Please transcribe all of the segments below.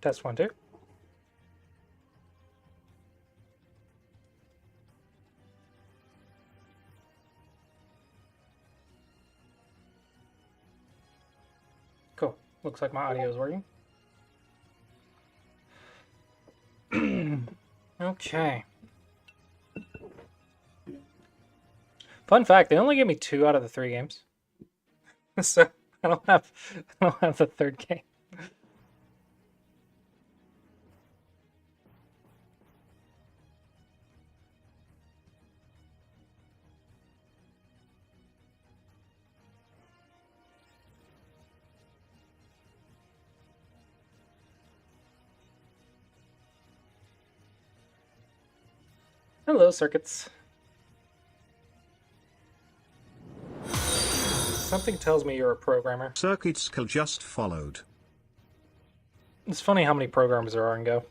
Test 1, 2. Cool. Looks like my audio is working. Okay. Fun fact, they only gave me 2 out of the 3 games. So I don't have the third game. Hello, circuits. Something tells me you're a programmer. Circuits just followed. It's funny how many programs there are in Go.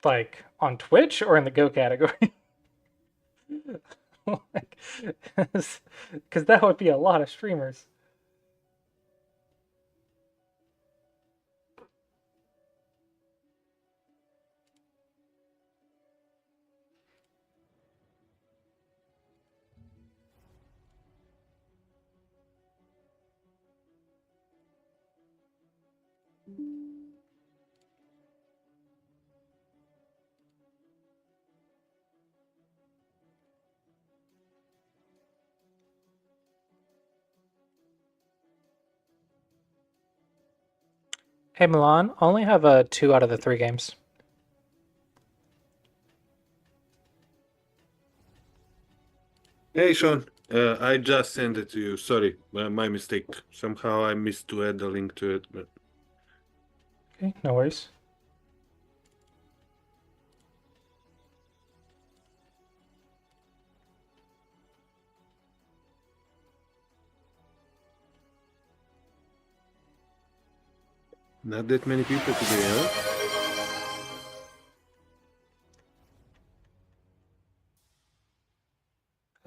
Like, on Twitch or in the Go category? Because that would be a lot of streamers. Hey Milan, I only have 2 out of the 3 games. Hey, Sean. I just sent it to you. Sorry, my mistake. Somehow I missed to add the link to it. But... Okay, no worries. Not that many people today,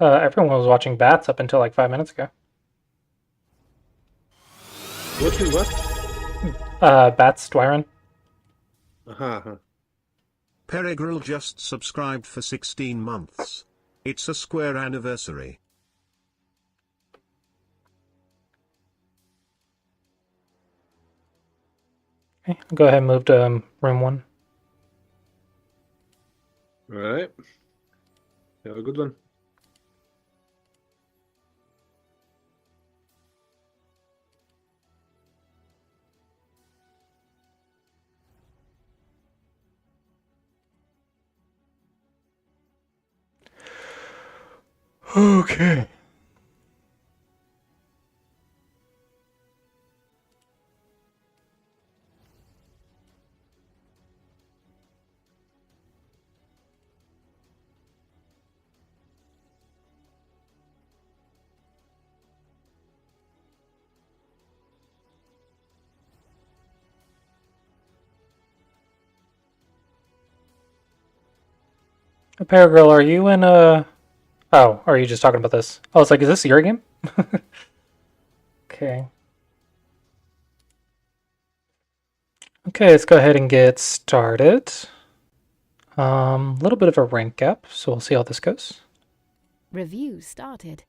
huh? Everyone was watching Bats up until like 5 minutes ago. Watching what? Bats, Dwyron. Aha. Peregril just subscribed for 16 months. It's a square anniversary. Okay, I'll go ahead and move to room 1. All right. Have a good one. Okay. Paragrill, are you in Oh, are you just talking about this? Oh, it's like, is this your game? Okay. Okay, let's go ahead and get started. A little bit of a rank gap, so we'll see how this goes. Review started.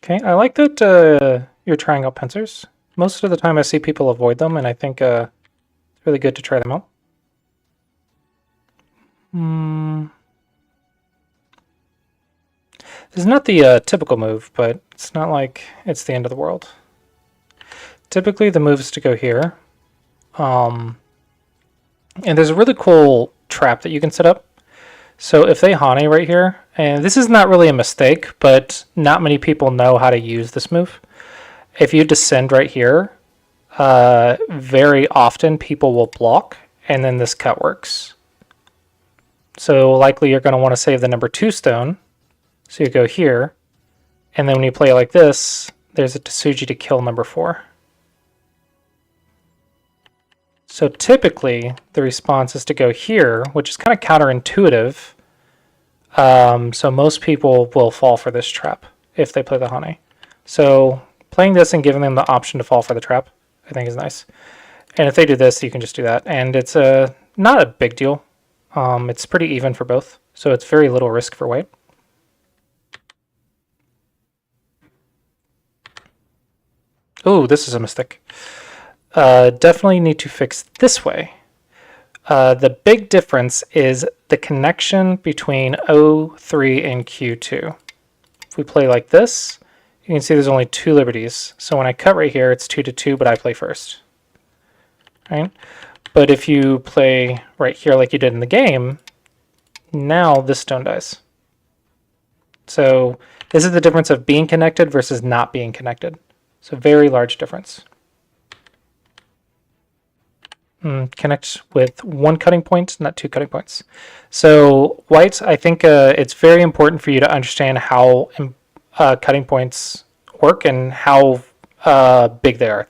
Okay, I like that you're trying out pincers. Most of the time I see people avoid them, and I think it's really good to try them out. This is not the typical move, but it's not like it's the end of the world. Typically the move is to go here. And there's a really cool trap that you can set up. So if they Hane right here, and this is not really a mistake, but not many people know how to use this move. If you descend right here, very often people will block, and then this cut works. So likely you're going to want to save the number 2 stone. So you go here, and then when you play like this, there's a Tsuji to kill number 4. So typically the response is to go here, which is kind of counterintuitive. So most people will fall for this trap if they play the Hane. So playing this and giving them the option to fall for the trap, I think is nice. And if they do this, you can just do that. And it's not a big deal. It's pretty even for both. So it's very little risk for white. Oh, this is a mistake. Definitely need to fix this way. The big difference is the connection between O3 and Q2. If we play like this, you can see there's only 2 liberties. So when I cut right here, it's 2 to 2, but I play first. Right? But if you play right here like you did in the game, now this stone dies. So this is the difference of being connected versus not being connected. So very large difference. Connect with 1 cutting point, not 2 cutting points. So white, I think it's very important for you to understand how cutting points work and how big they are.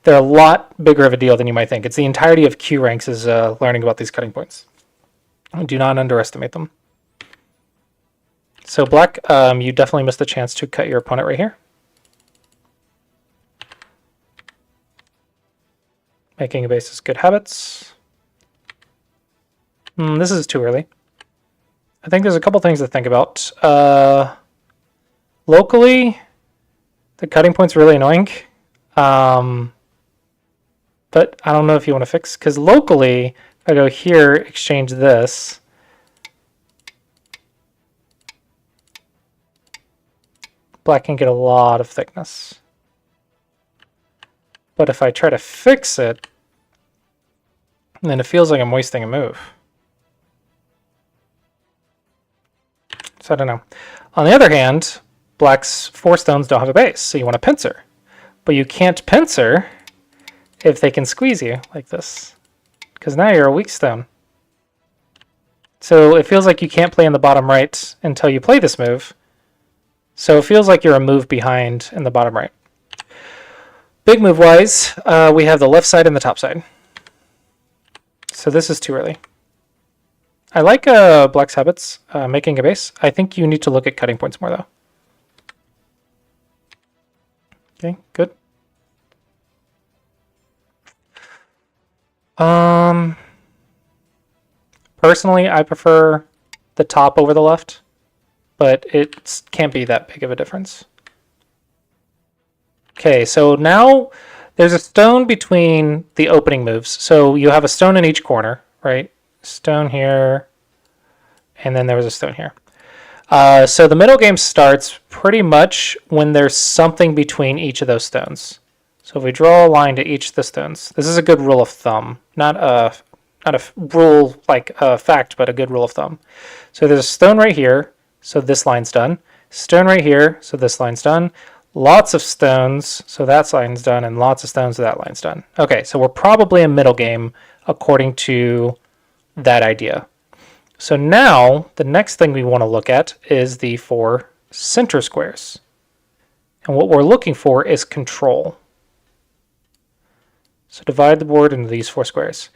They're a lot bigger of a deal than you might think. It's the entirety of Q ranks is learning about these cutting points. Do not underestimate them. So black, you definitely missed the chance to cut your opponent right here. Making a base is good habits. This is too early. I think there's a couple things to think about. Locally, the cutting point's really annoying. But I don't know if you want to fix, because locally, if I go here, exchange this. Black can get a lot of thickness. But if I try to fix it, then it feels like I'm wasting a move. So I don't know. On the other hand, black's 4 stones don't have a base, so you want to pincer. But you can't pincer if they can squeeze you like this, because now you're a weak stone. So it feels like you can't play in the bottom right until you play this move. So it feels like you're a move behind in the bottom right. Big move wise, we have the left side and the top side. So this is too early. I like black's habits, making a base. I think you need to look at cutting points more though. Okay, good. Personally, I prefer the top over the left, but it can't be that big of a difference. Okay, so now there's a stone between the opening moves. So you have a stone in each corner, right? Stone here, and then there was a stone here. So the middle game starts pretty much when there's something between each of those stones. So if we draw a line to each of the stones, this is a good rule of thumb, not a rule like a fact, but a good rule of thumb. So there's a stone right here, so this line's done. Stone right here, so this line's done. Lots of stones, so that line's done, and lots of stones, so that line's done. Okay, so we're probably a middle game according to that idea. So now the next thing we want to look at is the 4 center squares. And what we're looking for is control. So divide the board into these 4 squares.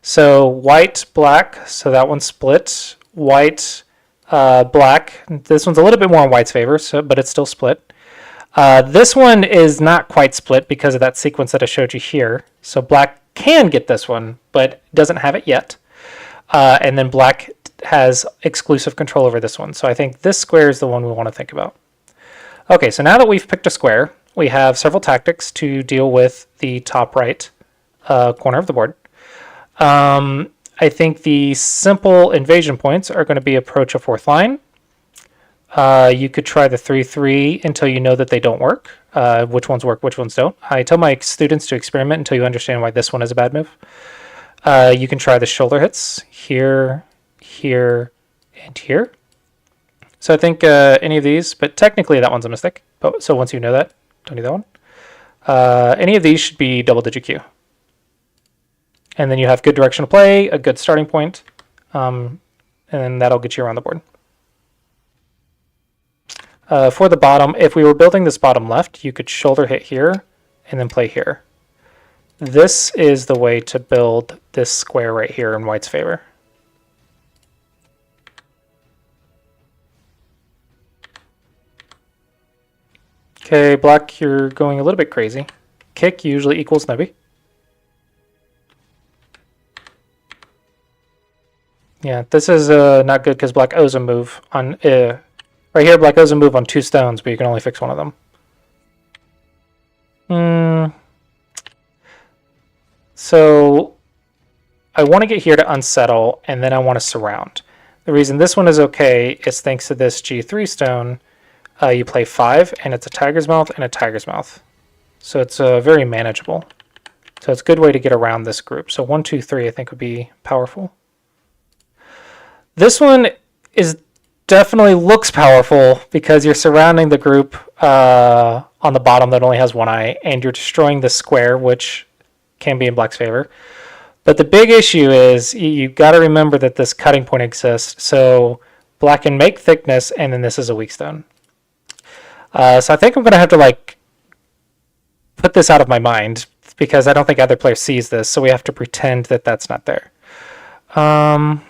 So white, black, so that one's split. White, black. This one's a little bit more in white's favor, but it's still split. This one is not quite split because of that sequence that I showed you here. So black can get this one, but doesn't have it yet. And then black has exclusive control over this one. So I think this square is the one we want to think about. Okay, so now that we've picked a square, we have several tactics to deal with the top right corner of the board. I think the simple invasion points are going to be approach a 4th line. You could try the 3-3 until you know that they don't work. Which ones work, which ones don't. I tell my students to experiment until you understand why this one is a bad move. You can try the shoulder hits here, here, and here. So I think any of these, but technically that one's a mistake. But, so once you know that, don't do that one. Any of these should be double-digit Q. And then you have good direction to play, a good starting point. and that'll get you around the board. For the bottom, if we were building this bottom left, you could shoulder hit here and then play here. This is the way to build this square right here in white's favor. Okay, black, you're going a little bit crazy. Kick usually equals Nebby. Yeah, this is not good because black owes a move on... right here, black owes a move on 2 stones, but you can only fix one of them. So I want to get here to unsettle, and then I want to surround. The reason this one is okay is thanks to this G3 stone, you play 5, and it's a tiger's mouth and a tiger's mouth. So it's very manageable. So it's a good way to get around this group. So 1, 2, 3 I think would be powerful. This one is definitely looks powerful because you're surrounding the group on the bottom that only has 1 eye, and you're destroying the square, which can be in black's favor. But the big issue is you got to remember that this cutting point exists. So black can make thickness, and then this is a weak stone. So I think I'm going to have to like put this out of my mind because I don't think either player sees this. So we have to pretend that that's not there. I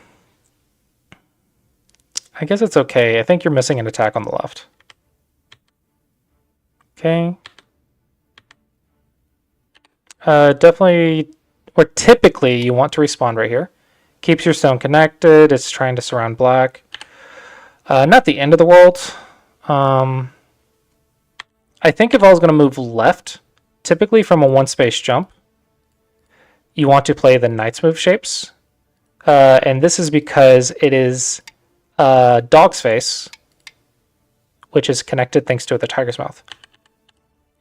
guess it's okay. I think you're missing an attack on the left. Okay. Definitely, or typically, you want to respawn right here. Keeps your stone connected. It's trying to surround black. Not the end of the world. I think if I was going to move left, typically from a 1-space jump, you want to play the knight's move shapes. And this is because it is dog's face, which is connected thanks to the tiger's mouth.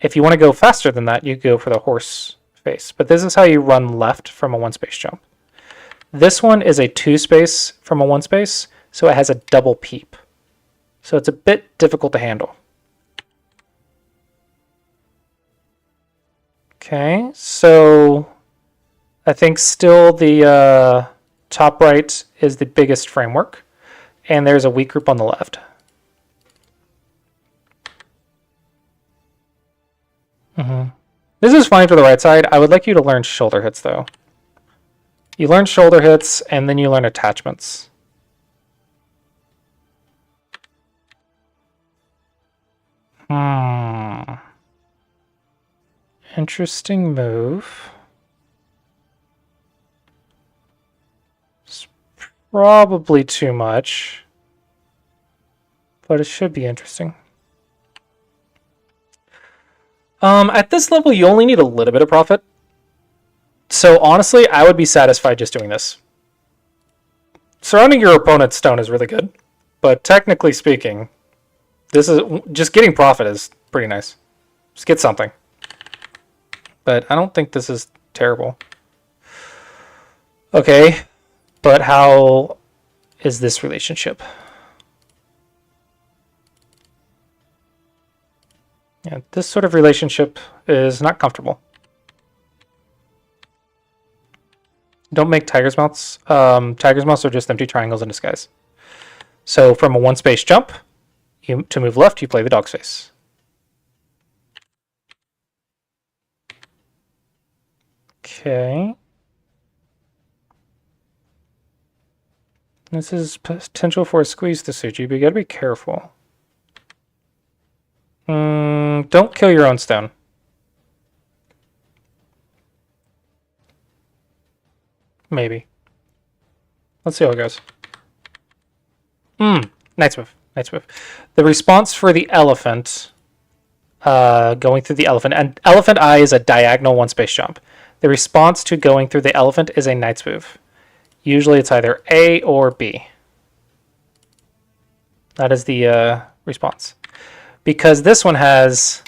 If you want to go faster than that, you go for the horse face. But this is how you run left from a 1-space jump. This one is a 2-space from a 1-space, so it has a double peep. So it's a bit difficult to handle. Okay, so I think still the top right is the biggest framework, and there's a weak group on the left. This is fine for the right side. I would like you to learn shoulder hits, though. You learn shoulder hits, and then you learn attachments. Interesting move. It's probably too much, but it should be interesting. At this level, you only need a little bit of profit. So honestly, I would be satisfied just doing this. Surrounding your opponent's stone is really good, but technically speaking, this is just getting profit is pretty nice. Just get something. But I don't think this is terrible. Okay, but how is this relationship? Yeah, this sort of relationship is not comfortable. Don't make tiger's mouths. Tiger's mouths are just empty triangles in disguise. So from a 1-space jump, to move left, you play the dog's face. Okay. This is potential for a squeeze to suit you, but you gotta be careful. Don't kill your own stone. Maybe. Let's see how it goes. Nice move. Nice move. The response for the elephant, going through the elephant, and elephant eye is a diagonal 1-space jump. The response to going through the elephant is a knight's move. Usually it's either A or B. That is the response. Because this one has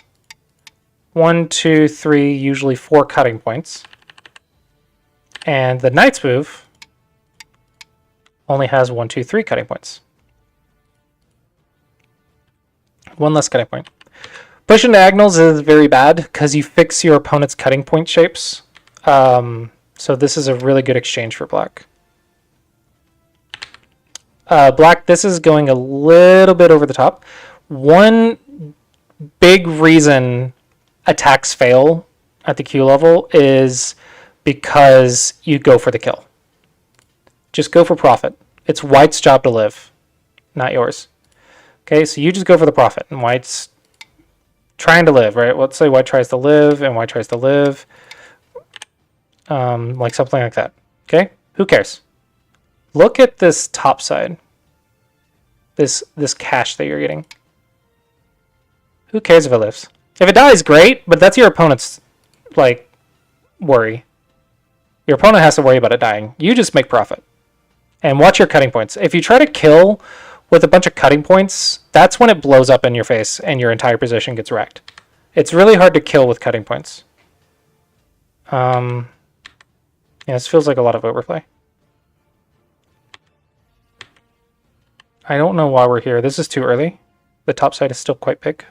1, 2, 3, usually 4 cutting points. And the knight's move only has 1, 2, 3 cutting points. 1 less cutting point. Pushing diagonals is very bad because you fix your opponent's cutting point shapes. So this is a really good exchange for black. Black, this is going a little bit over the top. One big reason attacks fail at the Q level is because you go for the kill. Just go for profit. It's White's job to live, not yours. Okay, so you just go for the profit, and White's trying to live, right? Let's say White tries to live, and White tries to live. Like something like that. Okay? Who cares? Look at this top side. This cash that you're getting. Who cares if it lives? If it dies, great, but that's your opponent's, like, worry. Your opponent has to worry about it dying. You just make profit. And watch your cutting points. If you try to kill with a bunch of cutting points, that's when it blows up in your face and your entire position gets wrecked. It's really hard to kill with cutting points. Yeah, this feels like a lot of overplay. I don't know why we're here. This is too early. The top side is still quite big.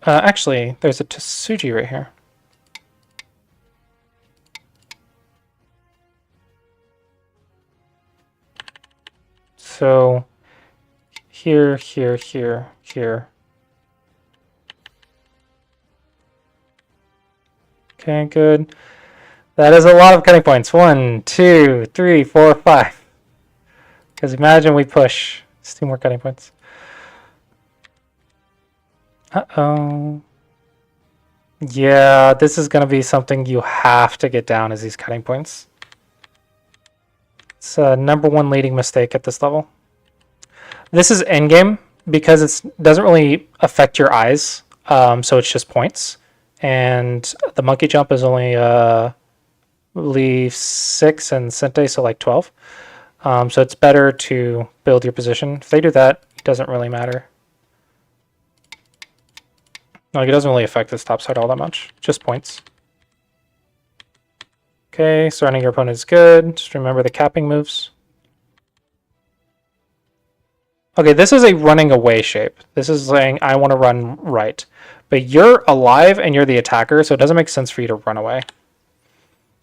Actually, there's a Tsuji right here. So, here, here, here, here. Okay, good. That is a lot of cutting points. 1, 2, 3, 4, 5. Because imagine we push. It's 2 more cutting points. Uh-oh. Yeah, this is going to be something you have to get down is these cutting points. It's a #1 leading mistake at this level. This is endgame because it doesn't really affect your eyes, so it's just points. And the monkey jump is only, I believe, 6 and Sente, so like 12. So it's better to build your position. If they do that, it doesn't really matter. Like, it doesn't really affect this top side all that much. Just points. Okay, surrounding your opponent is good. Just remember the capping moves. Okay, this is a running away shape. This is saying, I want to run right. But you're alive and you're the attacker, so it doesn't make sense for you to run away.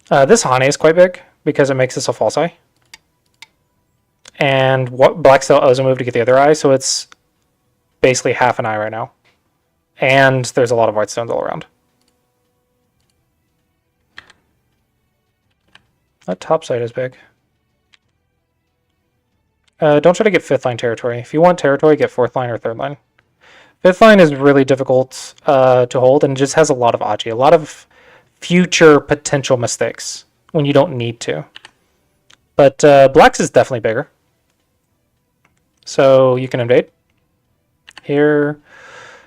This Hane is quite big because it makes this a false eye. And what Black still owes a move to get the other eye, so it's basically half an eye right now. And there's a lot of white stones all around. That top side is big. Don't try to get 5th line territory. If you want territory, get 4th line or 3rd line. 5th line is really difficult to hold and just has a lot of Aji, a lot of future potential mistakes when you don't need to. But Black's is definitely bigger. So you can invade. Here,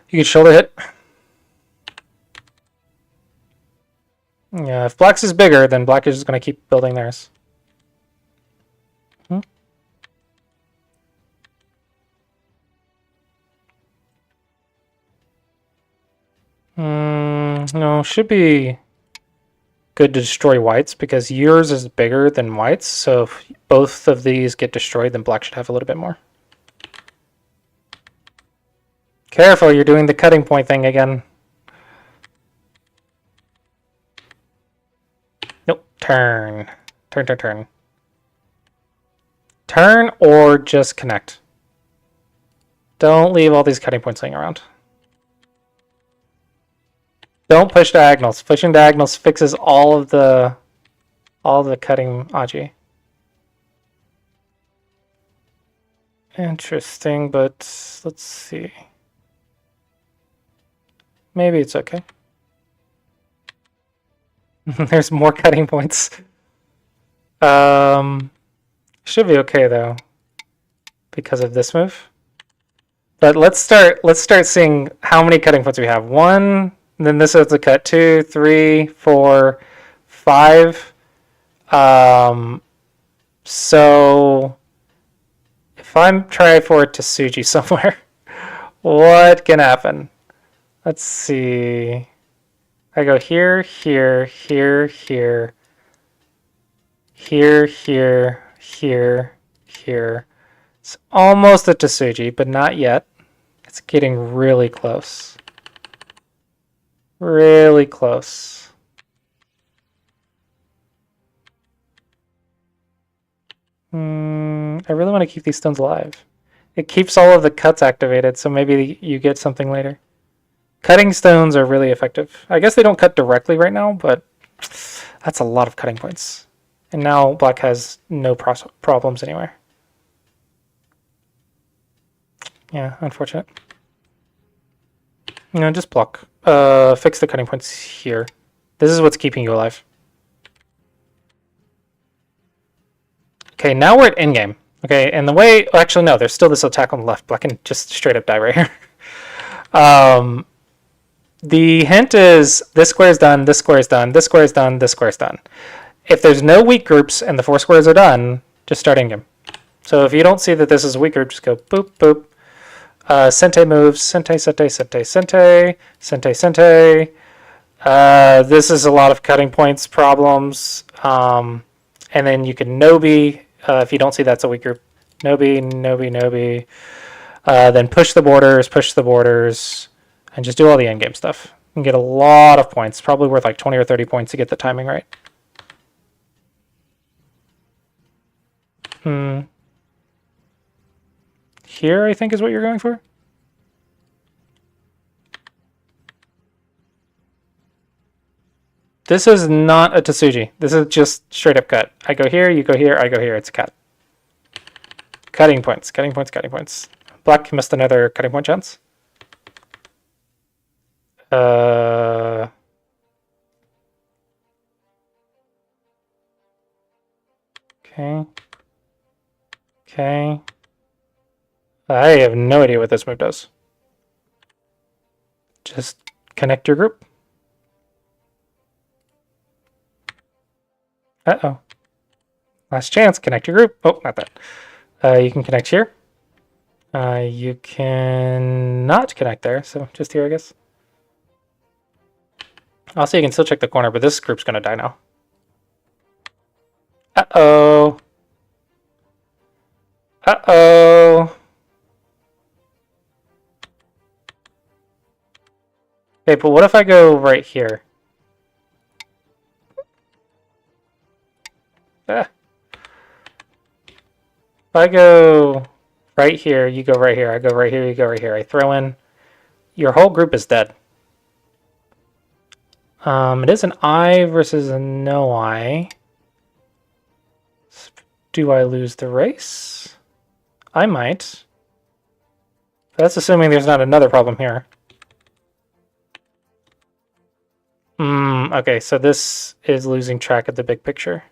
you can shoulder hit. Yeah, if Black's is bigger, then Black is just going to keep building theirs. No, should be good to destroy White's because yours is bigger than White's. So if both of these get destroyed, then Black should have a little bit more. Careful, you're doing the cutting point thing again. Nope, turn. Turn, turn, turn. Turn or just connect. Don't leave all these cutting points laying around. Don't push diagonals. Pushing diagonals fixes all of the cutting Aji. Interesting, but let's see. Maybe it's okay. There's more cutting points. Should be okay though, because of this move. But let's start seeing how many cutting points we have. 1, and then this is the cut. 2, 3, 4, 5. So if I'm trying for it to Tsuji somewhere, what can happen? Let's see. I go here, here, here, here, here, here, here, here. It's almost a Tsuji, but not yet. It's getting really close. Really close. I really want to keep these stones alive. It keeps all of the cuts activated, so maybe you get something later. Cutting stones are really effective. I guess they don't cut directly right now, but that's a lot of cutting points. And now black has no problems anywhere. Yeah, unfortunate. Just block. Fix the cutting points here. This is what's keeping you alive. Okay, now we're at endgame. Okay, and the way... Actually, no, there's still this attack on the left. Black can just straight up die right here. The hint is this square is done, this square is done, this square is done, this square is done. If there's no weak groups and the 4 squares are done, just start endgame. So if you don't see that this is a weak group, just go boop, boop. Sente moves, Sente, Sente, Sente, Sente, Sente, Sente. This is a lot of cutting points problems. And then you can Nobi, if you don't see that's a weak group. Nobi, Nobi, Nobi. Then push the borders, and just do all the endgame stuff. You can get a lot of points, probably worth like 20 or 30 points to get the timing right. Here, I think, is what you're going for. This is not a Tsuji. This is just straight up cut. I go here, you go here, I go here. It's a cut. Cutting points, cutting points, cutting points. Black missed another cutting point chance. Okay. Okay. I have no idea what this move does. Just connect your group. Uh-oh. Last chance, connect your group. Oh, not that. You can connect here. You can not connect there, so just here, I guess. Also, you can still check the corner, but this group's going to die now. Uh-oh. Uh-oh. Okay, but what if I go right here? Ah. If I go right here, you go right here, I go right here, you go right here. I throw in, your whole group is dead. It is an I versus a no I. Do I lose the race? I might. That's assuming there's not another problem here. Okay, so this is losing track of the big picture.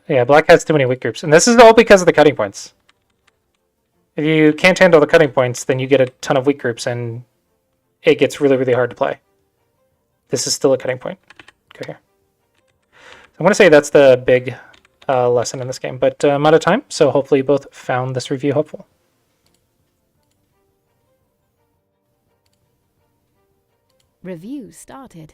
Yeah, black has too many weak groups. And this is all because of the cutting points. If you can't handle the cutting points, then you get a ton of weak groups and it gets really, really hard to play. This is still a cutting point. Go here. I'm going to say that's the big lesson in this game, but I'm out of time, so hopefully you both found this review helpful. Review started.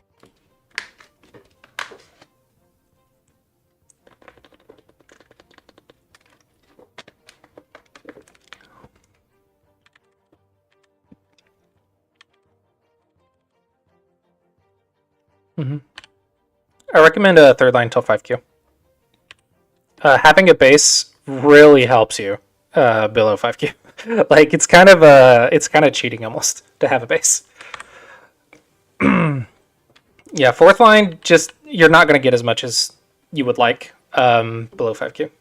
I recommend a third line till 5Q. Having a base really helps you below 5Q. Like it's kind of cheating almost to have a base. Yeah, fourth line, just you're not going to get as much as you would like below 5Q.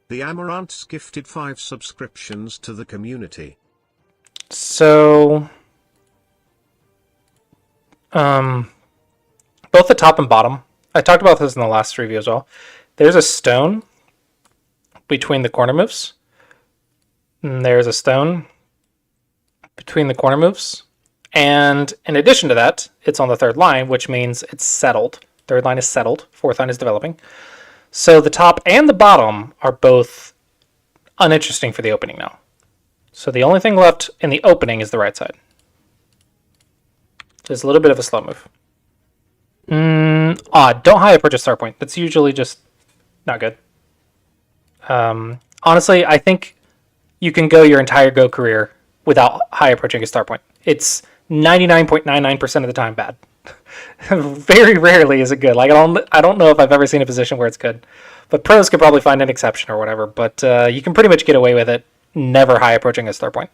The Amaranths gifted 5 subscriptions to the community. So, both the top and bottom, I talked about this in the last review as well. There's a stone between the corner moves. And there's a stone between the corner moves. And in addition to that, it's on the third line, which means it's settled. Third line is settled. Fourth line is developing. So the top and the bottom are both uninteresting for the opening now. So the only thing left in the opening is the right side. Just a little bit of a slow move. Odd. Don't high approach a start point. That's usually just not good. Honestly, I think you can go your entire Go career without high approaching a start point. It's 99.99% of the time bad. Very rarely is it good. Like I don't know if I've ever seen a position where it's good. But pros could probably find an exception or whatever. But you can pretty much get away with it never high approaching his third point.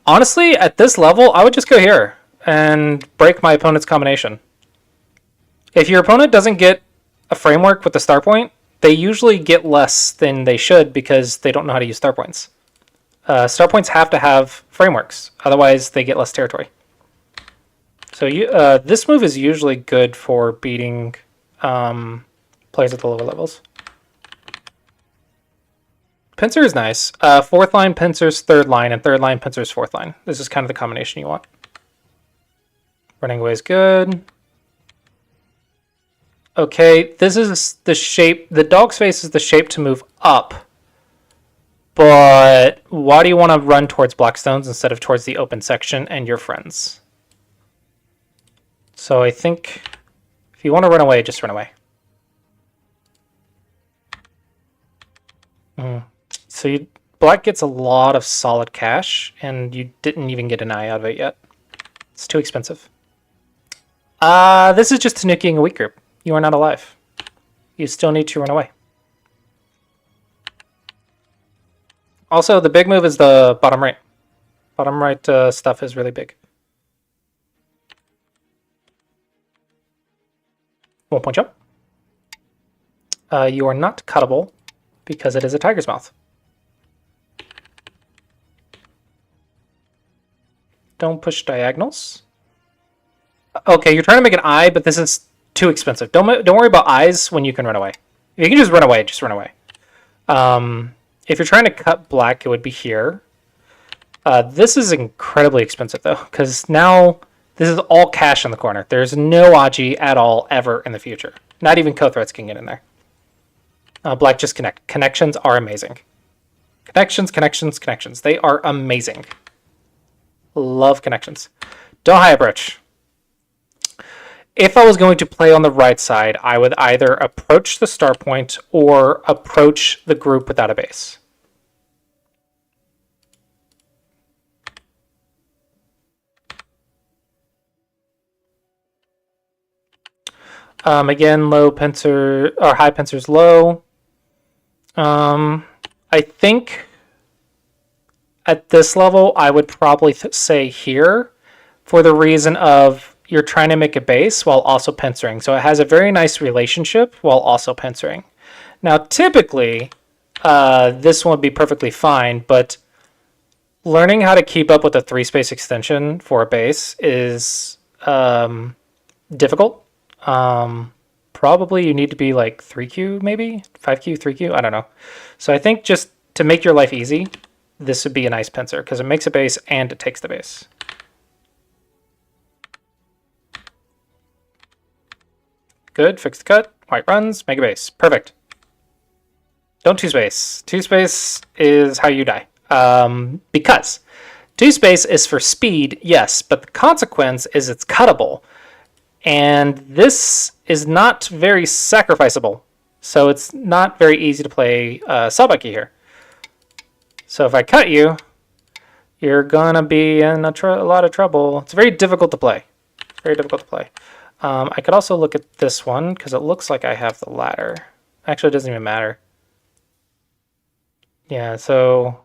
Honestly, at this level, I would just go here and break my opponent's combination. If your opponent doesn't get a framework with the star point, they usually get less than they should because they don't know how to use star points. Star points have to have frameworks, otherwise they get less territory. So this move is usually good for beating players at the lower levels. Pincer is nice. Fourth line Pincer's third line, and third line Pincer's fourth line. This is kind of the combination you want. Running away is good. Okay, this is the shape. The dog's face is the shape to move up. But why do you want to run towards Blackstones instead of towards the open section and your friends? So I think if you want to run away, just run away. So Black gets a lot of solid cash, and you didn't even get an eye out of it yet. It's too expensive. This is just tanuking a weak group. You are not alive. You still need to run away. Also, the big move is the bottom right. Bottom right stuff is really big. 1 point jump. You are not cuttable because it is a tiger's mouth. Don't push diagonals. Okay, you're trying to make an eye, but this is too expensive. Don't worry about eyes when you can run away. If you can just run away, just run away. If you're trying to cut Black, it would be here. This is incredibly expensive, though, because now this is all cash in the corner. There's no Aji at all ever in the future. Not even co-threats can get in there. Black just connect. Connections are amazing. Connections, connections, connections. They are amazing. Love connections. Don't high approach. If I was going to play on the right side, I would either approach the star point or approach the group without a base. Again, low pincer or high pincer's low. I think at this level, I would probably say here for the reason of you're trying to make a base while also pincering. So it has a very nice relationship while also pincering. Now, typically, this one would be perfectly fine, but learning how to keep up with a 3-space extension for a base is difficult. Probably you need to be like 3Q maybe? 5Q, 3Q? I don't know. So I think just to make your life easy, this would be a nice pincer because it makes a base and it takes the base. Good, fix the cut, white runs, make a base. Perfect. Don't 2-space. 2-space is how you die. Because 2-space is for speed, yes, but the consequence is it's cuttable. And this is not very sacrificable. So it's not very easy to play Sabaki here. So if I cut you, you're going to be in a lot of trouble. It's very difficult to play. Very difficult to play. I could also look at this one because it looks like I have the ladder. Actually, it doesn't even matter. Yeah, so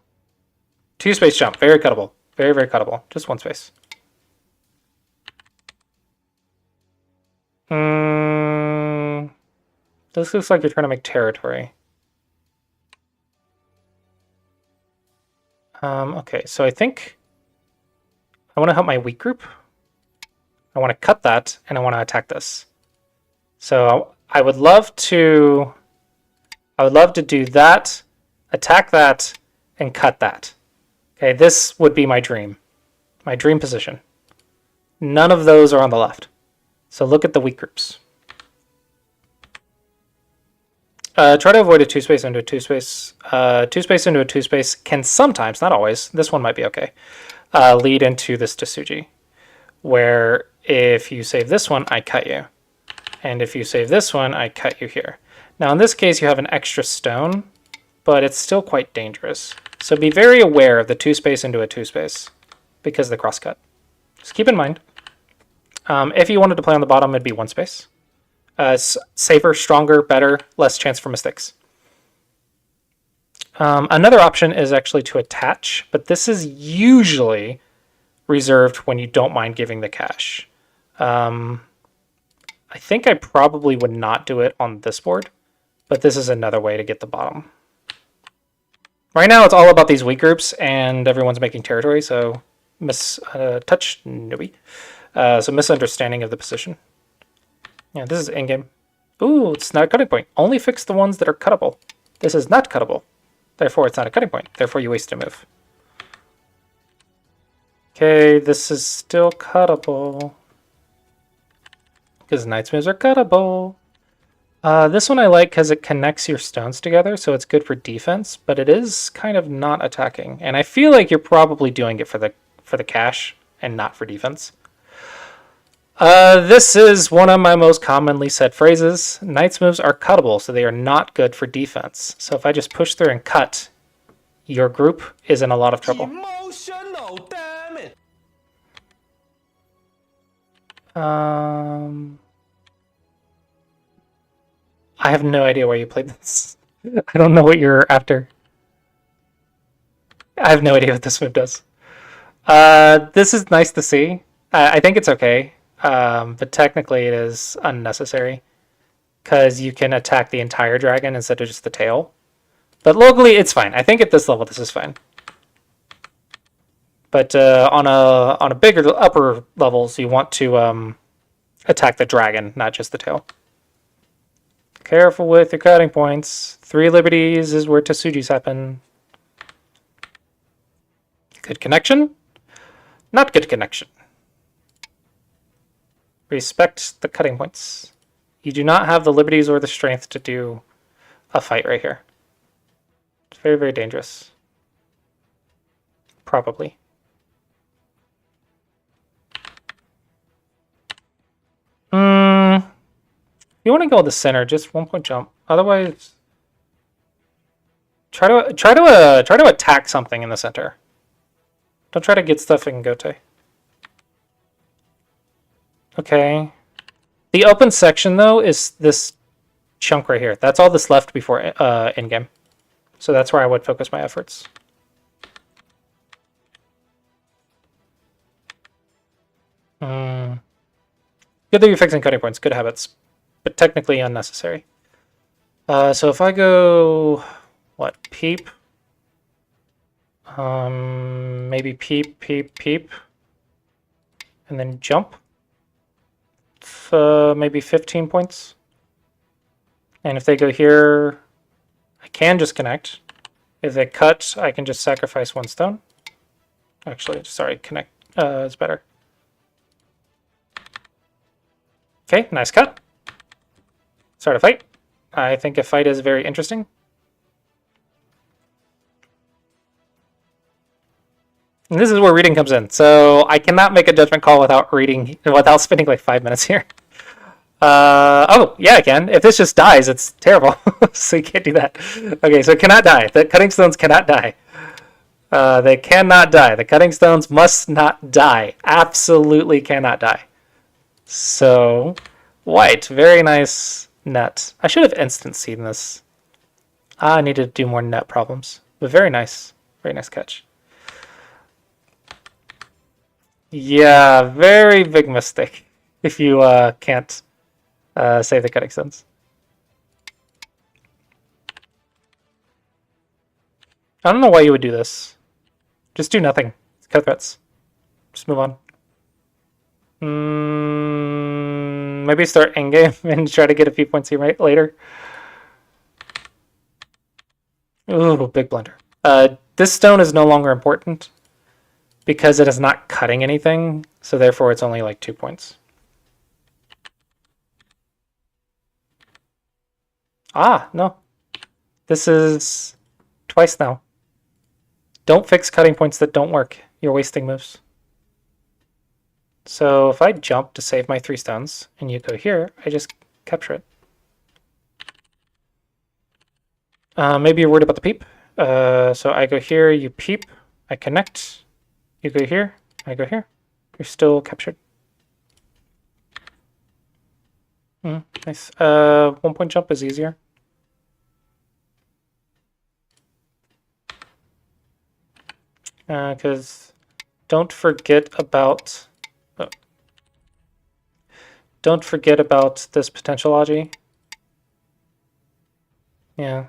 2-space jump. Very cuttable. Very, very cuttable. Just 1 space. This looks like you're trying to make territory. Okay, so I think I want to help my weak group. I want to cut that, and I want to attack this. So I would love to do that, attack that, and cut that. Okay, this would be my dream position. None of those are on the left. So look at the weak groups. Try to avoid a 2-space into a 2-space. 2-space into a 2-space can sometimes, not always, this one might be okay, lead into this Tsuji, where if you save this one, I cut you. And if you save this one, I cut you here. Now in this case, you have an extra stone, but it's still quite dangerous. So be very aware of the 2-space into a 2-space because of the crosscut. Just keep in mind. If you wanted to play on the bottom, it'd be one space. Safer, stronger, better, less chance for mistakes. Another option is actually to attach, but this is usually reserved when you don't mind giving the cash. I think I probably would not do it on this board, but this is another way to get the bottom. Right now, it's all about these weak groups, and everyone's making territory, so touch, nobody. So misunderstanding of the position. Yeah, this is in-game. Ooh, it's not a cutting point. Only fix the ones that are cuttable. This is not cuttable. Therefore, it's not a cutting point. Therefore, you waste a move. Okay, this is still cuttable. Because Knight's moves are cuttable. This one I like because it connects your stones together, so it's good for defense, but it is kind of not attacking. And I feel like you're probably doing it for the cash and not for defense. This is one of my most commonly said phrases. Knight's moves are cuttable, so they are not good for defense. So if I just push through and cut, your group is in a lot of trouble. Emotional, damn it! I have no idea why you played this. I don't know what you're after. I have no idea what this move does. This is nice to see. I think it's okay, but technically it is unnecessary because you can attack the entire dragon instead of just the tail. But locally, it's fine. I think at this level, this is fine. But on a bigger upper levels, you want to attack the dragon, not just the tail. Careful with your cutting points. 3 liberties is where Tasujis happen. Good connection. Not good connection. Respect the cutting points. You do not have the liberties or the strength to do a fight right here. It's very, very dangerous. Probably. You want to go to the center, just 1 point jump. Otherwise, try to attack something in the center. Don't try to get stuff in Gote. Okay. The open section though is this chunk right here. That's all that's left before in game. So that's where I would focus my efforts. Good that you're fixing cutting points. Good habits. But technically unnecessary. So if I go, what, peep? Maybe peep, peep, peep. And then jump. Maybe 15 points. And if they go here, I can just connect. If they cut, I can just sacrifice 1 stone. Actually, sorry, connect is better. Okay, nice cut. Start a fight. I think a fight is very interesting. And this is where reading comes in. So I cannot make a judgment call without spending like 5 minutes here. Oh, yeah, I can. If this just dies, it's terrible. So you can't do that. Okay, so it cannot die. The cutting stones cannot die. They cannot die. The cutting stones must not die. Absolutely cannot die. So, white. Very nice net. I should have instant seen this. I need to do more net problems. But very nice. Very nice catch. Yeah, very big mistake if you can't save the cutting stones. I don't know why you would do this. Just do nothing. Cut threats. Just move on. Maybe start in-game and try to get a few points here later. Ooh, big blunder. This stone is no longer important because it is not cutting anything, so therefore it's only like 2 points. Ah, no. This is twice now. Don't fix cutting points that don't work. You're wasting moves. So if I jump to save my 3 stones, and you go here, I just capture it. Maybe you're worried about the peep. So I go here, you peep, I connect. You go here, I go here. You're still captured. Nice. 1 point jump is easier. Because don't forget about this potential Aji. Yeah.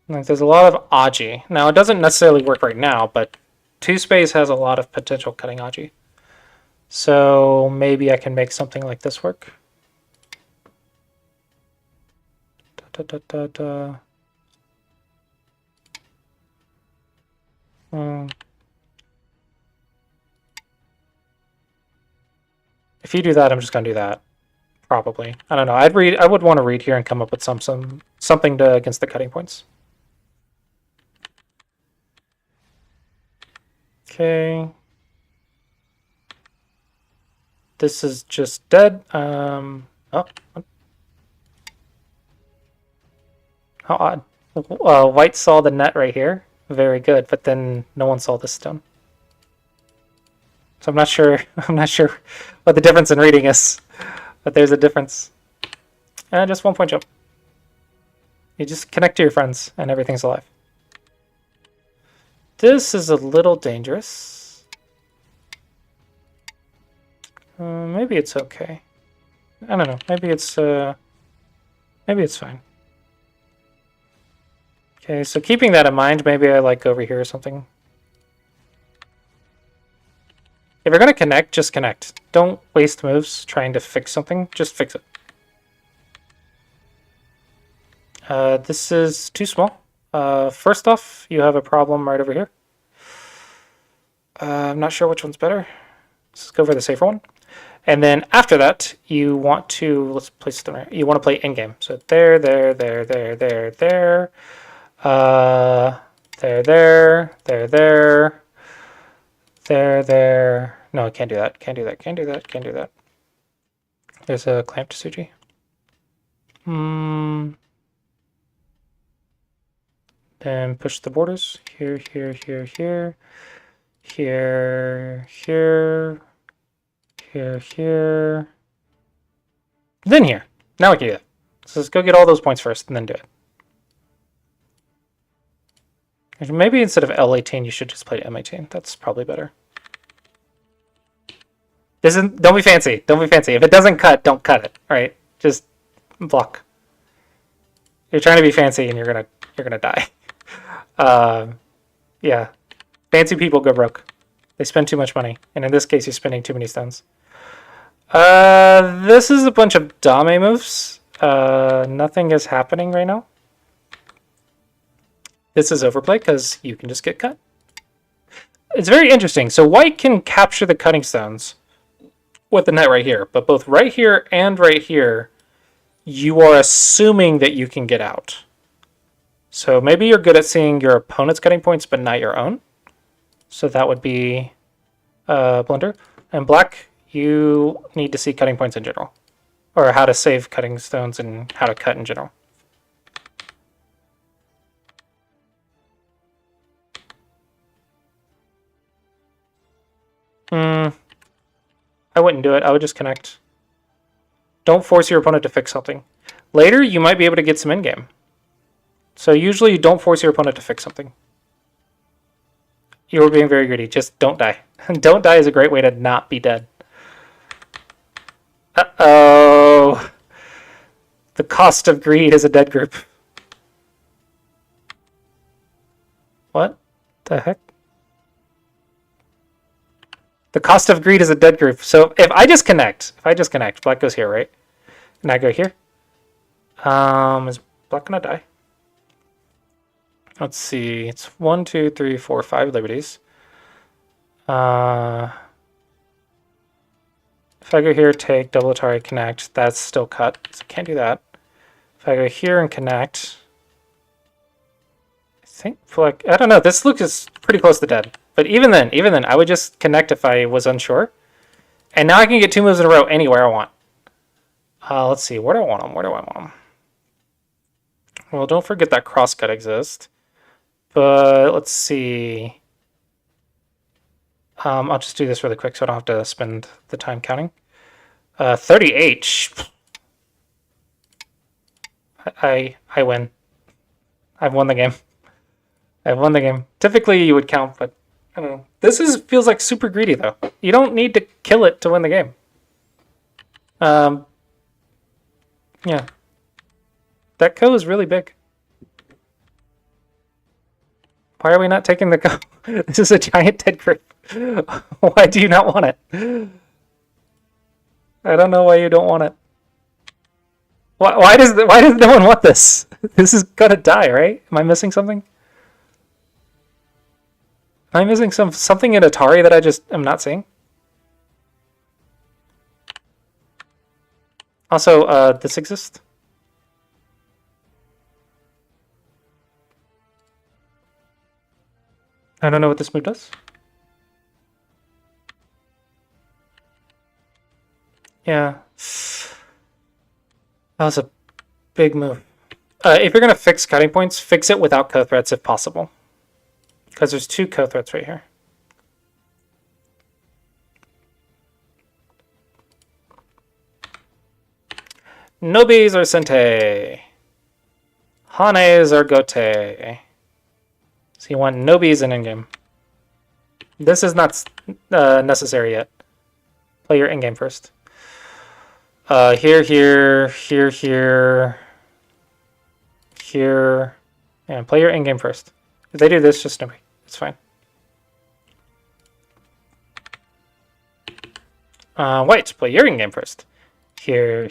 Like there's a lot of Aji. Now it doesn't necessarily work right now, but 2-space has a lot of potential cutting Aji. So maybe I can make something like this work. Da, da, da, da. If you do that, I'm just gonna do that. Probably. I don't know. I would want to read here and come up with something to against the cutting points. Okay. This is just dead. Oh. How odd. White saw the net right here. Very good, but then no one saw this stone. So I'm not sure. I'm not sure what the difference in reading is, but there's a difference. And just 1 point jump. You just connect to your friends, and everything's alive. This is a little dangerous. Maybe it's okay. I don't know. Maybe it's fine. Okay, so keeping that in mind, maybe I like over here or something. If you're gonna connect, just connect. Don't waste moves trying to fix something. Just fix it. This is too small. First off, you have a problem right over here. I'm not sure which one's better. Let's go for the safer one. And then after that, you want to, let's place it there. You want to play in-game. So there. There. No, I can't do that. Can't do that. There's a clamp to Suji. Then push the borders. Here. Then here. Now we can do that. So let's go get all those points first and then do it. Maybe instead of L18, you should just play M18. That's probably better. Don't be fancy. Don't be fancy. If it doesn't cut, don't cut it. All right? Just block. You're trying to be fancy and you're gonna die. Yeah. Fancy people go broke. They spend too much money. And in this case, you're spending too many stones. This is a bunch of Dame moves. Nothing is happening right now. This is overplay because you can just get cut. It's very interesting. So white can capture the cutting stones with the net right here. But both right here and right here, you are assuming that you can get out. So maybe you're good at seeing your opponent's cutting points, but not your own. So that would be blunder. And black, you need to see cutting points in general. Or how to save cutting stones and how to cut in general. I wouldn't do it. I would just connect. Don't force your opponent to fix something. Later, you might be able to get some in-game. So usually you don't force your opponent to fix something. You're being very greedy. Just don't die. Don't die is a great way to not be dead. Uh-oh. The cost of greed is a dead group. What the heck? The cost of greed is a dead group. So if I just connect, black goes here, right? And I go here. Is black gonna die? Let's see. It's 1, 2, 3, 4, 5 liberties. If I go here, take double Atari, connect, that's still cut. So I can't do that. If I go here and connect, I think like I don't know. This looks pretty close to dead. But even then, I would just connect if I was unsure. And now I can get 2 moves in a row anywhere I want. Let's see. Where do I want them? Well, don't forget that crosscut exists. But let's see. I'll just do this really quick so I don't have to spend the time counting. 30H. I win. I've won the game. I've won the game. Typically you would count, but I don't know. This feels like super greedy though. You don't need to kill it to win the game. Yeah. That co is really big. Why are we not taking the co? This is a giant dead grape. Why do you not want it? I don't know why you don't want it. Why does no one want this? This is gonna die, right? Am I missing something? Am I missing something in Atari that I just am not seeing? Also, this exists. I don't know what this move does. Yeah. That was a big move. If you're going to fix cutting points, fix it without co-threats if possible. Because there's 2 co-threats right here. Nobis or Sente. Hanes or Gote. So you want Nobis in endgame. This is not necessary yet. Play your endgame first. Here, and play your endgame first. If they do this, just Nobi. It's fine. White, play your endgame first. Here.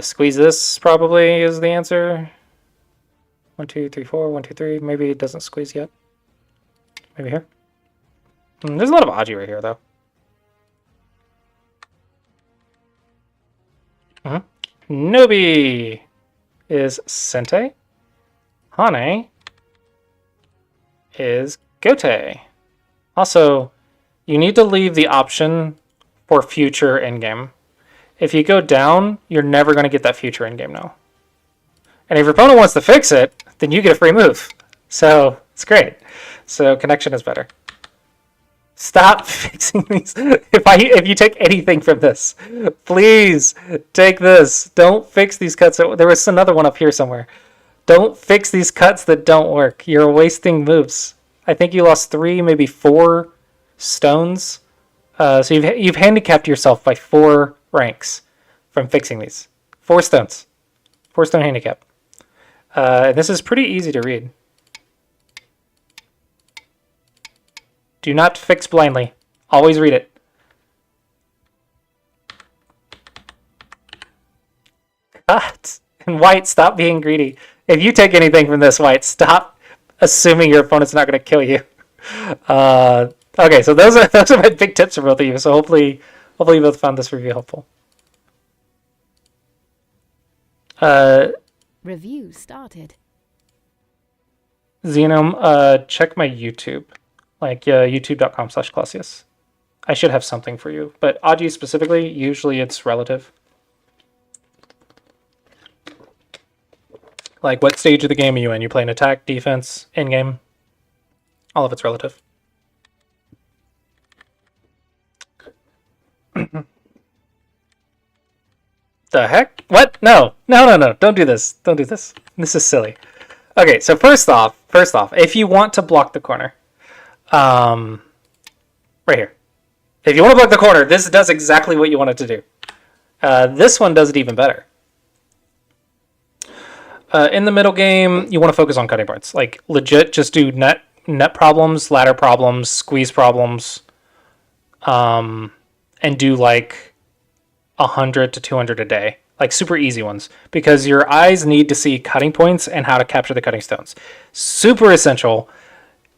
Squeeze this probably is the answer. 1, 2, 3, 4. 1, 2, 3. Maybe it doesn't squeeze yet. Maybe here. There's a lot of Aji right here, though. Nobi is Sente. Hane is Gote. Also, you need to leave the option for future endgame. If you go down, you're never going to get that future endgame now. And if your opponent wants to fix it, then you get a free move. So, it's great. So, connection is better. Stop fixing these. If you take anything from this, please take this. Don't fix these cuts. There was another one up here somewhere. Don't fix these cuts that don't work. You're wasting moves. I think you lost 3, maybe 4 stones. So you've handicapped yourself by 4 ranks from fixing these. 4 stones. 4 stone handicap. And this is pretty easy to read. Do not fix blindly. Always read it. Cut. And White, stop being greedy. If you take anything from this, White, stop assuming your opponent's not going to kill you. Okay, so those are my big tips for both of you. So hopefully you both found this review helpful. Review started. Xenome, check my YouTube. Like youtube.com/Clossius. I should have something for you. But Aji specifically, usually it's relative. Like what stage of the game are you in? You playing attack, defense, in-game? All of it's relative. The heck? What? No. Don't do this. Don't do this. This is silly. Okay, so first off, if you want to block the corner, right here. If you want to block the corner, this does exactly what you want it to do. This one does it even better. In the middle game, you want to focus on cutting points. Like, legit, just do net problems, ladder problems, squeeze problems, and do like 100 to 200 a day. Like, super easy ones. Because your eyes need to see cutting points and how to capture the cutting stones. Super essential,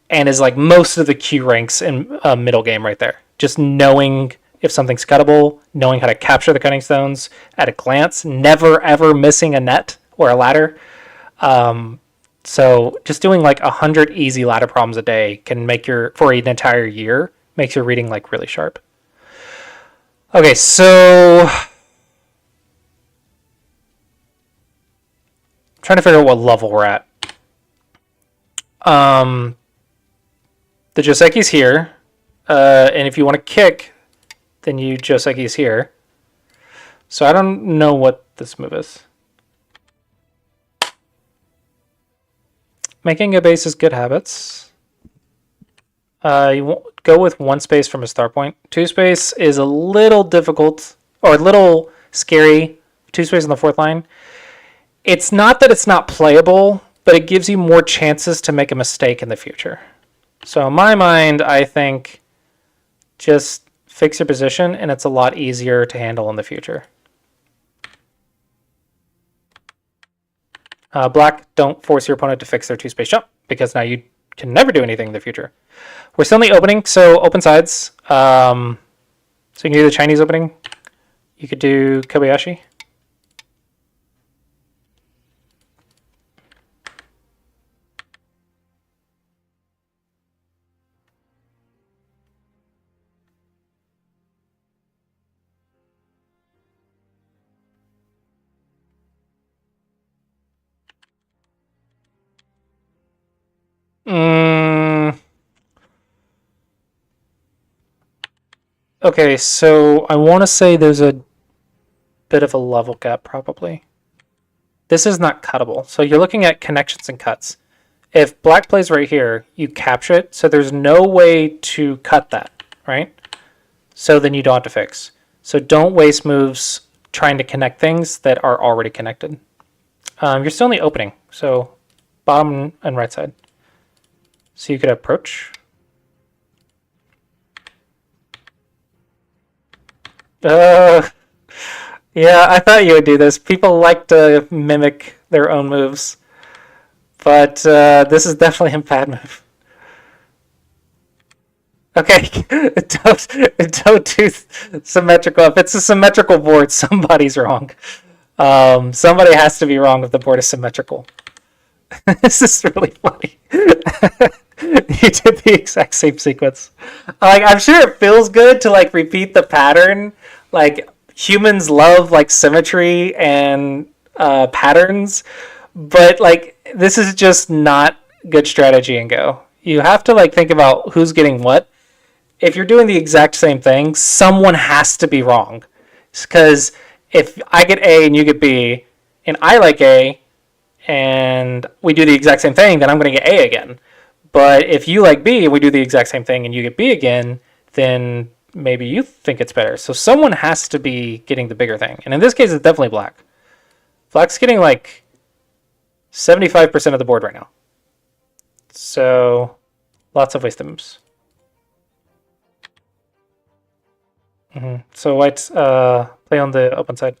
and is like most of the Q ranks in middle game right there. Just knowing if something's cuttable, knowing how to capture the cutting stones at a glance, never ever missing a net or a ladder. So just doing like 100 easy ladder problems a day can make for an entire year, makes your reading like really sharp. Okay, so I'm trying to figure out what level we're at. The Joseki's here. And if you want to kick, then you Joseki's here. So I don't know what this move is. Making a base is good habits. You won't go with 1 space from a start point. 2 space is a little difficult, or a little scary. 2 space on the 4th line. It's not that it's not playable, but it gives you more chances to make a mistake in the future. So in my mind, I think just fix your position, and it's a lot easier to handle in the future. Black, don't force your opponent to fix their 2 space jump, because now you can never do anything in the future. We're still in the opening, so open sides. So you can do the Chinese opening. You could do Kobayashi. Okay, so I want to say there's a bit of a level gap, probably. This is not cuttable. So you're looking at connections and cuts. If black plays right here, you capture it, so there's no way to cut that, right? So then you don't have to fix. So don't waste moves trying to connect things that are already connected. You're still in the opening, so bottom and right side. So you could approach. Yeah, I thought you would do this. People like to mimic their own moves. But this is definitely a bad move. Okay, don't do symmetrical. If it's a symmetrical board, somebody's wrong. Somebody has to be wrong if the board is symmetrical. This is really funny. You did the exact same sequence. Like, I'm sure it feels good to like repeat the pattern. Like, humans love like symmetry and patterns, but like this is just not good strategy in Go. You have to like think about who's getting what. If you're doing the exact same thing, someone has to be wrong. Because if I get A and you get B, and I like A, and we do the exact same thing, then I'm going to get A again. But if you like B and we do the exact same thing and you get B again, then maybe you think it's better. So someone has to be getting the bigger thing. And in this case, it's definitely black. Black's getting like 75% of the board right now. So lots of wasted moves. So white's play on the open side.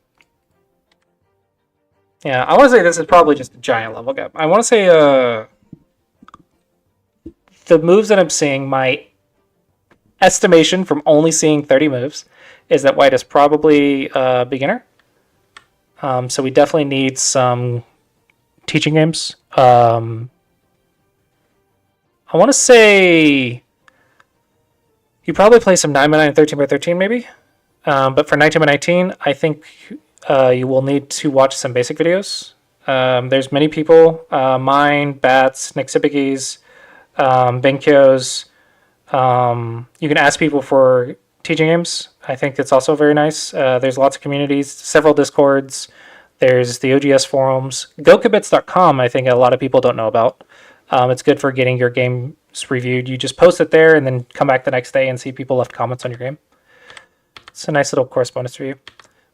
Yeah, I want to say this is probably just a giant level gap. I want to say the moves that I'm seeing, my estimation from only seeing 30 moves, is that white is probably a beginner. So we definitely need some teaching games. I want to say you probably play some 9x9 and 13x13 maybe. But for 19x19, I think you will need to watch some basic videos. There's many people, mine, Bats, Nick Sipicki's, Benkyo's. You can ask people for teaching games. I think it's also very nice. There's lots of communities, several Discords. There's the OGS forums. Gokibits.com, I think a lot of people don't know about. It's good for getting your games reviewed. You just post it there and then come back the next day and see people left comments on your game. It's a nice little correspondence review.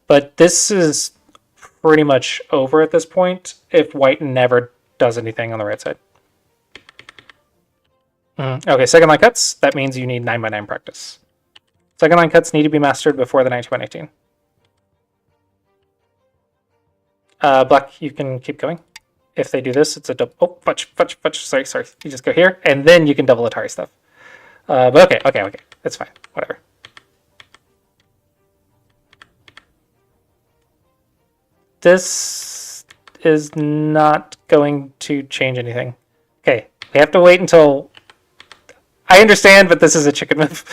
But this is pretty much over at this point if white never does anything on the right side. Okay, second line cuts. That means you need 9x9 practice. Second line cuts need to be mastered before the 19x19. Black, you can keep going. If they do this, it's a double. Oh, fudge. Sorry. You just go here, and then you can double Atari stuff. But okay. That's fine. Whatever. This is not going to change anything. Okay, we have to wait until... I understand, but this is a chicken move.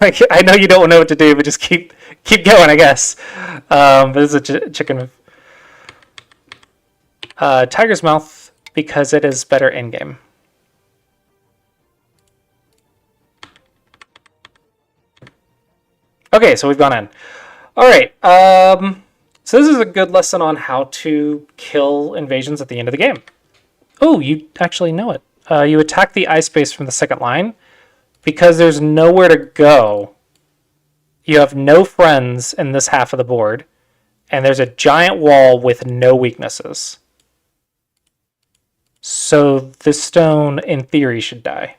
Like, I know you don't know what to do, but just keep going, I guess. But this is a chicken move. Tiger's Mouth, because it is better in-game. Okay, so we've gone in. All right. So this is a good lesson on how to kill invasions at the end of the game. Oh, you actually know it. You attack the eye space from the second line because there's nowhere to go. You have no friends in this half of the board, and there's a giant wall with no weaknesses. So this stone, in theory, should die.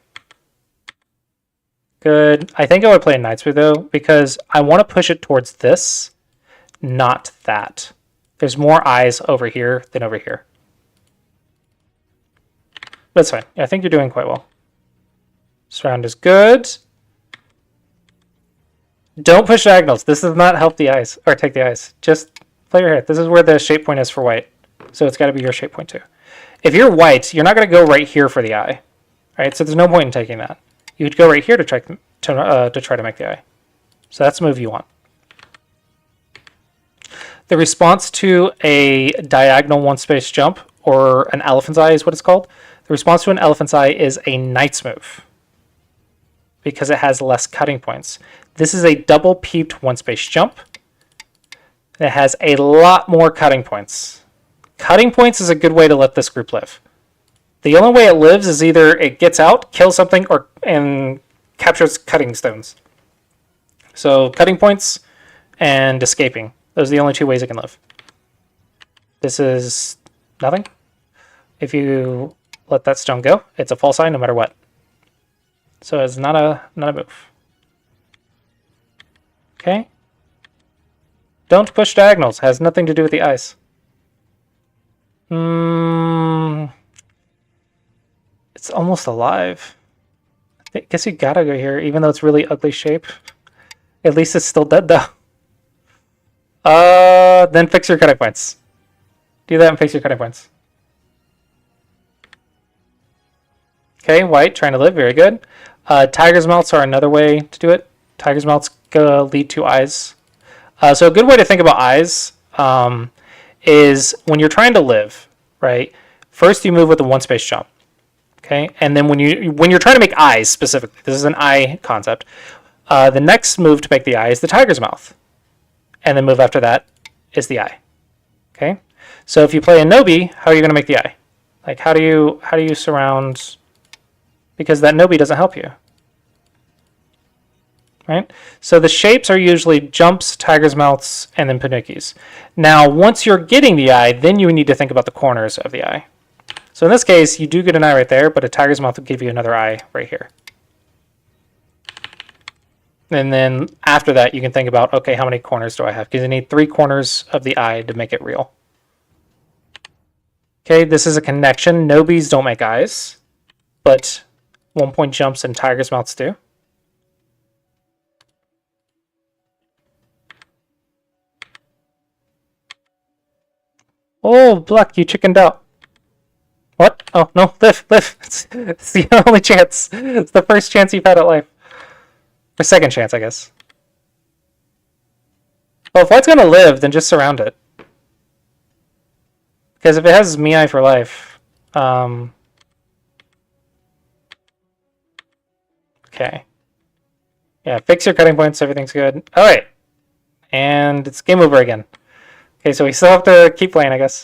Good. I think I would play a Knightsmith, though, because I want to push it towards this, not that. There's more eyes over here than over here. That's fine. I think you're doing quite well. Surround is good. Don't push diagonals. This does not help the eyes, or take the eyes. Just play your head. This is where the shape point is for white. So it's got to be your shape point too. If you're white, you're not going to go right here for the eye. Right? So there's no point in taking that. You would go right here to try to make the eye. So that's the move you want. The response to a diagonal one-space jump, or an elephant's eye is what it's called. The response to an elephant's eye is a knight's move, because it has less cutting points. This is a double peeped one-space jump. It has a lot more cutting points. Cutting points is a good way to let this group live. The only way it lives is either it gets out, kills something, and captures cutting stones. So cutting points and escaping. Those are the only two ways it can live. This is nothing. If you let that stone go, it's a false eye no matter what. So it's not a move. Okay. Don't push diagonals. Has nothing to do with the eyes. It's almost alive. I guess you gotta go here, even though it's really ugly shape. At least it's still dead though. Then fix your cutting points. Do that and fix your cutting points. Okay, white, trying to live, very good. Tiger's mouths are another way to do it. Tiger's mouths lead to eyes. So a good way to think about eyes is when you're trying to live, right? First you move with a one-space jump, okay? And then when you're trying to make eyes specifically, this is an eye concept, the next move to make the eye is the tiger's mouth. And the move after that is the eye, okay? So if you play a Nobi, how are you going to make the eye? Like how do you surround, because that Nobi doesn't help you. Right? So the shapes are usually jumps, tiger's mouths, and then panukkis. Now, once you're getting the eye, then you need to think about the corners of the eye. So in this case, you do get an eye right there, but a tiger's mouth will give you another eye right here. And then after that, you can think about, okay, how many corners do I have? Because you need 3 corners of the eye to make it real. Okay, this is a connection. Nobis don't make eyes, but 1-point jumps and tiger's mouths do. Oh, Black, you chickened out. What? Oh, no, live. It's the only chance. It's the first chance you've had at life. Or second chance, I guess. Well, if white's going to live, then just surround it. Because if it has Miai for life... okay. Yeah, fix your cutting points, everything's good. Alright. And it's game over again. Okay, so we still have to keep playing, I guess.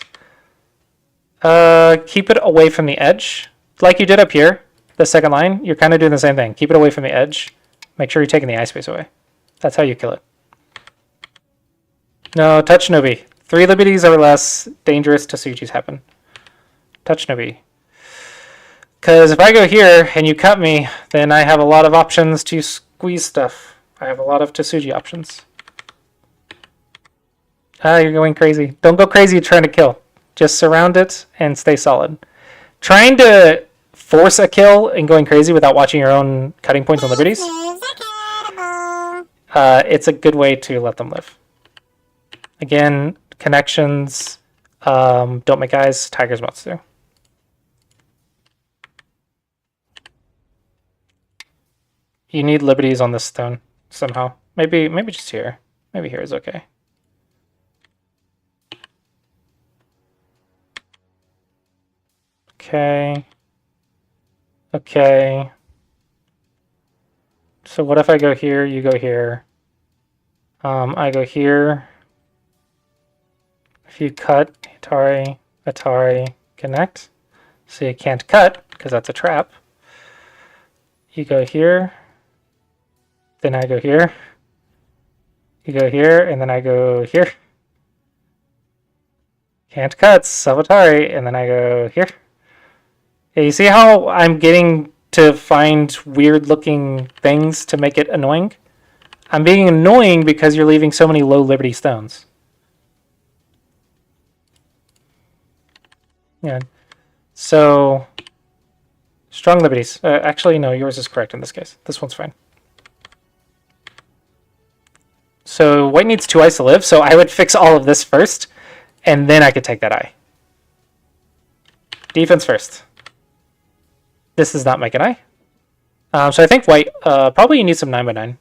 Keep it away from the edge. Like you did up here, the second line, you're kind of doing the same thing. Keep it away from the edge. Make sure you're taking the eye space away. That's how you kill it. No, touch Nobi. 3 liberties or less, dangerous Tasujis happen. Touch Nobi. Because if I go here and you cut me, then I have a lot of options to squeeze stuff. I have a lot of Tasuji options. Ah, you're going crazy. Don't go crazy trying to kill. Just surround it and stay solid. Trying to force a kill and going crazy without watching your own cutting points and liberties, it's a good way to let them live. Again, connections, don't make eyes, tiger's mouths do. You need liberties on this stone somehow. Maybe just here. Maybe here is okay. Okay. Okay. So what if I go here, you go here? I go here. If you cut, Atari, connect. So you can't cut, because that's a trap. You go here. Then I go here. You go here, and then I go here. Can't cut, sub-Atari, and then I go here. Yeah, you see how I'm getting to find weird-looking things to make it annoying? I'm being annoying because you're leaving so many low Liberty stones. Yeah. So, strong Liberties. Actually, no, yours is correct in this case. This one's fine. So, white needs 2 eyes to live, so I would fix all of this first, and then I could take that eye. Defense first. This does not make an eye. So I think white, probably you need some 9x9.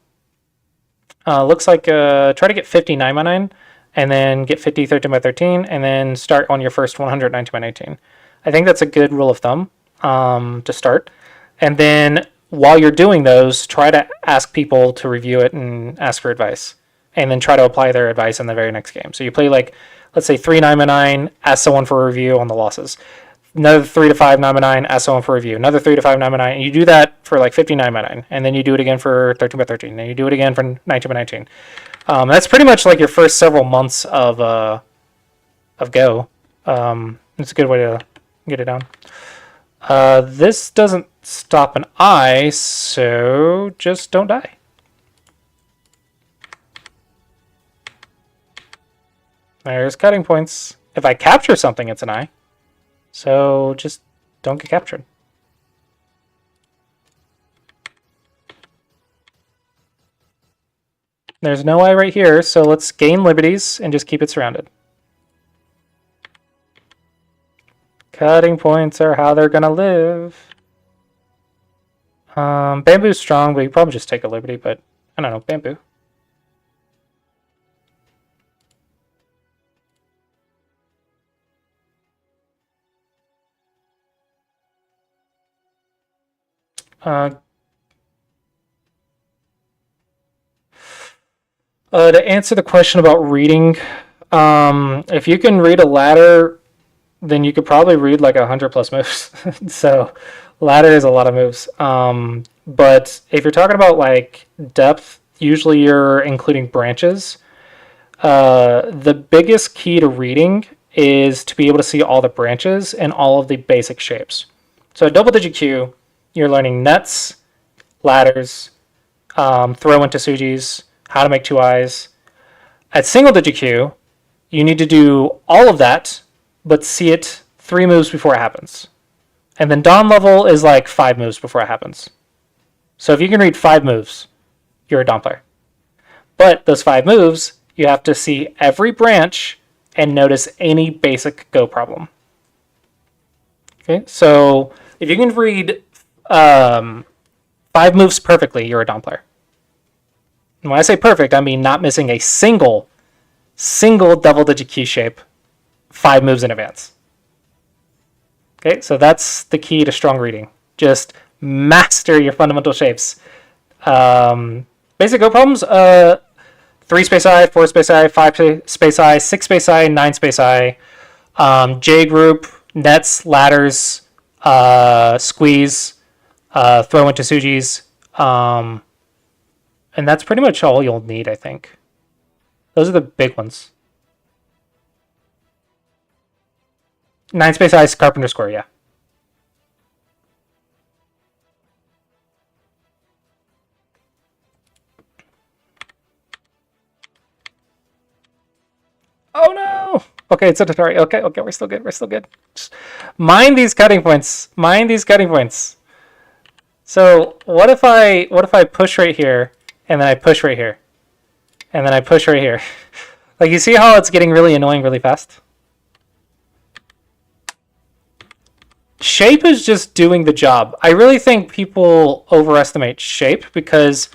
Looks like try to get 50 9x9, and then get 50 13x13, and then start on your first 100 19x19. I think that's a good rule of thumb to start. And then while you're doing those, try to ask people to review it and ask for advice. And then try to apply their advice in the very next game. So you play like, let's say 3 9x9, ask someone for a review on the losses. Another 3 to 5 9x9, ask someone for a review. Another 3 to 5 9x9, and you do that for like 59x9, and then you do it again for 13x13, and you do it again for 19x19. That's pretty much like your first several months of Go. It's a good way to get it down. This doesn't stop an eye, so just don't die. There's cutting points. If I capture something, it's an eye. So just don't get captured. There's no eye right here, so let's gain liberties and just keep it surrounded. Cutting points are how they're gonna live. Bamboo's strong, but you probably just take a liberty, but I don't know, bamboo. To answer the question about reading, if you can read a ladder, then you could probably read like 100+ moves. So ladder is a lot of moves. But if you're talking about like depth, usually you're including branches. The biggest key to reading is to be able to see all the branches and all of the basic shapes. So double digit Q, you're learning nets, ladders, throw into Sujis, how to make 2 eyes. At single digit Q, you need to do all of that, but see it 3 moves before it happens. And then Dawn level is like 5 moves before it happens. So if you can read 5 moves, you're a Dawn player. But those 5 moves, you have to see every branch and notice any basic Go problem. Okay, so if you can read 5 moves perfectly, you're a Dawn player. And when I say perfect, I mean not missing a single double-digit key shape 5 moves in advance. Okay, so that's the key to strong reading. Just master your fundamental shapes. Basic Go problems, 3 space I, 4 space I, 5 space I, 6 space I, 9 space I, J group, nets, ladders, squeeze, throw into Sujis, and that's pretty much all you'll need, I think. Those are the big ones. 9 space I is Carpenter Square, yeah. Oh no! Okay, it's a tutorial. Okay, we're still good. We're still good. Just mind these cutting points. Mind these cutting points. So what if I push right here, and then I push right here, and then I push right here? Like, you see how it's getting really annoying really fast? Shape is just doing the job. I really think people overestimate shape because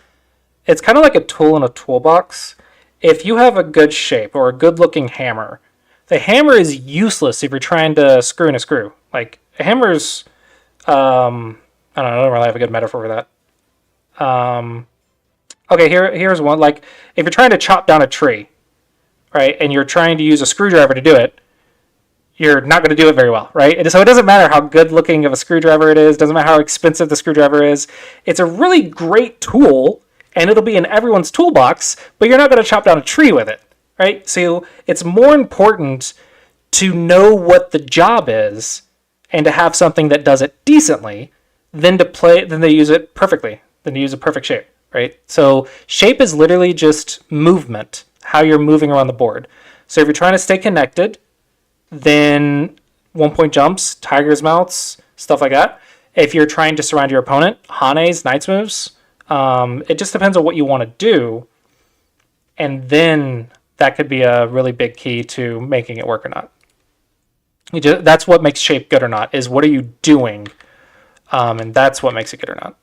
it's kind of like a tool in a toolbox. If you have a good shape or a good looking hammer, the hammer is useless if you're trying to screw in a screw. Like, a hammer's, I don't know, I don't really have a good metaphor for that. Okay, here's one. Like, if you're trying to chop down a tree, right, and you're trying to use a screwdriver to do it, you're not going to do it very well, right? And so it doesn't matter how good looking of a screwdriver it is, doesn't matter how expensive the screwdriver is. It's a really great tool, and it'll be in everyone's toolbox, but you're not going to chop down a tree with it, right? So it's more important to know what the job is and to have something that does it decently than to use it perfectly, than to use a perfect shape, right? So shape is literally just movement, how you're moving around the board. So if you're trying to stay connected, then 1-point jumps, tiger's mouths, stuff like that. If you're trying to surround your opponent, Hane's, Knight's moves. It just depends on what you want to do. And then that could be a really big key to making it work or not. That's what makes shape good or not, is what are you doing? And that's what makes it good or not.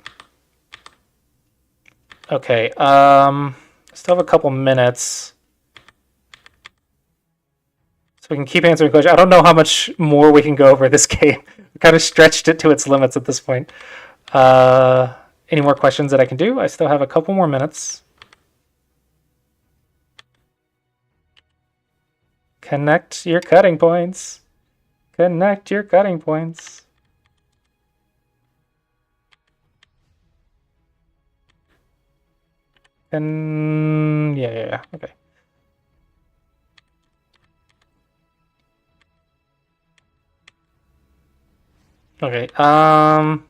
Okay, still have a couple minutes. So we can keep answering questions. I don't know how much more we can go over this game. We kind of stretched it to its limits at this point. Any more questions that I can do? I still have a couple more minutes. Connect your cutting points. Connect your cutting points. And yeah, okay. Okay, oh,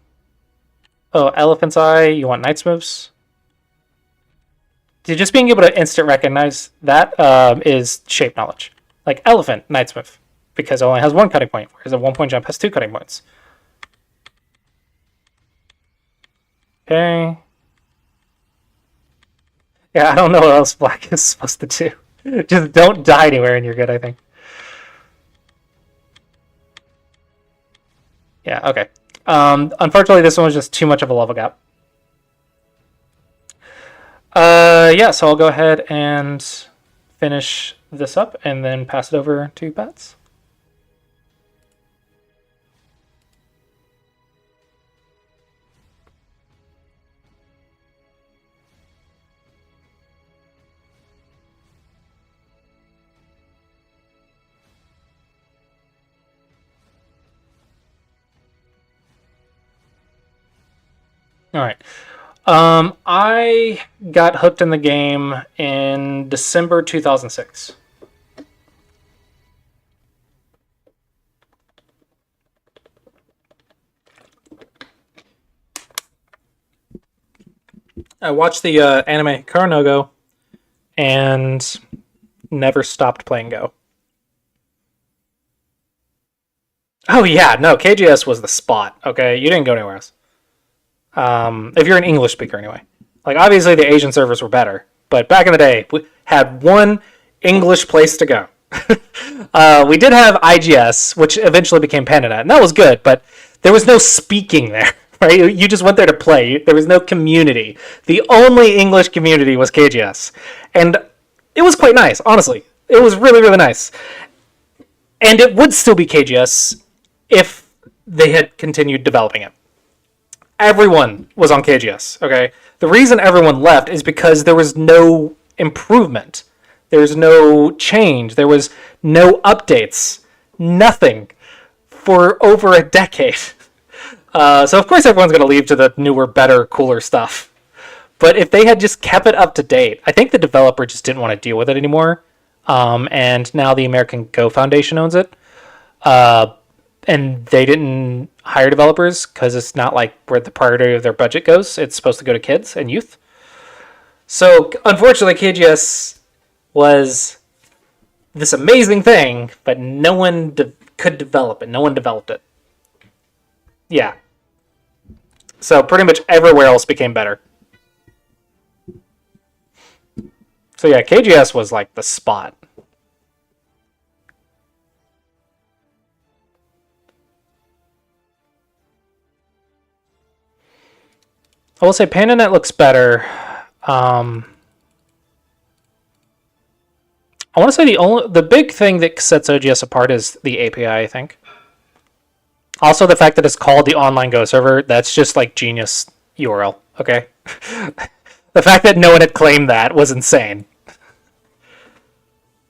Elephant's Eye, you want Knight's moves? Just being able to instant recognize that is shape knowledge. Like Elephant, Knight's move, because it only has one cutting point, whereas a 1-point jump has 2 cutting points. Okay. Yeah, I don't know what else black is supposed to do. Just don't die anywhere and you're good, I think. Yeah, okay. Unfortunately, this one was just too much of a level gap. Yeah, so I'll go ahead and finish this up and then pass it over to Bats. All right. I got hooked in the game in December 2006. I watched the anime Kuro no Go and never stopped playing Go. Oh yeah, no, KGS was the spot, okay? You didn't go anywhere else. If you're an English speaker anyway. Like, obviously the Asian servers were better, but back in the day, we had one English place to go. We did have IGS, which eventually became PandaNet, and that was good, but there was no speaking there, right? You just went there to play. There was no community. The only English community was KGS, and it was quite nice, honestly. It was really, really nice. And it would still be KGS if they had continued developing it. Everyone was on KGS, okay? The reason everyone left is because there was no improvement. There was no change. There was no updates. Nothing for over a decade. So of course everyone's going to leave to the newer, better, cooler stuff. But if they had just kept it up to date, I think the developer just didn't want to deal with it anymore. And now the American Go Foundation owns it. And they didn't hire developers because it's not like where the priority of their budget goes. It's supposed to go to kids and youth. So unfortunately, KGS was this amazing thing, but no one could develop it. No one developed it. Yeah. So pretty much everywhere else became better. So yeah, KGS was like the spot. I will say PandaNet looks better. I want to say the big thing that sets OGS apart is the API, I think. Also the fact that it's called the online Go server, that's just like genius URL, okay? The fact that no one had claimed that was insane.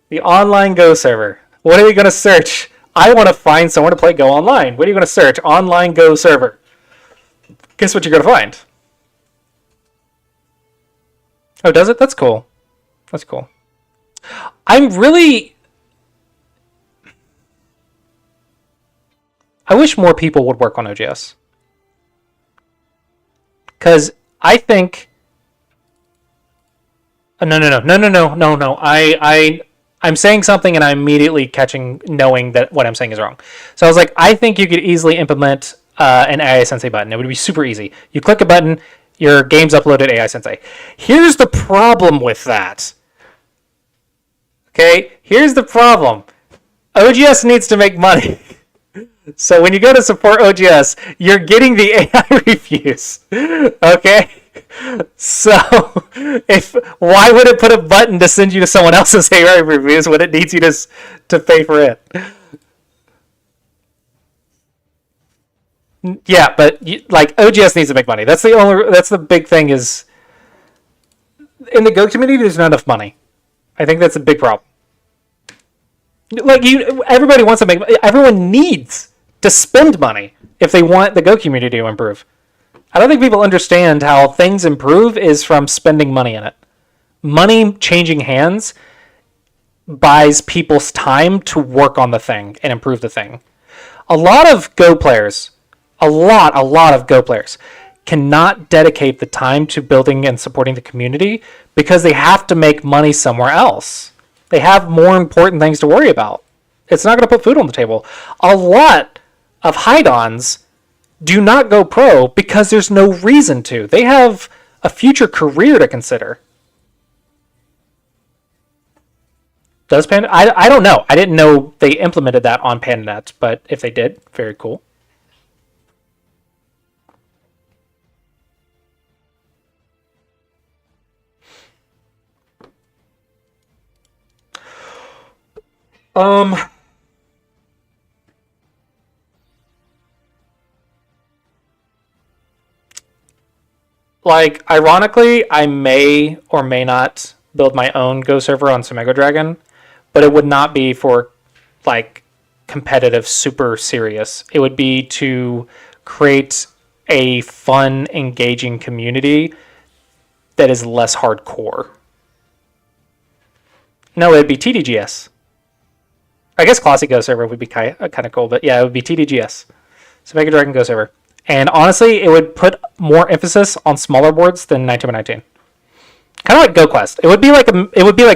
The online Go server. What are you going to search? I want to find someone to play Go online. What are you going to search? Online Go server. Guess what you're going to find? Oh, does it? That's cool. That's cool. I'm really... I wish more people would work on OGS. Because I think... No. I'm saying something and I'm immediately knowing that what I'm saying is wrong. So I was like, I think you could easily implement an AI Sensei button. It would be super easy. You click a button, your game's uploaded AI Sensei. Here's the problem with that. Okay, here's the problem. OGS needs to make money. So when you go to support OGS, you're getting the AI reviews. Okay? So why would it put a button to send you to someone else's AI reviews when it needs you to pay for it? Yeah, but like OGS needs to make money. That's the big thing is in the Go community there's not enough money. I think that's a big problem. Like everybody wants to make everyone needs to spend money if they want the Go community to improve. I don't think people understand how things improve is from spending money in it. Money changing hands buys people's time to work on the thing and improve the thing. A lot of Go players, a lot of Go players cannot dedicate the time to building and supporting the community because they have to make money somewhere else. They have more important things to worry about. It's not going to put food on the table. A lot of hide-ons do not go pro because there's no reason to. They have a future career to consider. Does Panda? I don't know. I didn't know they implemented that on PandaNet, but if they did, very cool. Like, ironically, I may or may not build my own Go server on Sumego Dragon, but it would not be for, like, competitive, super serious. It would be to create a fun, engaging community that is less hardcore. No, it would be TDGS. I guess Classic Go server would be kind of cool, but yeah, it would be TDGS. Sumego Dragon Go server. And honestly, it would put more emphasis on smaller boards than 19x19. Kind of like GoQuest. It would be like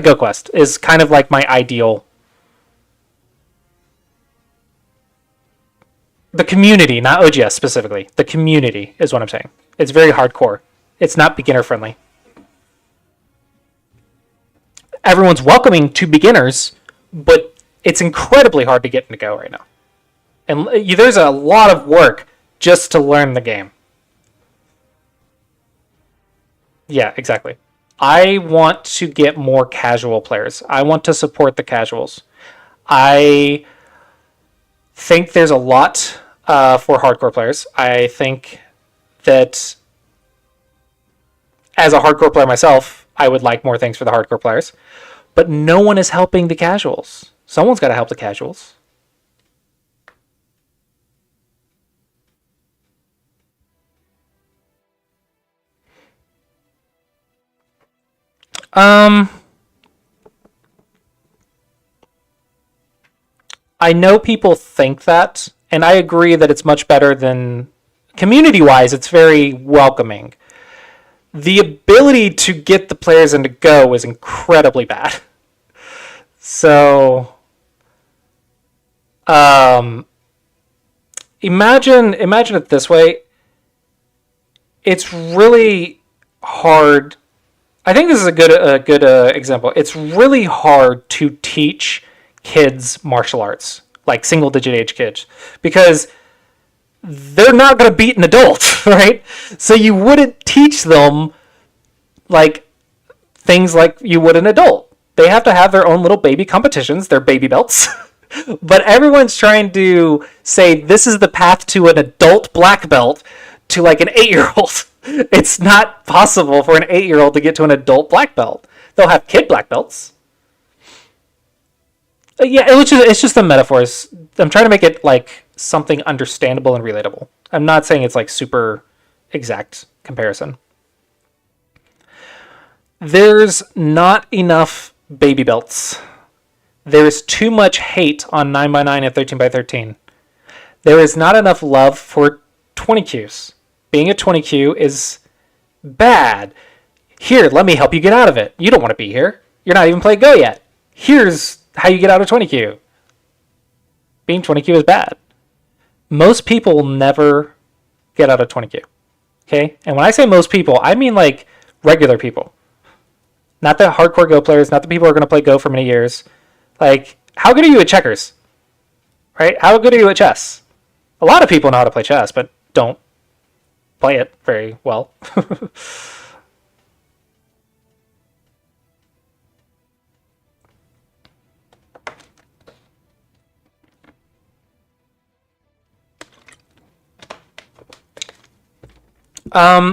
GoQuest is kind of like my ideal. The community, not OGS specifically. The community is what I'm saying. It's very hardcore. It's not beginner friendly. Everyone's welcoming to beginners, but it's incredibly hard to get into Go right now. And there's a lot of work just to learn the game. Yeah, exactly. I want to get more casual players. I want to support the casuals. I think there's a lot for hardcore players. I think that as a hardcore player myself, I would like more things for the hardcore players. But no one is helping the casuals. Someone's got to help the casuals. I know people think that, and I agree that it's much better than community-wise. It's very welcoming. The ability to get the players into Go is incredibly bad. So, imagine it this way. It's really hard. I think this is a good example. It's really hard to teach kids martial arts, like single-digit age kids, because they're not going to beat an adult, right? So you wouldn't teach them like things like you would an adult. They have to have their own little baby competitions, their baby belts. But everyone's trying to say this is the path to an adult black belt to like an 8-year-old. It's not possible for an 8-year-old to get to an adult black belt. They'll have kid black belts. Yeah, it's just the metaphors. I'm trying to make it like something understandable and relatable. I'm not saying it's like super exact comparison. There's not enough baby belts. There's too much hate on 9x9 and 13x13. There is not enough love for 20Qs. Being a 20Q is bad. Here, let me help you get out of it. You don't want to be here. You're not even playing Go yet. Here's how you get out of 20Q. Being 20Q is bad. Most people will never get out of 20Q. Okay? And when I say most people, I mean like regular people. Not the hardcore Go players, not the people who are going to play Go for many years. Like, how good are you at checkers? Right? How good are you at chess? A lot of people know how to play chess, but don't play it very well.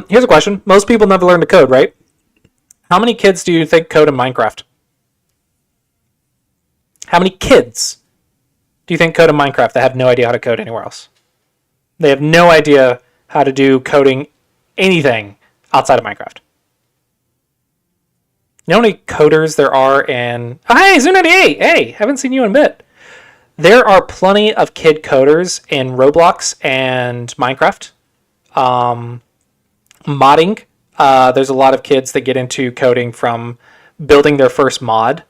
Here's a question. Most people never learn to code, right? How many kids do you think code in Minecraft? How many kids do you think code in Minecraft that have no idea how to code anywhere else? They have no idea how to do coding anything outside of Minecraft. You know how many coders there are in... Oh, hey, Zoo98! Hey, haven't seen you in a bit. There are plenty of kid coders in Roblox and Minecraft. Modding. There's a lot of kids that get into coding from building their first mod.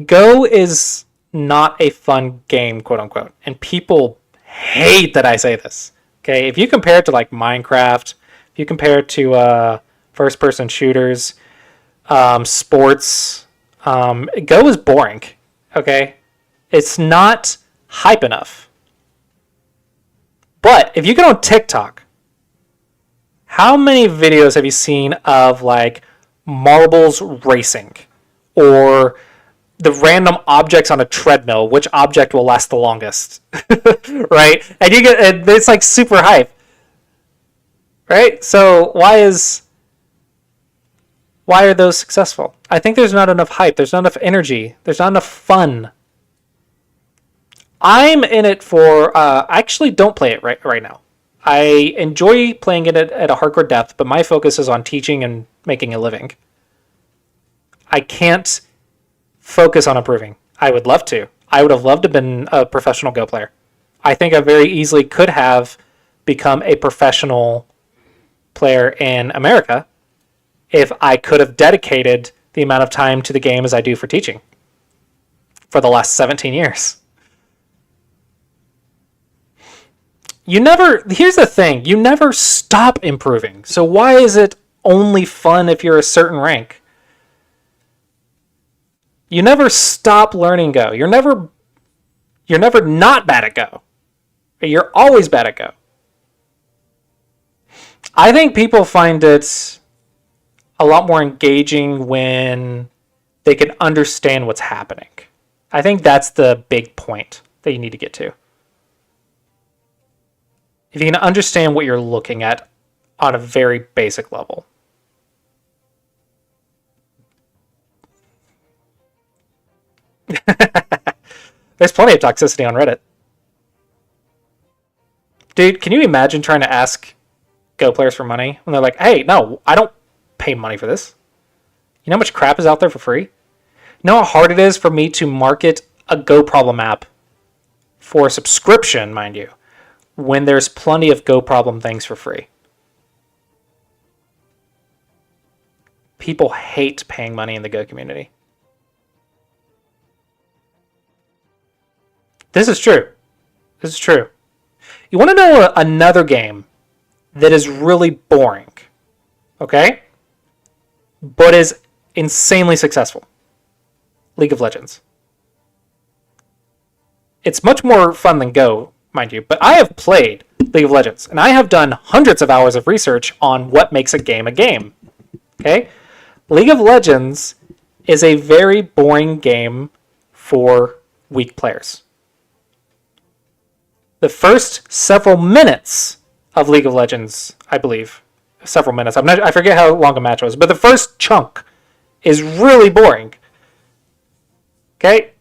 Go is not a fun game, quote unquote. And people hate that I say this. Okay, if you compare it to like Minecraft, if you compare it to first person shooters, sports, Go is boring. Okay, it's not hype enough. But if you get on TikTok, how many videos have you seen of like marbles racing or the random objects on a treadmill, which object will last the longest, right? And it's like super hype, right? So why are those successful? I think there's not enough hype. There's not enough energy. There's not enough fun. I'm in it for. I actually don't play it right now. I enjoy playing it at a hardcore depth, but my focus is on teaching and making a living. I can't focus on improving. I would love to. I would have loved to have been a professional Go player. I think I very easily could have become a professional player in America if I could have dedicated the amount of time to the game as I do for teaching for the last 17 years. Here's the thing, you never stop improving. So why is it only fun if you're a certain rank? You never stop learning Go. You're never not bad at Go. You're always bad at Go. I think people find it a lot more engaging when they can understand what's happening. I think that's the big point that you need to get to. If you can understand what you're looking at on a very basic level. There's plenty of toxicity on Reddit. Dude, can you imagine trying to ask Go players for money when they're like, hey, no, I don't pay money for this. You know how much crap is out there for free? You know how hard it is for me to market a Go problem app for a subscription, mind you, when there's plenty of Go problem things for free? People hate paying money in the Go community. This is true. This is true. You want to know another game that is really boring, okay? But is insanely successful? League of Legends. It's much more fun than Go, mind you, but I have played League of Legends, and I have done hundreds of hours of research on what makes a game, okay? League of Legends is a very boring game for weak players. The first several minutes of League of Legends, I believe, several minutes. I forget how long a match was, but the first chunk is really boring. Okay?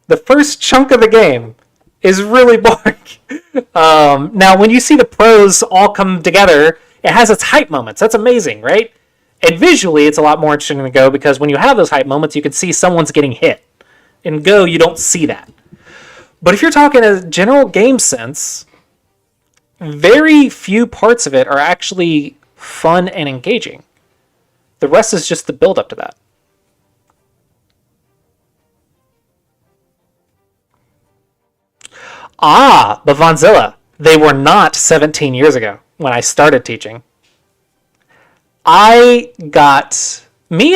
The first chunk of the game is really boring. Now, when you see the pros all come together, it has its hype moments. That's amazing, right? And visually, it's a lot more interesting to Go because when you have those hype moments, you can see someone's getting hit. In Go, you don't see that. But if you're talking a general game sense, very few parts of it are actually fun and engaging. The rest is just the build up to that. But Vonzilla, they were not 17 years ago when I started teaching. Me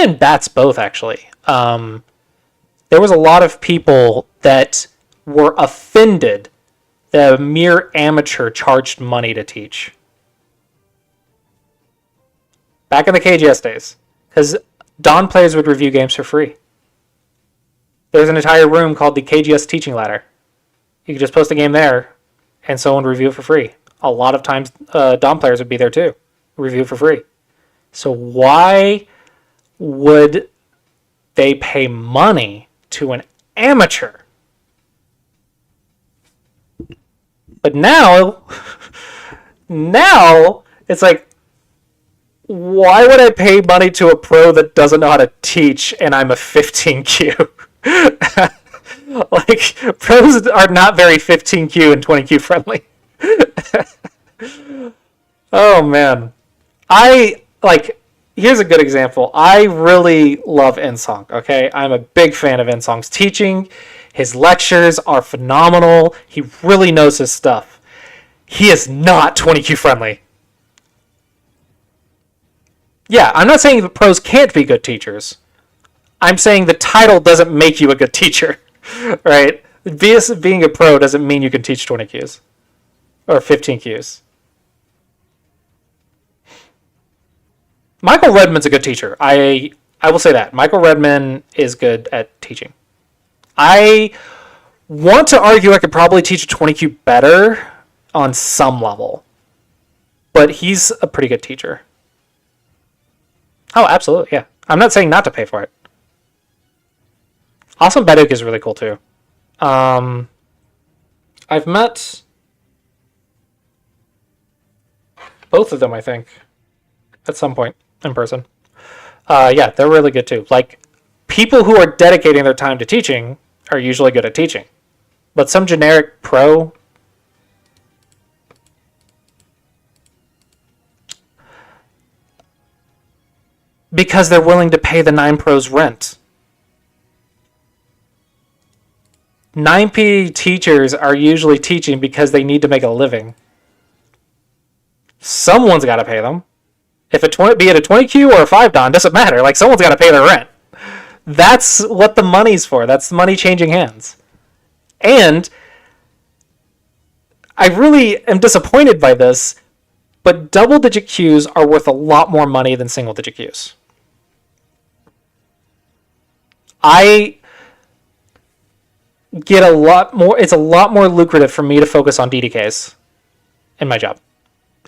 and Bats both actually, there was a lot of people that were offended that a mere amateur charged money to teach. Back in the KGS days. Because Dawn players would review games for free. There's an entire room called the KGS Teaching Ladder. You could just post a game there, and someone would review it for free. A lot of times, Dawn players would be there too. Review it for free. So why would they pay money to an amateur? But now it's like, why would I pay money to a pro that doesn't know how to teach and I'm a 15Q? Like, pros are not very 15Q and 20Q friendly. Oh, man. Here's a good example. I really love Nsong, okay? I'm a big fan of Nsong's teaching. His lectures are phenomenal. He really knows his stuff. He is not 20Q friendly. Yeah, I'm not saying the pros can't be good teachers. I'm saying the title doesn't make you a good teacher, right? Being a pro doesn't mean you can teach 20Qs or 15Qs. Michael Redman's a good teacher. I will say that. Michael Redman is good at teaching. I want to argue I could probably teach a 20Q better on some level. But he's a pretty good teacher. Oh, absolutely, yeah. I'm not saying not to pay for it. Awesome Baduk is really cool too. I've met both of them, I think, at some point in person. Yeah, they're really good too. Like, people who are dedicating their time to teaching are usually good at teaching. But some generic pro, because they're willing to pay the 9 pros rent. 9P teachers are usually teaching because they need to make a living. Someone's got to pay them. If be it a 20Q or a 5 Don, doesn't matter. Like, someone's got to pay their rent. That's what the money's for. That's the money changing hands. And I really am disappointed by this, but double-digit Qs are worth a lot more money than single-digit Qs. I get a lot more. It's a lot more lucrative for me to focus on DDKs in my job,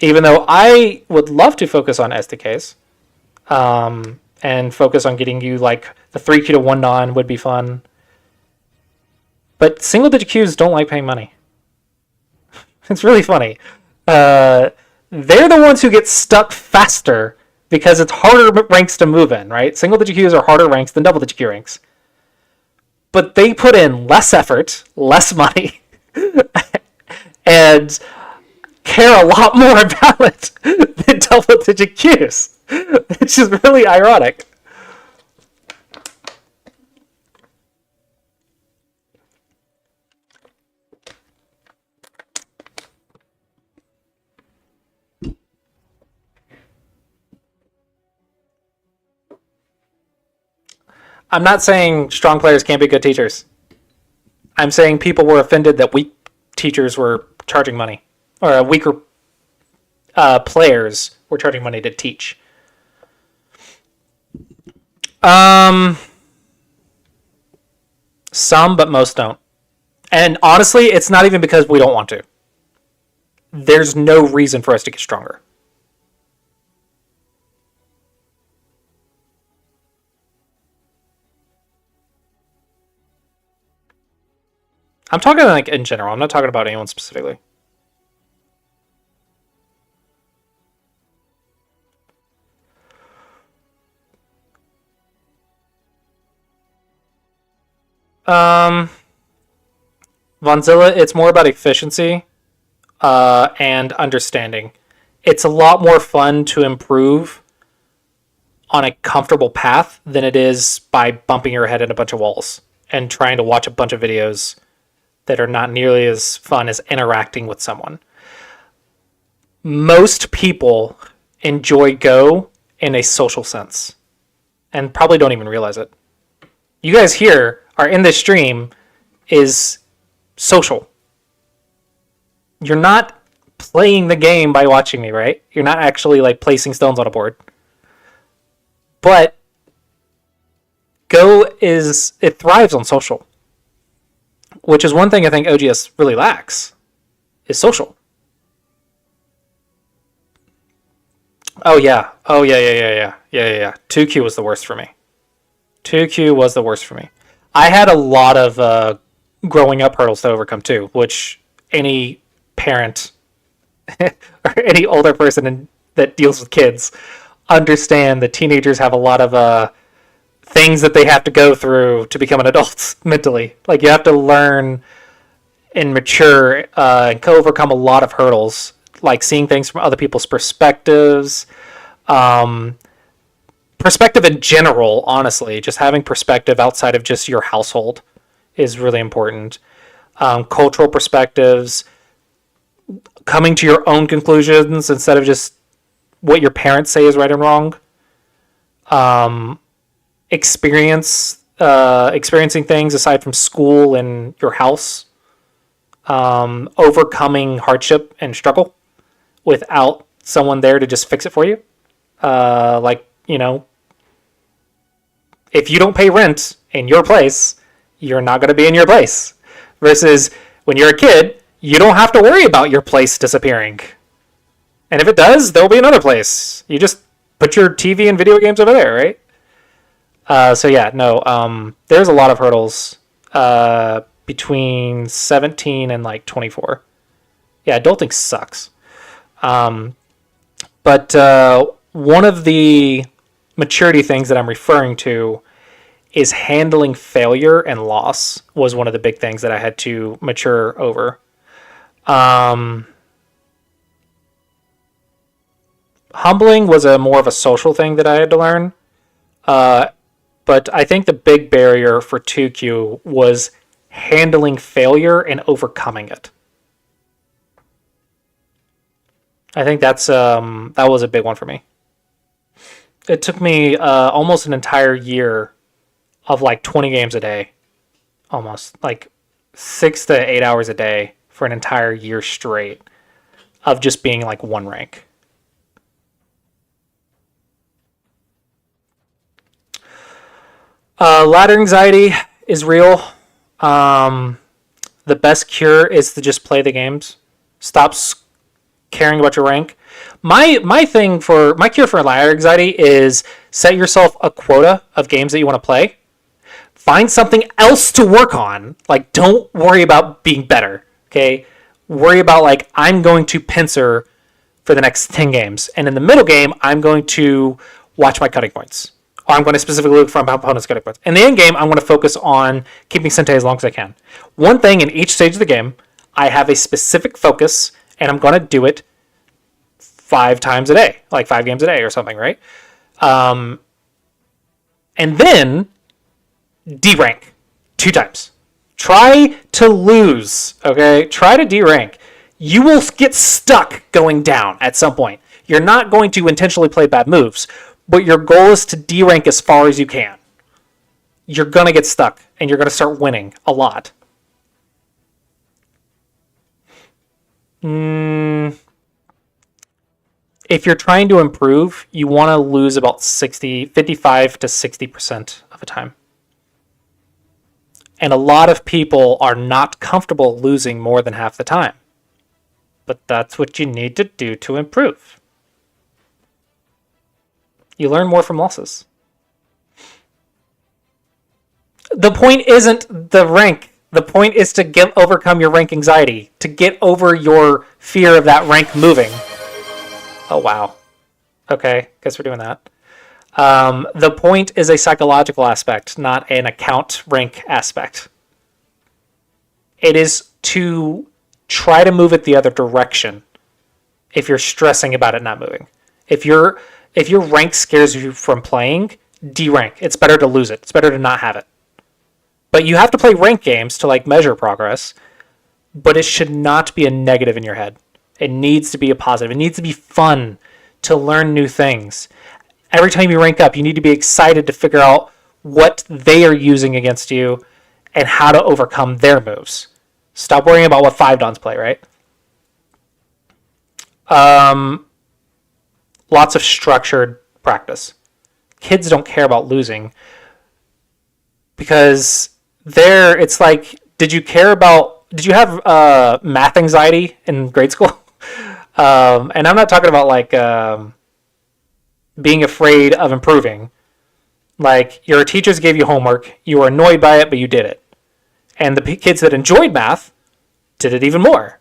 even though I would love to focus on SDKs and focus on getting you like the 3Q to 1 non would be fun. But single-digit Qs don't like paying money. It's really funny. They're the ones who get stuck faster because it's harder ranks to move in, right? Single-digit Qs are harder ranks than double-digit Q ranks. But they put in less effort, less money, and care a lot more about it than double-digit Qs. It's just really ironic. I'm not saying strong players can't be good teachers. I'm saying people were offended that weak teachers were charging money, or weaker players were charging money to teach. Some, but most don't. And honestly, it's not even because we don't want to. There's no reason for us to get stronger. I'm talking like in general. I'm not talking about anyone specifically. Vonzilla, it's more about efficiency and understanding. It's a lot more fun to improve on a comfortable path than it is by bumping your head in a bunch of walls and trying to watch a bunch of videos that are not nearly as fun as interacting with someone. Most people enjoy Go in a social sense and probably don't even realize it. You guys here are in this stream is social. You're not playing the game by watching me, right? You're not actually like placing stones on a board. But Go it thrives on social, which is one thing I think OGS really lacks, is social. Oh yeah. 2Q was the worst for me. 2Q was the worst for me. I had a lot of growing up hurdles to overcome too, which any parent or any older person that deals with kids understand that teenagers have a lot of things that they have to go through to become an adult mentally. Like you have to learn and mature and overcome a lot of hurdles, like seeing things from other people's perspectives, perspective in general, honestly, just having perspective outside of just your household is really important. Cultural perspectives, coming to your own conclusions instead of just what your parents say is right and wrong. Experiencing things aside from school and your house. Overcoming hardship and struggle without someone there to just fix it for you. If you don't pay rent in your place, you're not going to be in your place. Versus when you're a kid, you don't have to worry about your place disappearing. And if it does, there'll be another place. You just put your TV and video games over there, right? There's a lot of hurdles between 17 and like 24. Yeah, adulting sucks. But one of the maturity things that I'm referring to is handling failure and loss was one of the big things that I had to mature over. Humbling was more of a social thing that I had to learn. But I think the big barrier for 2Q was handling failure and overcoming it. I think that was a big one for me. It took me almost an entire year of like 20 games a day, almost like 6 to 8 hours a day for an entire year straight of just being like one rank. Ladder anxiety is real. The best cure is to just play the games. Stop caring about your rank. My cure for ladder anxiety is set yourself a quota of games that you want to play. Find something else to work on. Like, don't worry about being better. Okay, worry about like I'm going to pincer for the next 10 games, and in the middle game I'm going to watch my cutting points. Or I'm going to specifically look for my opponent's cutting points. In the end game, I'm going to focus on keeping Sente as long as I can. One thing in each stage of the game, I have a specific focus, and I'm going to do it 5 times a day, like 5 games a day or something, right? And then D-rank 2 times. Try to lose, okay? Try to D-rank. You will get stuck going down at some point. You're not going to intentionally play bad moves, but your goal is to D-rank as far as you can. You're going to get stuck, and you're going to start winning a lot. if you're trying to improve, you want to lose about 55 to 60% of the time. And a lot of people are not comfortable losing more than half the time. But that's what you need to do to improve. You learn more from losses. The point isn't the rank. The point is to overcome your rank anxiety, to get over your fear of that rank moving. Oh, wow. Okay, guess we're doing that. The point is a psychological aspect, not an account rank aspect. It is to try to move it the other direction if you're stressing about it not moving. If your rank scares you from playing, derank. It's better to lose it. It's better to not have it. But you have to play rank games to like measure progress, but it should not be a negative in your head. It needs to be a positive. It needs to be fun to learn new things. Every time you rank up, you need to be excited to figure out what they are using against you and how to overcome their moves. Stop worrying about what 5-dons play, right? Lots of structured practice. Kids don't care about losing because it's like, did you have math anxiety in grade school? And I'm not talking about like being afraid of improving. Like your teachers gave you homework, you were annoyed by it, but you did it. And the kids that enjoyed math did it even more.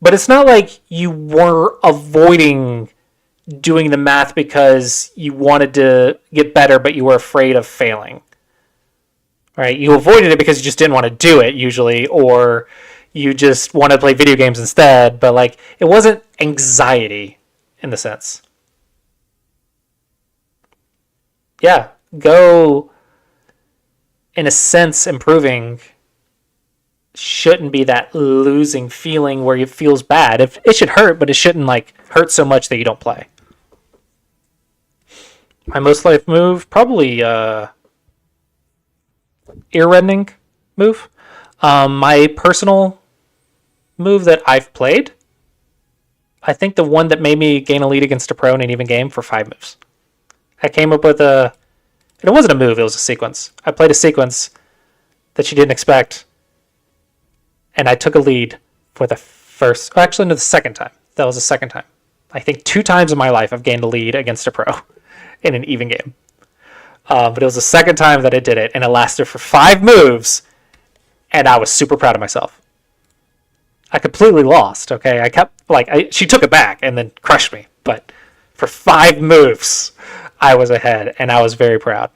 But it's not like you were avoiding doing the math because you wanted to get better, but you were afraid of failing. Right? You avoided it because you just didn't want to do it usually, or you just want to play video games instead, but like it wasn't anxiety in the sense. Yeah, go in a sense improving shouldn't be that losing feeling where it feels bad. If it should hurt, but it shouldn't like hurt so much that you don't play. My most life move, probably ear-rending move. My personal move that I've played, I think the one that made me gain a lead against a pro in an even game for 5 moves. I came up with it wasn't a move, it was a sequence. I played a sequence that she didn't expect, and I took a lead for the second time. That was the second time. I think 2 times in my life I've gained a lead against a pro in an even game. But it was the second time that I did it, and it lasted for 5 moves, and I was super proud of myself. I completely lost, okay? I kept, she took it back and then crushed me, but for 5 moves, I was ahead, and I was very proud.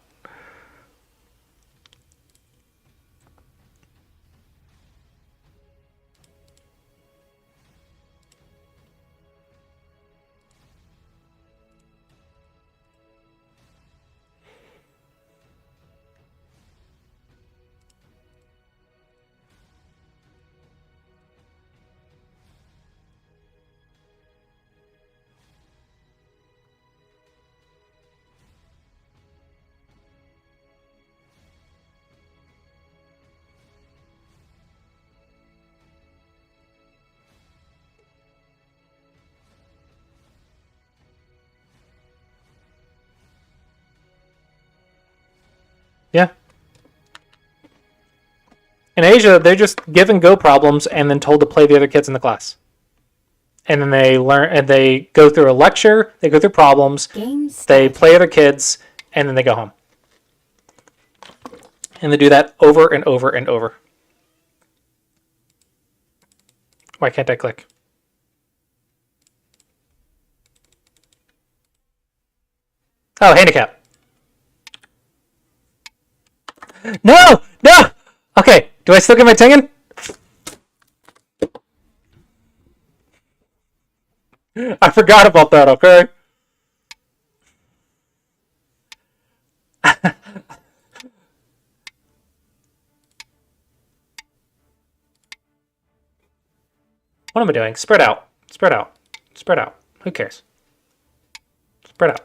Yeah. In Asia, they're just given Go problems and then told to play the other kids in the class. And then they learn, and they go through a lecture, they go through problems, they play other kids, and then they go home. And they do that over and over and over. Why can't I click? Oh, handicap. No! No! Okay, do I still get my Tengen? I forgot about that, okay? What am I doing? Spread out. Spread out. Spread out. Who cares? Spread out.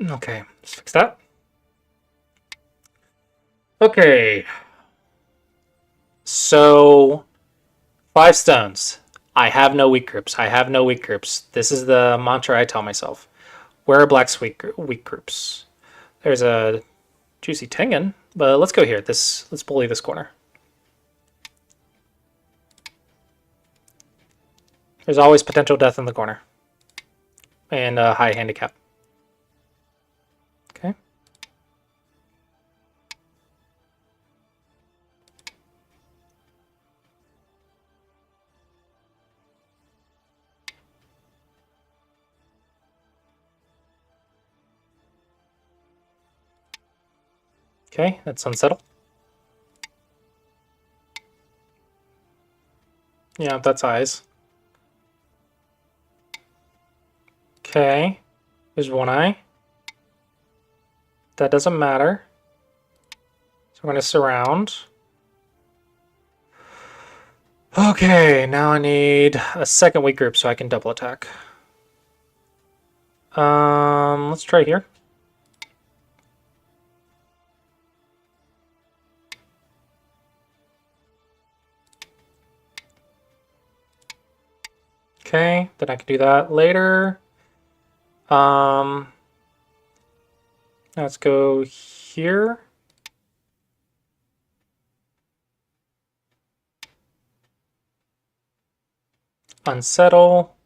Okay, let's fix that. Okay. So, 5 stones. I have no weak groups. I have no weak groups. This is the mantra I tell myself. Where are Black's weak groups? There's a juicy Tengen, but let's go here. Let's bully this corner. There's always potential death in the corner. And a high handicap. Okay. Okay, that's unsettled. Yeah, that's eyes. Okay, there's one eye. That doesn't matter. So we're going to surround. Okay, now I need a second weak group so I can double attack. Let's try here. Okay, then I can do that later. Let's go here. Unsettle.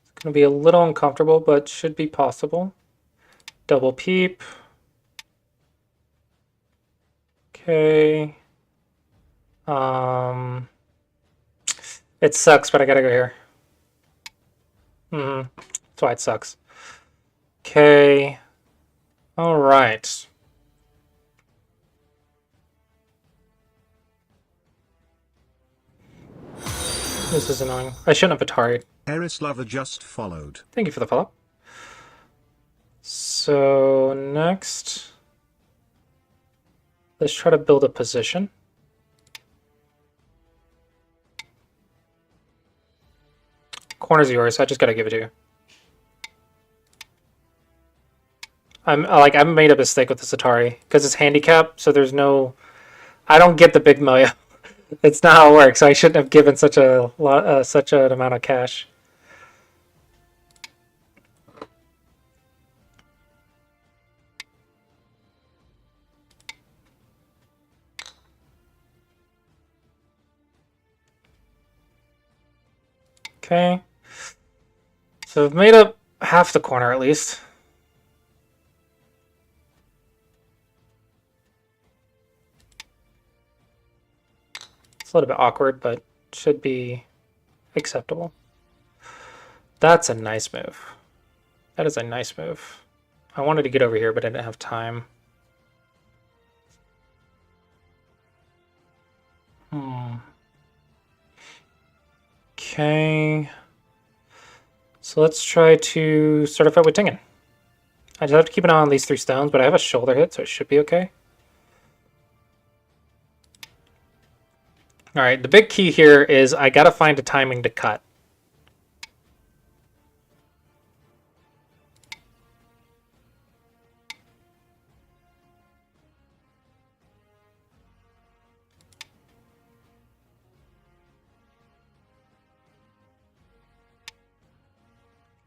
It's going to be a little uncomfortable, but should be possible. Double peep. Okay. It sucks, but I gotta go here. That's why it sucks. Okay. All right. This is annoying. I shouldn't have Atari. Eris Lover just followed. Thank you for the follow. So next, let's try to build a position. Corner's yours. I just gotta give it to you. I made a mistake with this Atari because it's handicap, so there's no. I don't get the big Moya. It's not how it works. I shouldn't have given such a lot, such an amount of cash. Okay. So I've made up half the corner at least. It's a little bit awkward, but should be acceptable. That's a nice move. That is a nice move. I wanted to get over here, but I didn't have time. Okay. So let's try to start a fight with Tengen. I just have to keep an eye on these 3 stones, but I have a shoulder hit, so it should be okay. Alright, the big key here is I gotta find a timing to cut.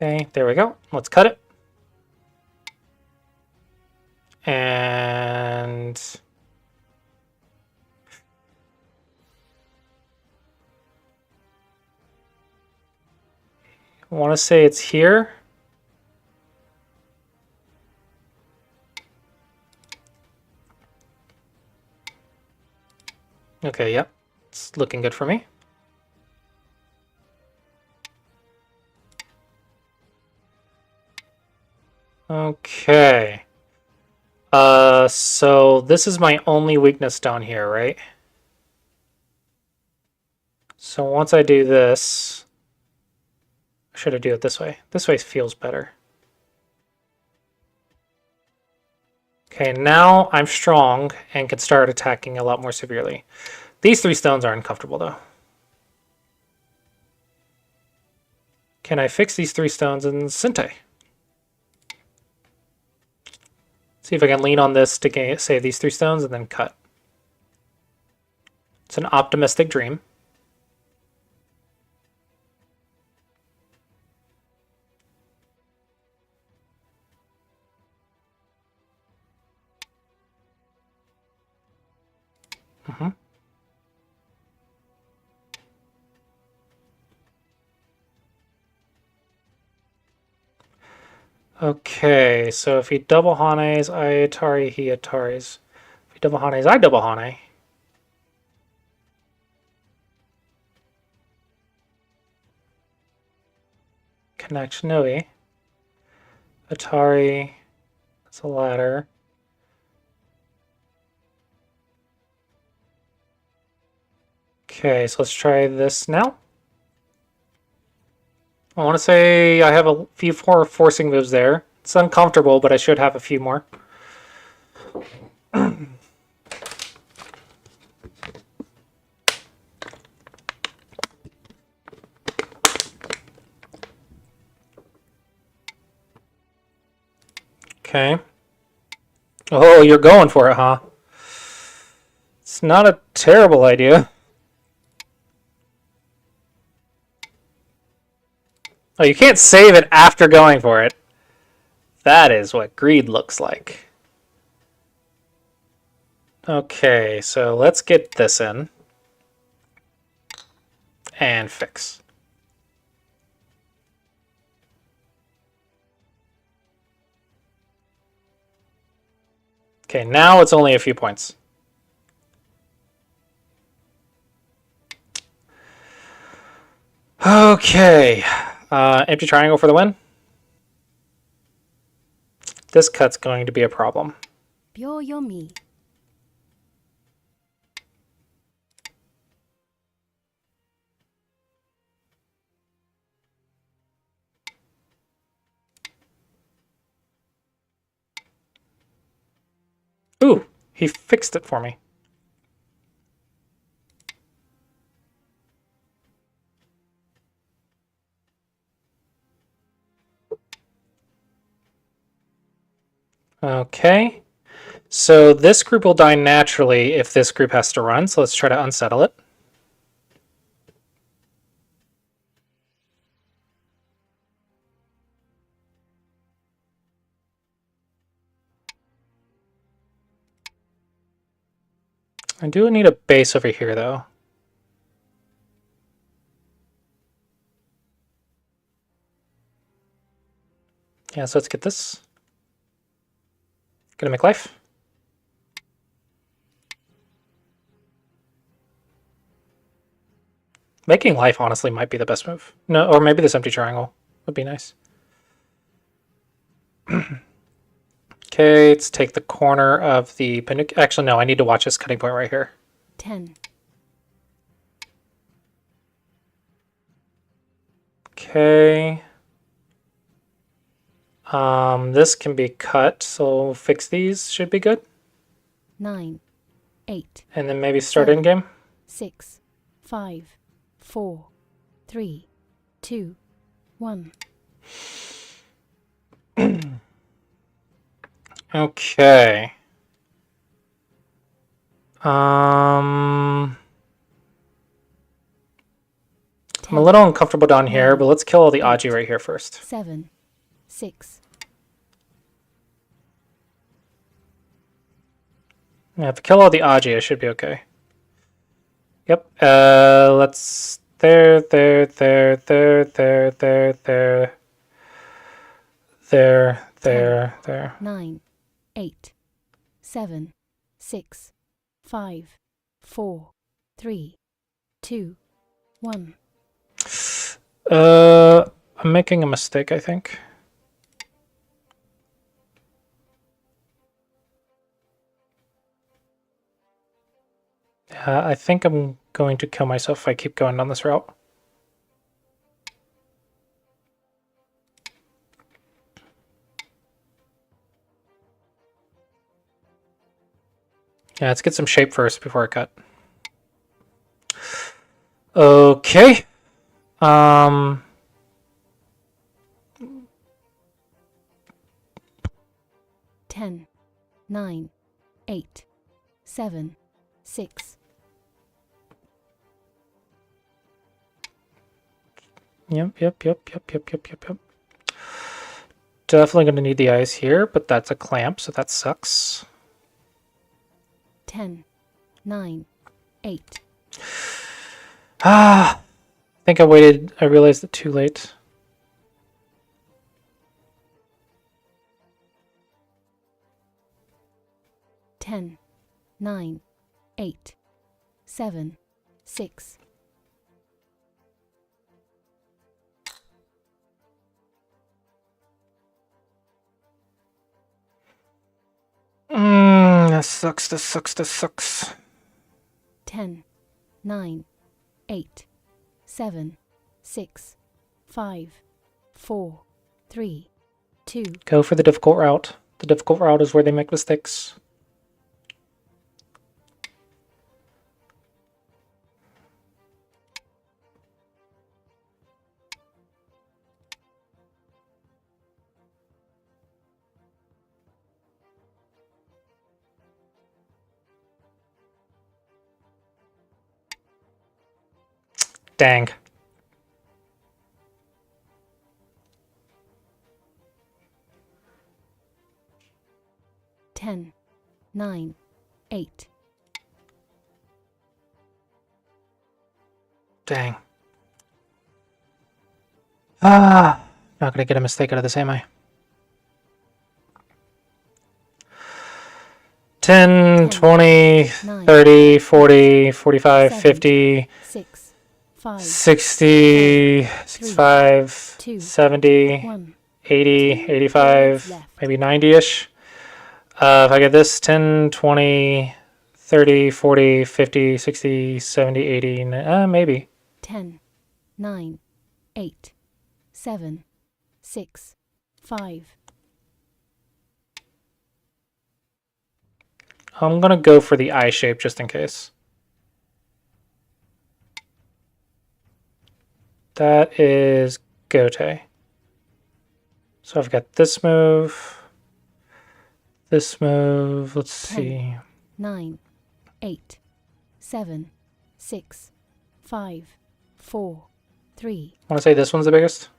Okay, there we go. Let's cut it. And I want to say it's here. Okay, yep. It's looking good for me. Okay. So this is my only weakness down here, right? So once I do this, should I do it this way? This way feels better. Okay, now I'm strong and can start attacking a lot more severely. These 3 stones are uncomfortable though. Can I fix these 3 stones in Sinte? See if I can lean on this to save these 3 stones and then cut. It's an optimistic dream. Okay, so if he double Hanes, I Atari, he Ataris. If he double Hanes, I double Hane. Connect Nui. Atari, that's a ladder. Okay, so let's try this now. I want to say I have a few more forcing moves there. It's uncomfortable, but I should have a few more. Okay. Oh, you're going for it, huh? It's not a terrible idea. Oh, you can't save it after going for it. That is what greed looks like. Okay, so let's get this in. And fix. Okay, now it's only a few points. Okay. Empty triangle for the win. This cut's going to be a problem. Byo-yomi. Ooh, he fixed it for me. Okay. So this group will die naturally if this group has to run, so let's try to unsettle it. I do need a base over here, though. Yeah, so let's get this. Gonna make life. Making life, honestly, might be the best move. No, or maybe this empty triangle would be nice. Okay, let's take the corner of the Pinnacle. Actually, no, I need to watch this cutting point right here. 10. Okay. This can be cut, so we'll fix these. Should be good. 9. 8. And then maybe start 7, in game. 6. 5. 4. 3. 2. 1. Okay. I'm a little uncomfortable down here, but let's kill all the Aji right here first. 7. 6. Yeah, if I kill all the Aji, I should be okay. Yep. Let's there. 9. 8. 7. 6. 5. 4. 3. 2. 1. I'm making a mistake, I think. I think I'm going to kill myself if I keep going down this route. Yeah, let's get some shape first before I cut. Okay. 10. 9, 8, 7, 6. Yep. Definitely going to need the eyes here, but that's a clamp, so that sucks. 10, 9, 8. I think I realized it too late. Ten, 9, 8, 7, 6. That sucks. 10, 9, 8, 7, 6, 5, 4, 3, 2. Go for the difficult route. The difficult route is where they make mistakes. Dang. Ten, 9, 8. Dang. Not gonna get a mistake out of this, am I? 10, 20, 30, 40, 45, 50, 6, 5, 60, 65, 70, 1. 80, 85, maybe 90-ish. If I get this, 10, 20, 30, 40, 50, 60, 70, 80, maybe. 10, 9, 8, 7, 6, 5. I'm going to go for the eye shape just in case. That is Gote. So I've got this move, let's see. 9, 8, 7, 6, 5, 4, 3. I want to say this one's the biggest.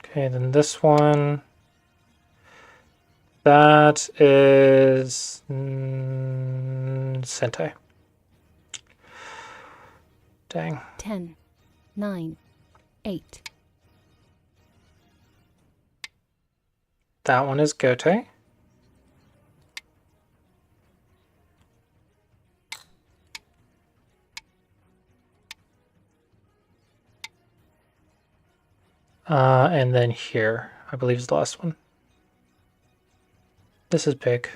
Okay, then this one. That is Sentai. Dang. 10, 9, 8. That one is Gote. And then here, I believe is the last one. This is big.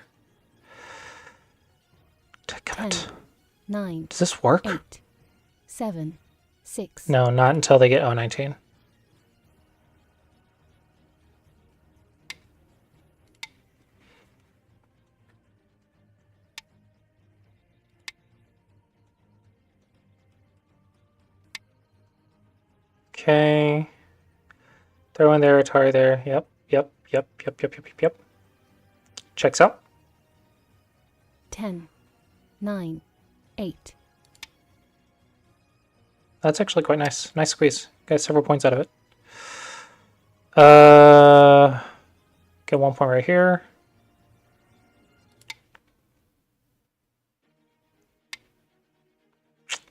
Damn 10, it. 9, Does this work? 8, 7, 6. No, not until they get 019. Okay. Throw in there, Atari there. Yep. Checks out. 10, 9, 8. That's actually quite nice. Nice squeeze. Got several points out of it. Get 1 point right here.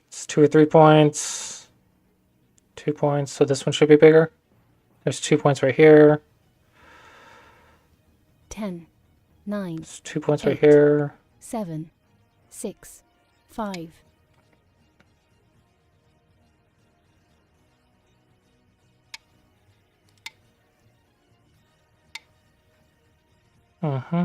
It's 2 or 3 points. 2 points, so this one should be bigger. There's 2 points right here. 10, 9, There's 2 points right 8. here. 7, 6, 5. Mm-hmm.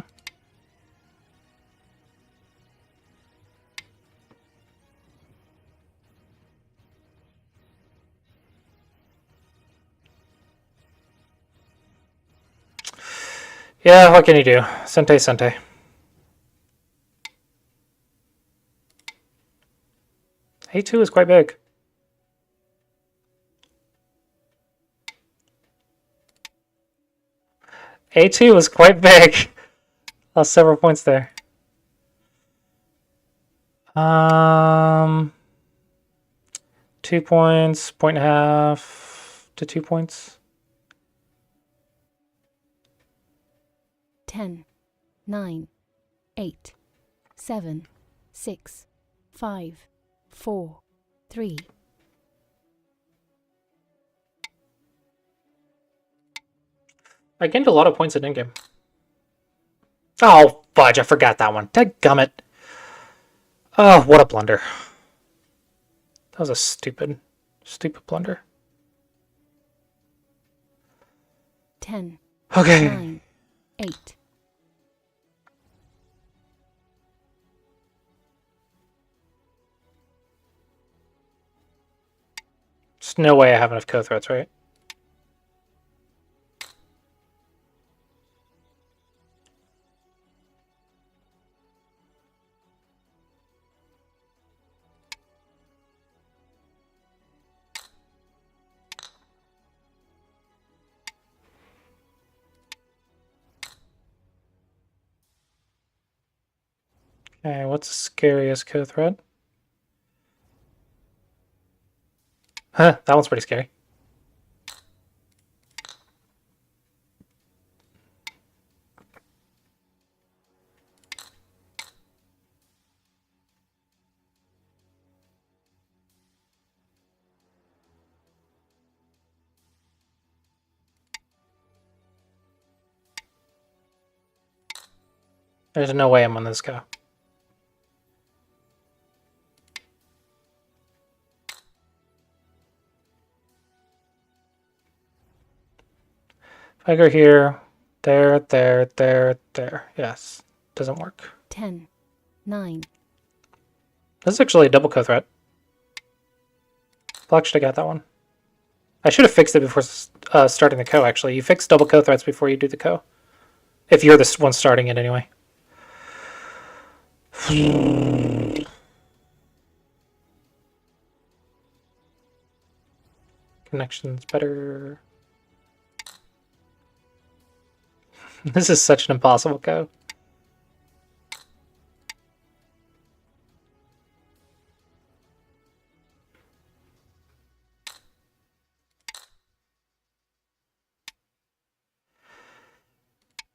Yeah, what can you do? Sente. A2 is quite big. A2 was quite big. Lost several points there. 2 points, point and a half to 2 points. 10, 9, 8, 7, 6, 5, 4, 3. I gained a lot of points at endgame. Oh, fudge, I forgot that one. Dadgummit. Oh, what a blunder. That was a stupid blunder. 10, Okay. 9, 8. There's no way I have enough co-threats, right? Okay, what's the scariest co-threat? Huh, that one's pretty scary. There's no way I'm on this go. If I go here, there. Yes, doesn't work. 10, 9. This is actually a double co-threat. Block should have got that one. I should have fixed it before starting the co, actually. You fix double co-threats before you do the co. If you're the one starting it, anyway. Connection's better. This is such an impossible go.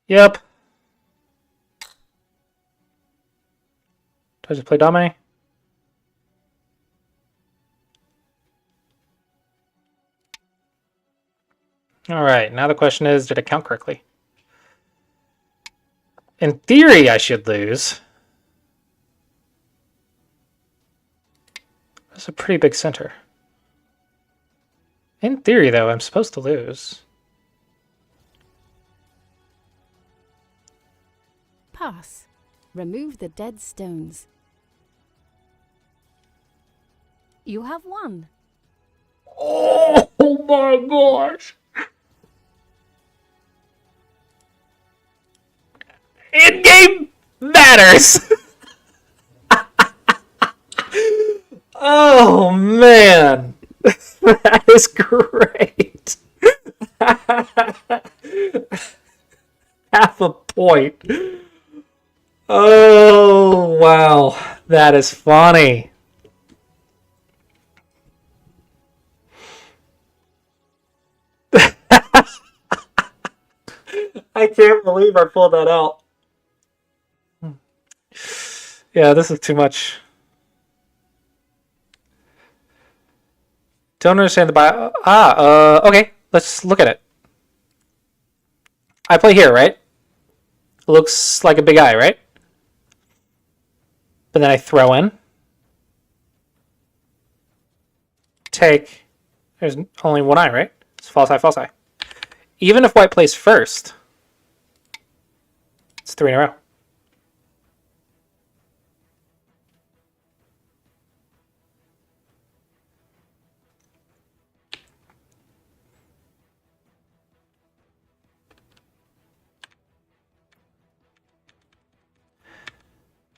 Yep. Do I just play Dame? Alright, now the question is, did I count correctly? In theory, I should lose. That's a pretty big center. In theory, though, I'm supposed to lose. Pass. Remove the dead stones. You have won. Oh my gosh! In-game matters! Oh man! That is great! Half a point. Oh wow, that is funny. I can't believe I pulled that out. Yeah, this is too much. Don't understand the bio. Okay. Let's look at it. I play here, right? It looks like a big eye, right? But then I throw in. Take. There's only one eye, right? It's false eye, false eye. Even if white plays first, it's 3 in a row.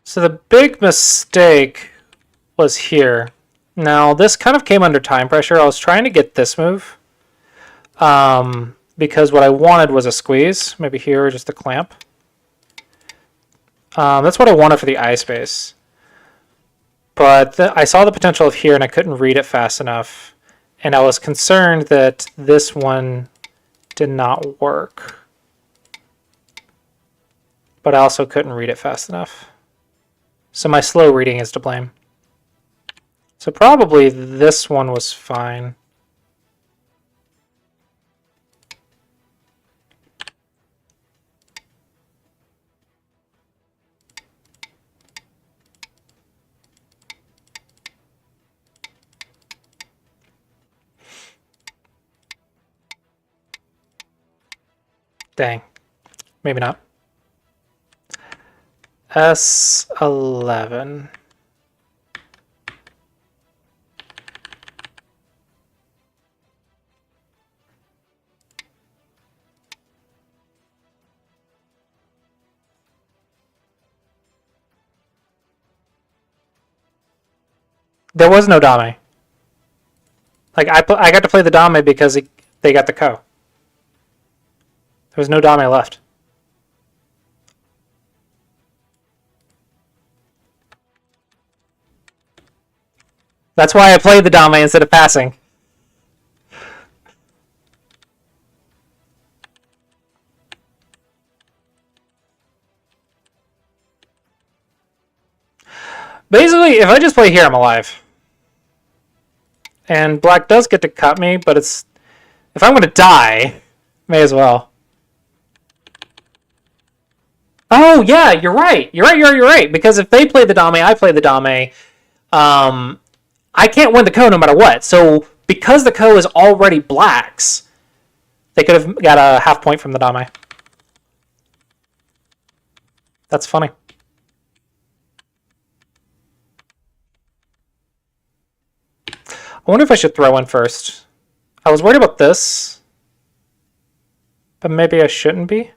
So the big mistake was here. Now, this kind of came under time pressure. I was trying to get this move. because what I wanted was a squeeze. Maybe here, just a clamp. That's what I wanted for the eye space. But I saw the potential of here and I couldn't read it fast enough. And I was concerned that this one did not work. But I also couldn't read it fast enough. So my slow reading is to blame. So probably this one was fine. Dang. Maybe not. S11. There was no Dame. Like, I got to play the Dame because they got the Ko. There was no Dame left. That's why I played the Dame instead of passing. Basically, if I just play here, I'm alive. And black does get to cut me, but it's... If I'm going to die, may as well. Oh, yeah, you're right. You're right. Because if they play the Dame, I play the Dame, I can't win the Ko no matter what. So, because the Ko is already black's, they could have got a half point from the Dame. That's funny. I wonder if I should throw in first. I was worried about this, but maybe I shouldn't be.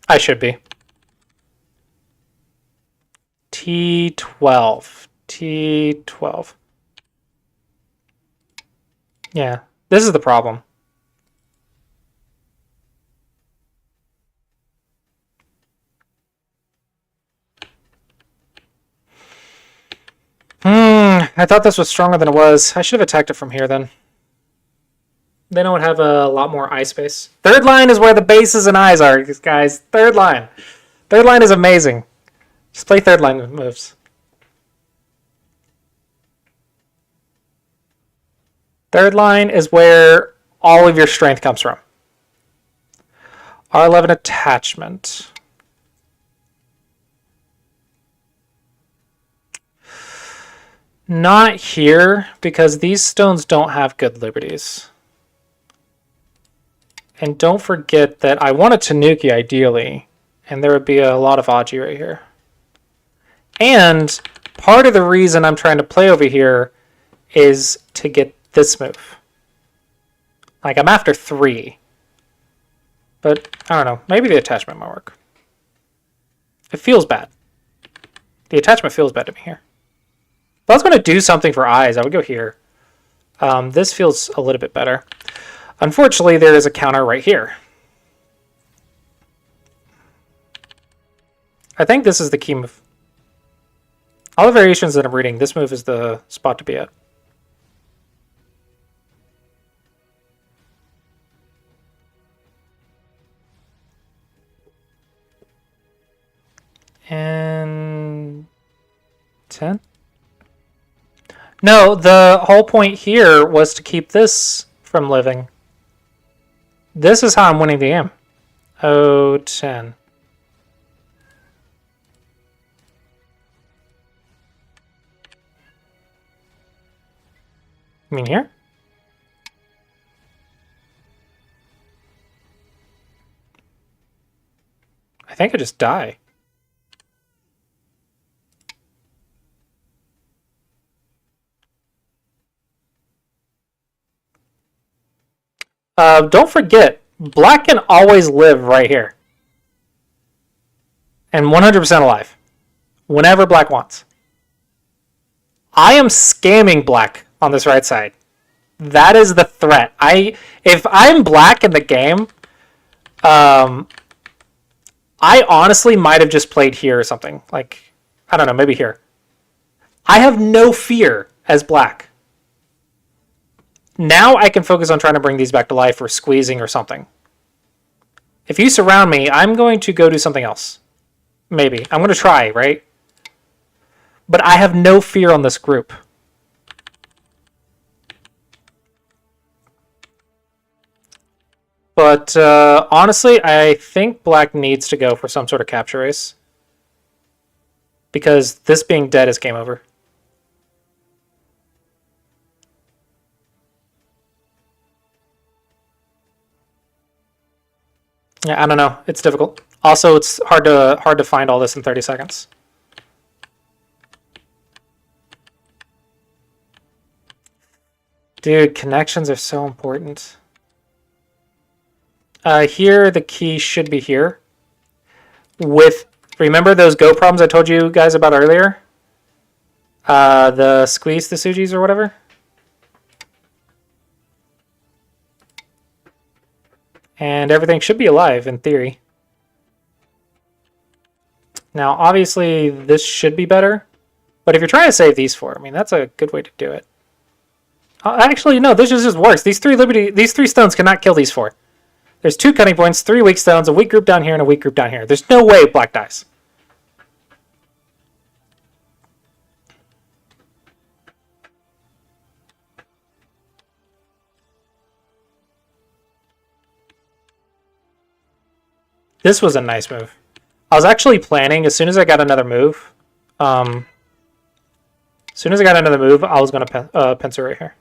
I should be. T12. T12. Yeah, this is the problem. I thought this was stronger than it was. I should have attacked it from here then. Then I would have a lot more eye space. Third line is where the bases and eyes are, guys. Third line. Third line is amazing. Just play third line moves. Third line is where all of your strength comes from. R11 attachment. Not here, because these stones don't have good liberties. And don't forget that I want a Tanuki ideally, and there would be a lot of Aji right here. And part of the reason I'm trying to play over here is to get this move. Like, I'm after 3. But, I don't know, maybe the attachment might work. It feels bad. The attachment feels bad to me here. If I was going to do something for eyes, I would go here. This feels a little bit better. Unfortunately, there is a counter right here. I think this is the key move. All the variations that I'm reading, this move is the spot to be at. And 10? No, the whole point here was to keep this from living. This is how I'm winning the game. Oh, 10. You mean here? I think I just die. Don't forget, black can always live right here. And 100% alive. Whenever black wants. I am scamming black on this right side. That is the threat. If I'm black in the game, I honestly might have just played here or something. Like, I don't know, maybe here. I have no fear as black. Now I can focus on trying to bring these back to life or squeezing or something. If you surround me, I'm going to go do something else. Maybe. I'm going to try, right? But I have no fear on this group. But honestly, I think black needs to go for some sort of capture race. Because this being dead is game over. Yeah, I don't know. It's difficult. Also, it's hard to find all this in 30 seconds. Dude, connections are so important. Here, the key should be here. Remember those Go problems I told you guys about earlier? The squeeze the Sujis or whatever? And everything should be alive in theory. Now, obviously, this should be better. But if you're trying to save these four, I mean, that's a good way to do it. Actually, no, this just works. These three stones cannot kill these four. There's 2 cutting points, 3 weak stones, a weak group down here, and a weak group down here. There's no way black dies. This was a nice move. I was actually planning, as soon as I got another move, I was going to pincer right here.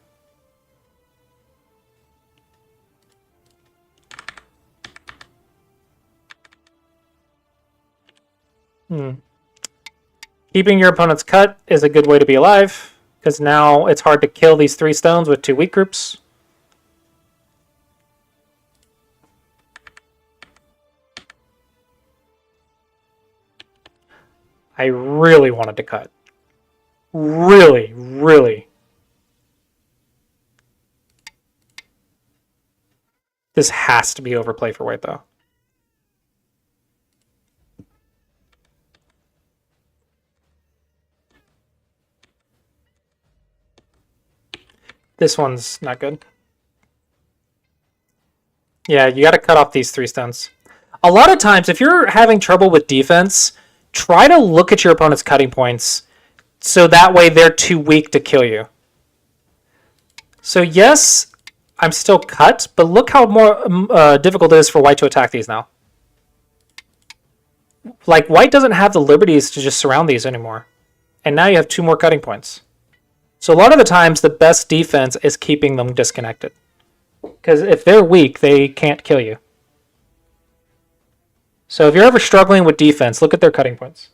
Keeping your opponent's cut is a good way to be alive, because now it's hard to kill these 3 stones with 2 weak groups. I really wanted to cut. Really, really. This has to be overplay for white, though. This one's not good. Yeah, you got to cut off these 3 stones. A lot of times, if you're having trouble with defense, try to look at your opponent's cutting points so that way they're too weak to kill you. So yes, I'm still cut, but look how more difficult it is for white to attack these now. Like, white doesn't have the liberties to just surround these anymore. And now you have 2 more cutting points. So a lot of the times, the best defense is keeping them disconnected. Because if they're weak, they can't kill you. So if you're ever struggling with defense, look at their cutting points.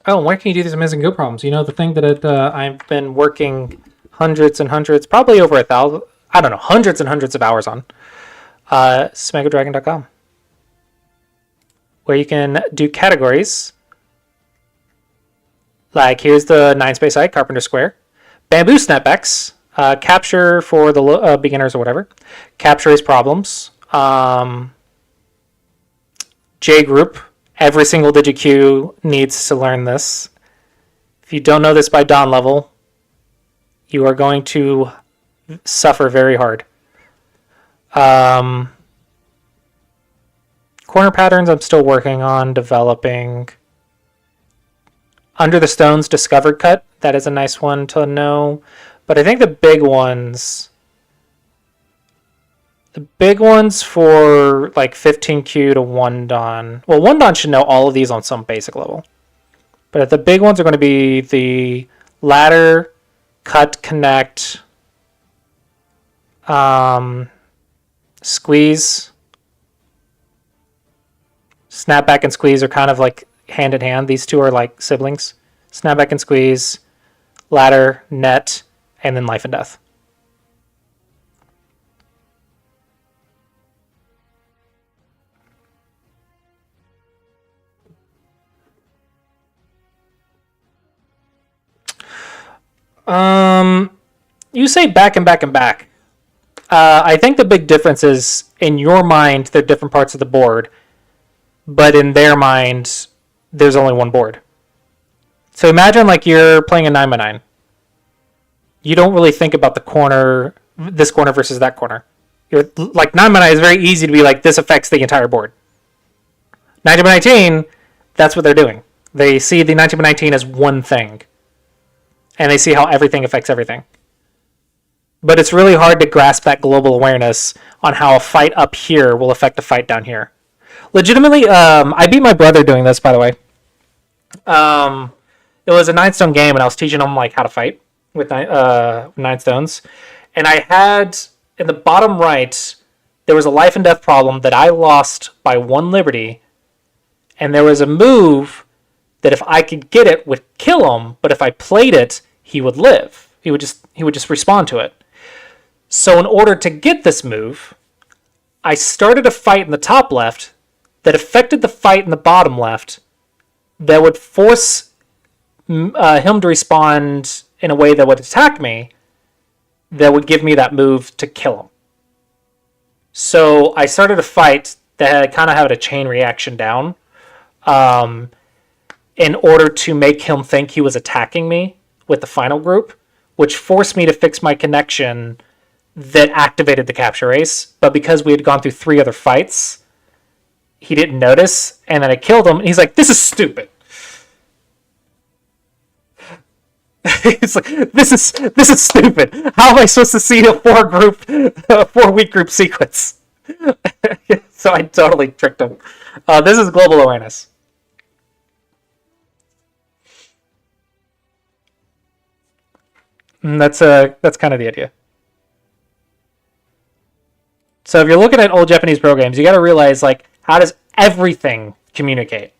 Oh, where can you do these amazing Go problems? You know, the thing that I've been working hundreds and hundreds, probably over 1,000, I don't know, hundreds and hundreds of hours on. Smegodragon.com, where you can do categories. Like, here's the 9-space eye, Carpenter Square. Bamboo snapbacks, capture for the beginners or whatever. Capture is problems. J group, every single DigiQ needs to learn this. If you don't know this by dawn level, you are going to suffer very hard. Corner patterns I'm still working on developing. Under the Stones Discovered Cut, that is a nice one to know. But I think the big ones for like 15Q to 1 Dawn. Well, 1 Dawn should know all of these on some basic level. But the big ones are going to be the ladder, cut, connect, squeeze. Snapback and squeeze are kind of like hand in hand. These 2 are like siblings. Snapback and squeeze, ladder, net, and then life and death. You say back and back and back. I think the big difference is in your mind, they're different parts of the board, but in their mind, there's only one board. So imagine like you're playing a 9x9. You don't really think about the corner, this corner versus that corner. You're like 9x9 is very easy to be like, this affects the entire board. 19x19, that's what they're doing. They see the 19x19 as one thing, and they see how everything affects everything. But it's really hard to grasp that global awareness on how a fight up here will affect a fight down here. Legitimately, I beat my brother doing this, by the way. It was a 9-stone game, and I was teaching him like how to fight with 9 stones. And I had, in the bottom right, there was a life and death problem that I lost by 1 liberty. And there was a move that if I could get it would kill him, but if I played it, he would live. He would just respond to it. So in order to get this move, I started a fight in the top left that affected the fight in the bottom left that would force him to respond in a way that would attack me, that would give me that move to kill him. So I started a fight that kind of had a chain reaction down in order to make him think he was attacking me with the final group, which forced me to fix my connection that activated the capture race. But because we had gone through 3 other fights, he didn't notice, and then I killed him, and he's like, this is stupid. It's like, this is stupid. How am I supposed to see a 4-week group sequence? So I totally tricked him. This is global awareness. And that's kind of the idea. So if you're looking at old Japanese programs, you got to realize, like, how does everything communicate?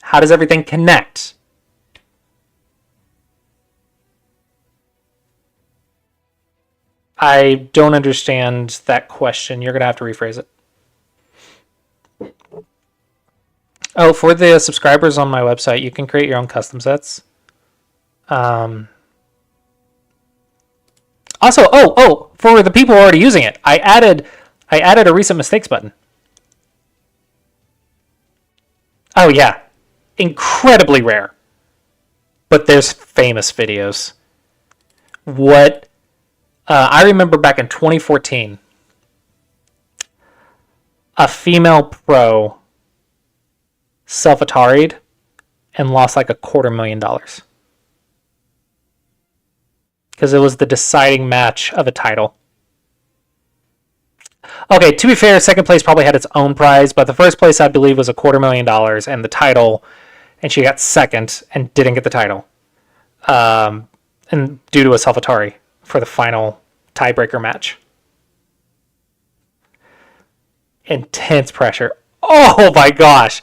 How does everything connect? I don't understand that question. You're going to have to rephrase it. Oh, for the subscribers on my website, you can create your own custom sets. Also, for the people already using it, I added a recent mistakes button. Oh yeah, incredibly rare, but there's famous videos. What I remember back in 2014, a female pro self-atari'd and lost like $250,000. Because it was the deciding match of a title. Okay, to be fair, second place probably had its own prize, but the first place I believe was $250,000 and the title, and she got second and didn't get the title. And due to a self-atari for the final tiebreaker match. Intense pressure. Oh my gosh.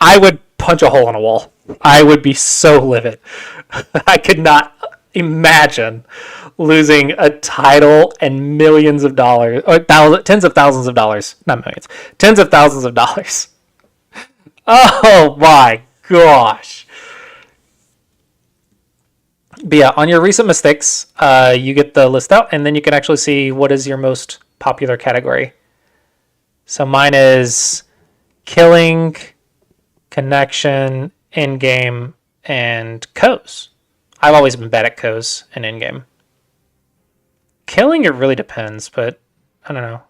I would punch a hole in a wall. I would be so livid. I could not imagine losing a title and millions of dollars, or tens of thousands of dollars, not millions, tens of thousands of dollars. Oh my gosh. But yeah, on your recent mistakes, you get the list out, and then you can actually see what is your most popular category. So mine is killing, connection, in-game, and co's. I've always been bad at co's and in-game. Killing, it really depends, but I don't know.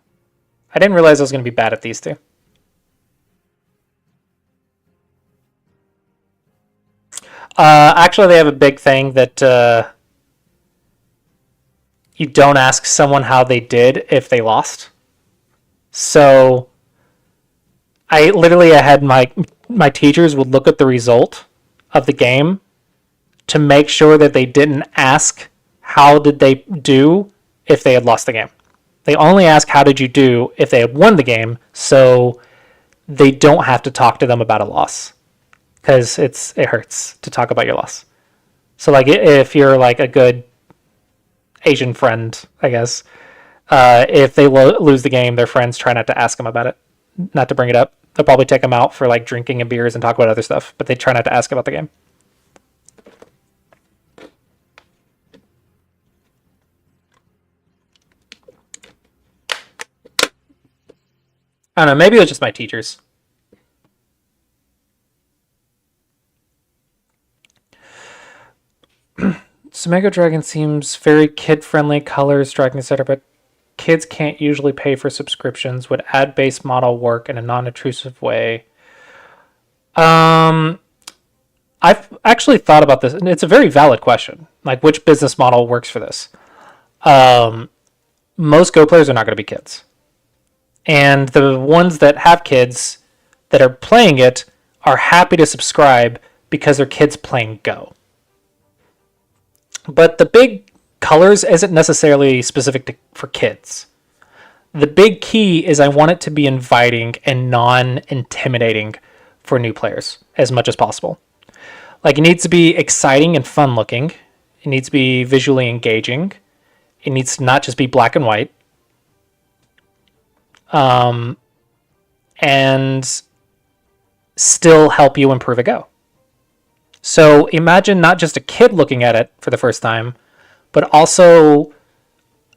I didn't realize I was going to be bad at these two. Actually, they have a big thing that you don't ask someone how they did if they lost. So I had my teachers would look at the result of the game to make sure that they didn't ask how did they do if they had lost the game. They only ask how did you do if they had won the game, so they don't have to talk to them about a loss. Because it hurts to talk about your loss. So like if you're like a good Asian friend, I guess, if they lose the game, their friends try not to ask them about it, not to bring it up. They'll probably take them out for like drinking and beers and talk about other stuff, but they try not to ask about the game. don't know, maybe it was just my teachers. Sumego Dragon seems very kid-friendly, colors, dragon, etc., but kids can't usually pay for subscriptions. Would ad-based model work in a non-intrusive way? I've actually thought about this, and it's a very valid question. Like, which business model works for this? Most Go players are not going to be kids. And the ones that have kids that are playing it are happy to subscribe because their kids playing Go. But the big colors isn't necessarily specific for kids. The big key is I want it to be inviting and non-intimidating for new players as much as possible. Like, it needs to be exciting and fun looking. It needs to be visually engaging. It needs to not just be black and white. And still help you improve a Go. So imagine not just a kid looking at it for the first time, but also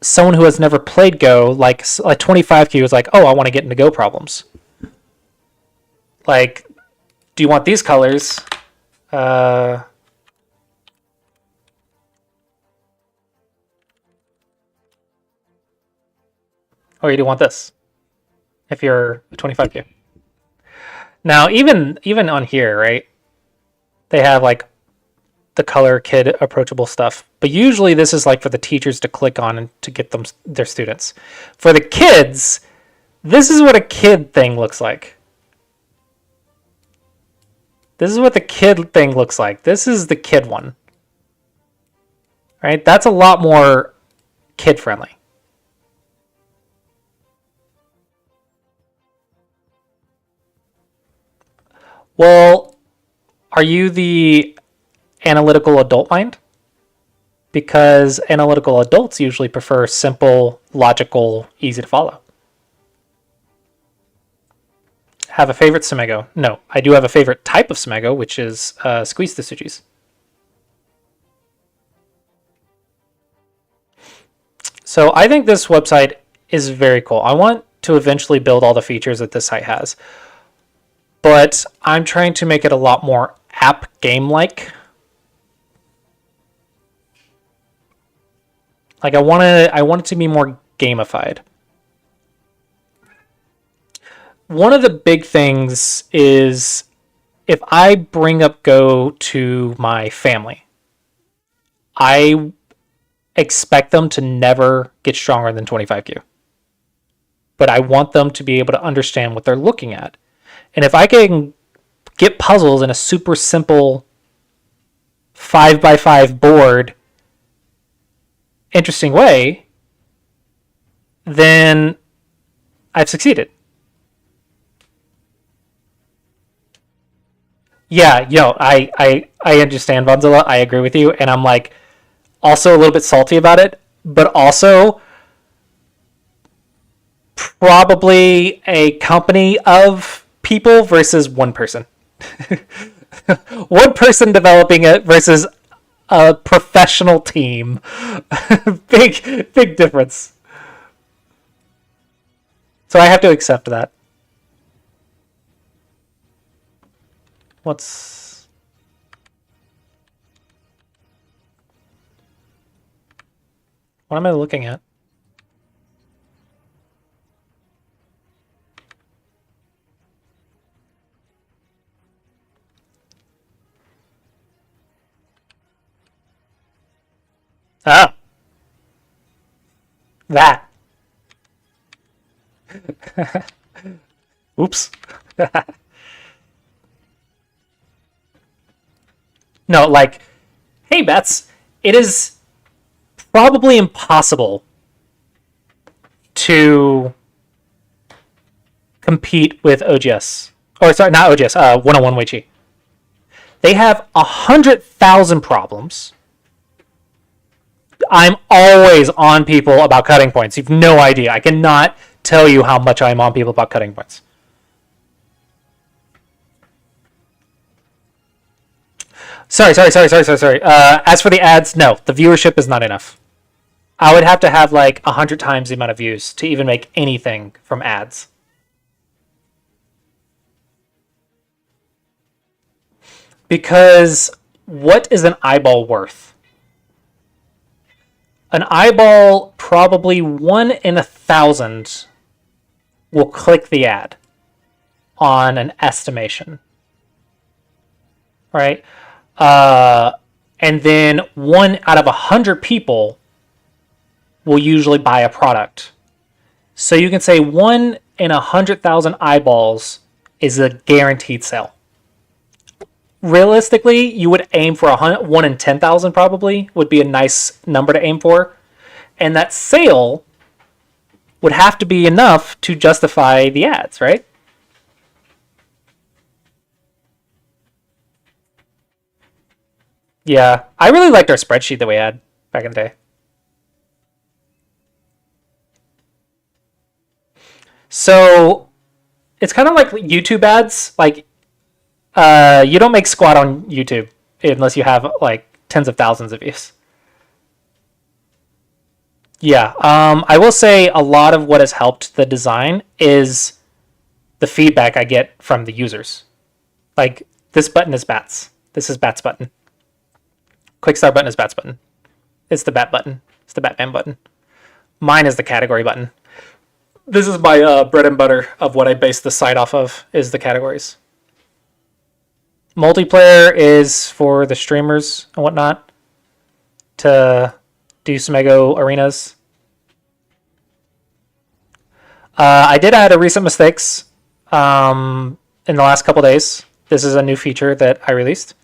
someone who has never played Go, like 25Q is like, oh, I want to get into Go problems. Like, do you want these colors? Or you do want this if you're 25Q. Now, even on here, right? They have like the color kid approachable stuff, but usually this is like for the teachers to click on and to get them their students. For the kids, this is what a kid thing looks like. This is what the kid thing looks like. This is the kid one. Right? That's a lot more kid friendly. Well, are you the analytical adult mind? Because analytical adults usually prefer simple, logical, easy to follow. Have a favorite Sumego? No, I do have a favorite type of Sumego, which is Squeeze the Sujis. So I think this website is very cool. I want to eventually build all the features that this site has. But I'm trying to make it a lot more app game-like. Like, I want it to be more gamified. One of the big things is if I bring up Go to my family, I expect them to never get stronger than 25Q. But I want them to be able to understand what they're looking at. And if I can get puzzles in a super simple 5x5 board interesting way, then I've succeeded. Yeah, I understand, Bonzilla. I agree with you. And I'm like also a little bit salty about it, but also probably a company of people versus one person. One person developing it versus a professional team. Big difference. So I have to accept that. What am I looking at? Ah. That. Oops. No, like, hey, Bets, it is probably impossible to compete with OGS. Or, sorry, not OGS, 101 Wei Chi. They have 100,000 problems. I'm always on people about cutting points. You've no idea. I cannot tell you how much I'm on people about cutting points. Sorry. As for the ads, no. The viewership is not enough. I would have to have like 100 times the amount of views to even make anything from ads. Because what is an eyeball worth? An eyeball, probably 1 in 1,000 will click the ad on an estimation, right? And then 1 out of 100 people will usually buy a product. So you can say 1 in 100,000 eyeballs is a guaranteed sale. Realistically, you would aim for 1 in 10,000 probably would be a nice number to aim for. And that sale would have to be enough to justify the ads, right? Yeah, I really liked our spreadsheet that we had back in the day. So it's kind of like YouTube ads. Like, you don't make squat on YouTube unless you have like tens of thousands of views. Yeah, I will say a lot of what has helped the design is the feedback I get from the users. Like, this button is Bats. This is Bats button. Quick start button is Bats button. It's the Bat button. It's the Batman button. Mine is the category button. This is my bread and butter of what I base the site off of, is the categories. Multiplayer is for the streamers and whatnot to do some Ego arenas. I did add a recent mistakes in the last couple days. This is a new feature that I released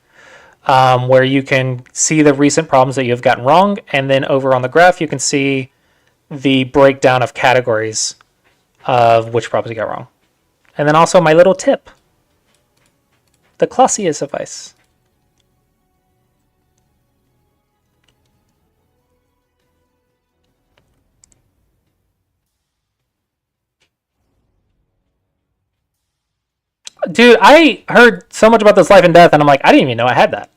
where you can see the recent problems that you've gotten wrong, and then over on the graph you can see the breakdown of categories of which problems you got wrong. And then also my little tip, the Clossius advice. Dude, I heard so much about this life and death, and I'm like, I didn't even know I had that.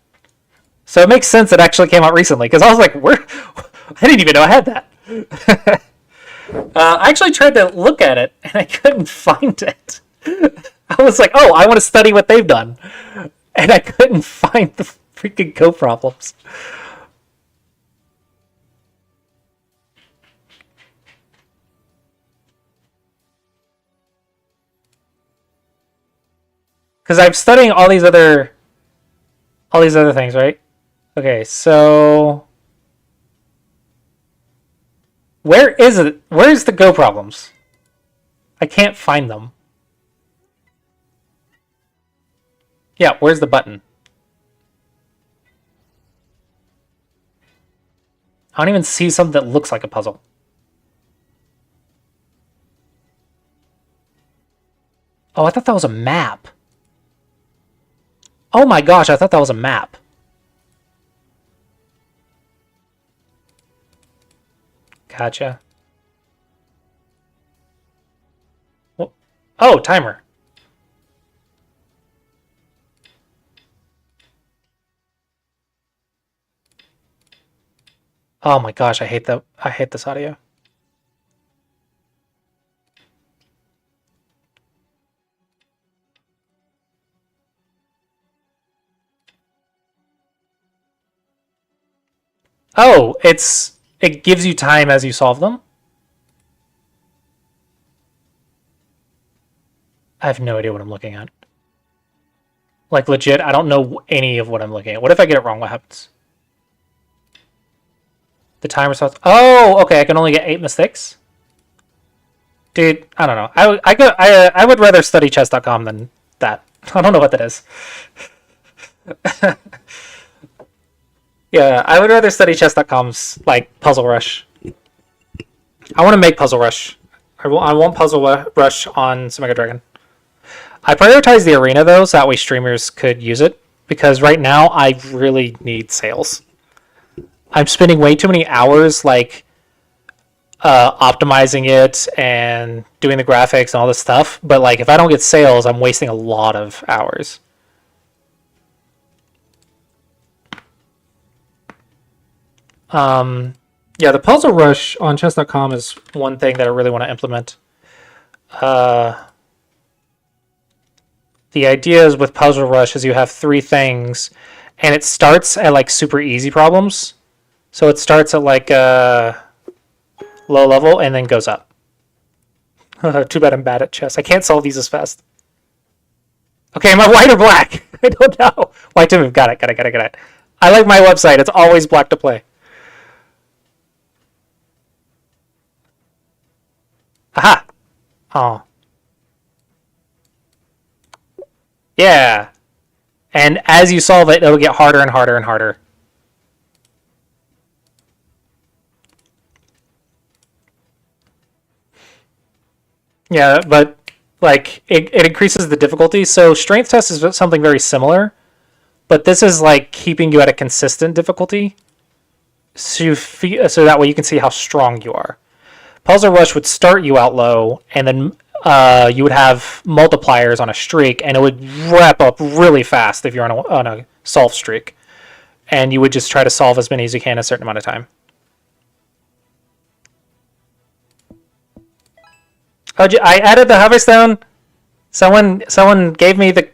So it makes sense it actually came out recently, because I was like, where? I didn't even know I had that. I actually tried to look at it, and I couldn't find it. I was like, oh, I want to study what they've done. And I couldn't find the freaking code problems. Because I'm studying all these other things, right? Okay, so where is it? Where's the Go problems? I can't find them. Yeah, where's the button? I don't even see something that looks like a puzzle. Oh, I thought that was a map. Oh my gosh, I thought that was a map. Gotcha. Oh, timer. Oh my gosh, I hate this audio. Oh, it gives you time as you solve them? I have no idea what I'm looking at. Like, legit, I don't know any of what I'm looking at. What if I get it wrong? What happens? The timer starts. Oh, okay, I can only get 8 mistakes? Dude, I don't know. I would rather study chess.com than that. I don't know what that is. Yeah, I would rather study chess.com's like Puzzle Rush. I want to make Puzzle Rush. I want Puzzle Rush on Mega Dragon. I prioritize the arena though, so that way streamers could use it. Because right now I really need sales. I'm spending way too many hours like optimizing it and doing the graphics and all this stuff. But like if I don't get sales, I'm wasting a lot of hours. Yeah, the Puzzle Rush on chess.com is one thing that I really want to implement. the idea is with Puzzle Rush is you have 3 things, and it starts at like super easy problems. So it starts at like low level and then goes up. Too bad I'm bad at chess. I can't solve these as fast. Okay, am I white or black? I don't know. White to move. Got it. I like my website. It's always black to play. Aha! Oh. Yeah. And as you solve it, it'll get harder and harder and harder. Yeah, but like it increases the difficulty. So strength test is something very similar, but this is like keeping you at a consistent difficulty, so that way you can see how strong you are. Puzzle Rush would start you out low, and then you would have multipliers on a streak, and it would wrap up really fast if you're on a solve streak, and you would just try to solve as many as you can in a certain amount of time. Oh, I added the Hoverstone. Someone gave me the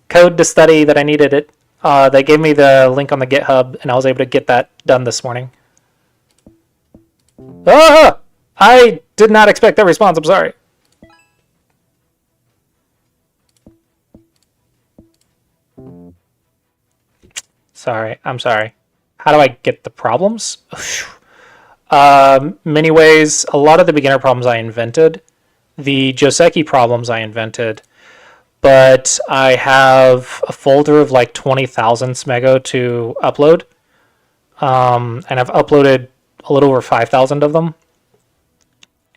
code to study that I needed it. They gave me the link on the GitHub, and I was able to get that done this morning. Ah! I did not expect that response. I'm sorry. I'm sorry. How do I get the problems? Many ways. A lot of the beginner problems I invented. The Joseki problems I invented. But I have a folder of like 20,000 Smego to upload. And I've uploaded a little over 5,000 of them.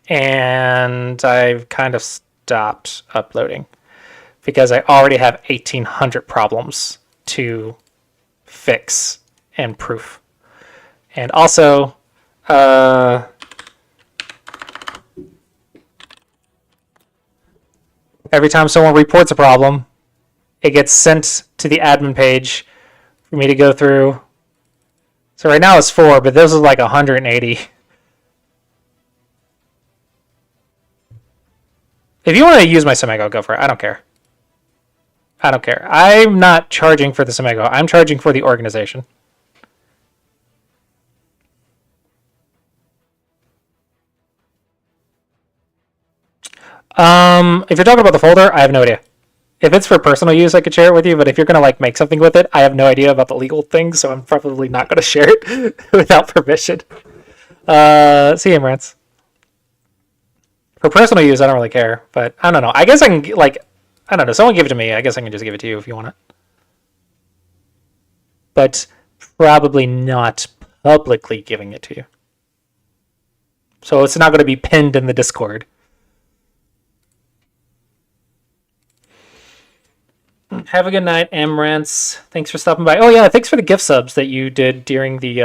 And I've kind of stopped uploading because I already have 1,800 problems to fix and proof. And also, every time someone reports a problem, it gets sent to the admin page for me to go through. So right now it's 4, but this is like 180. If you want to use my Semego, go for it. I don't care. I'm not charging for the Semego. I'm charging for the organization. If you're talking about the folder, I have no idea. If it's for personal use, I could share it with you, but if you're going to like make something with it, I have no idea about the legal things, so I'm probably not going to share it without permission. See you, Rance. For personal use, I don't really care, but I don't know. I guess I can, like, I don't know. Someone give it to me. I guess I can just give it to you if you want it. But probably not publicly giving it to you. So it's not going to be pinned in the Discord. Have a good night, Amrance. Thanks for stopping by. Oh yeah, thanks for the gift subs that you did during the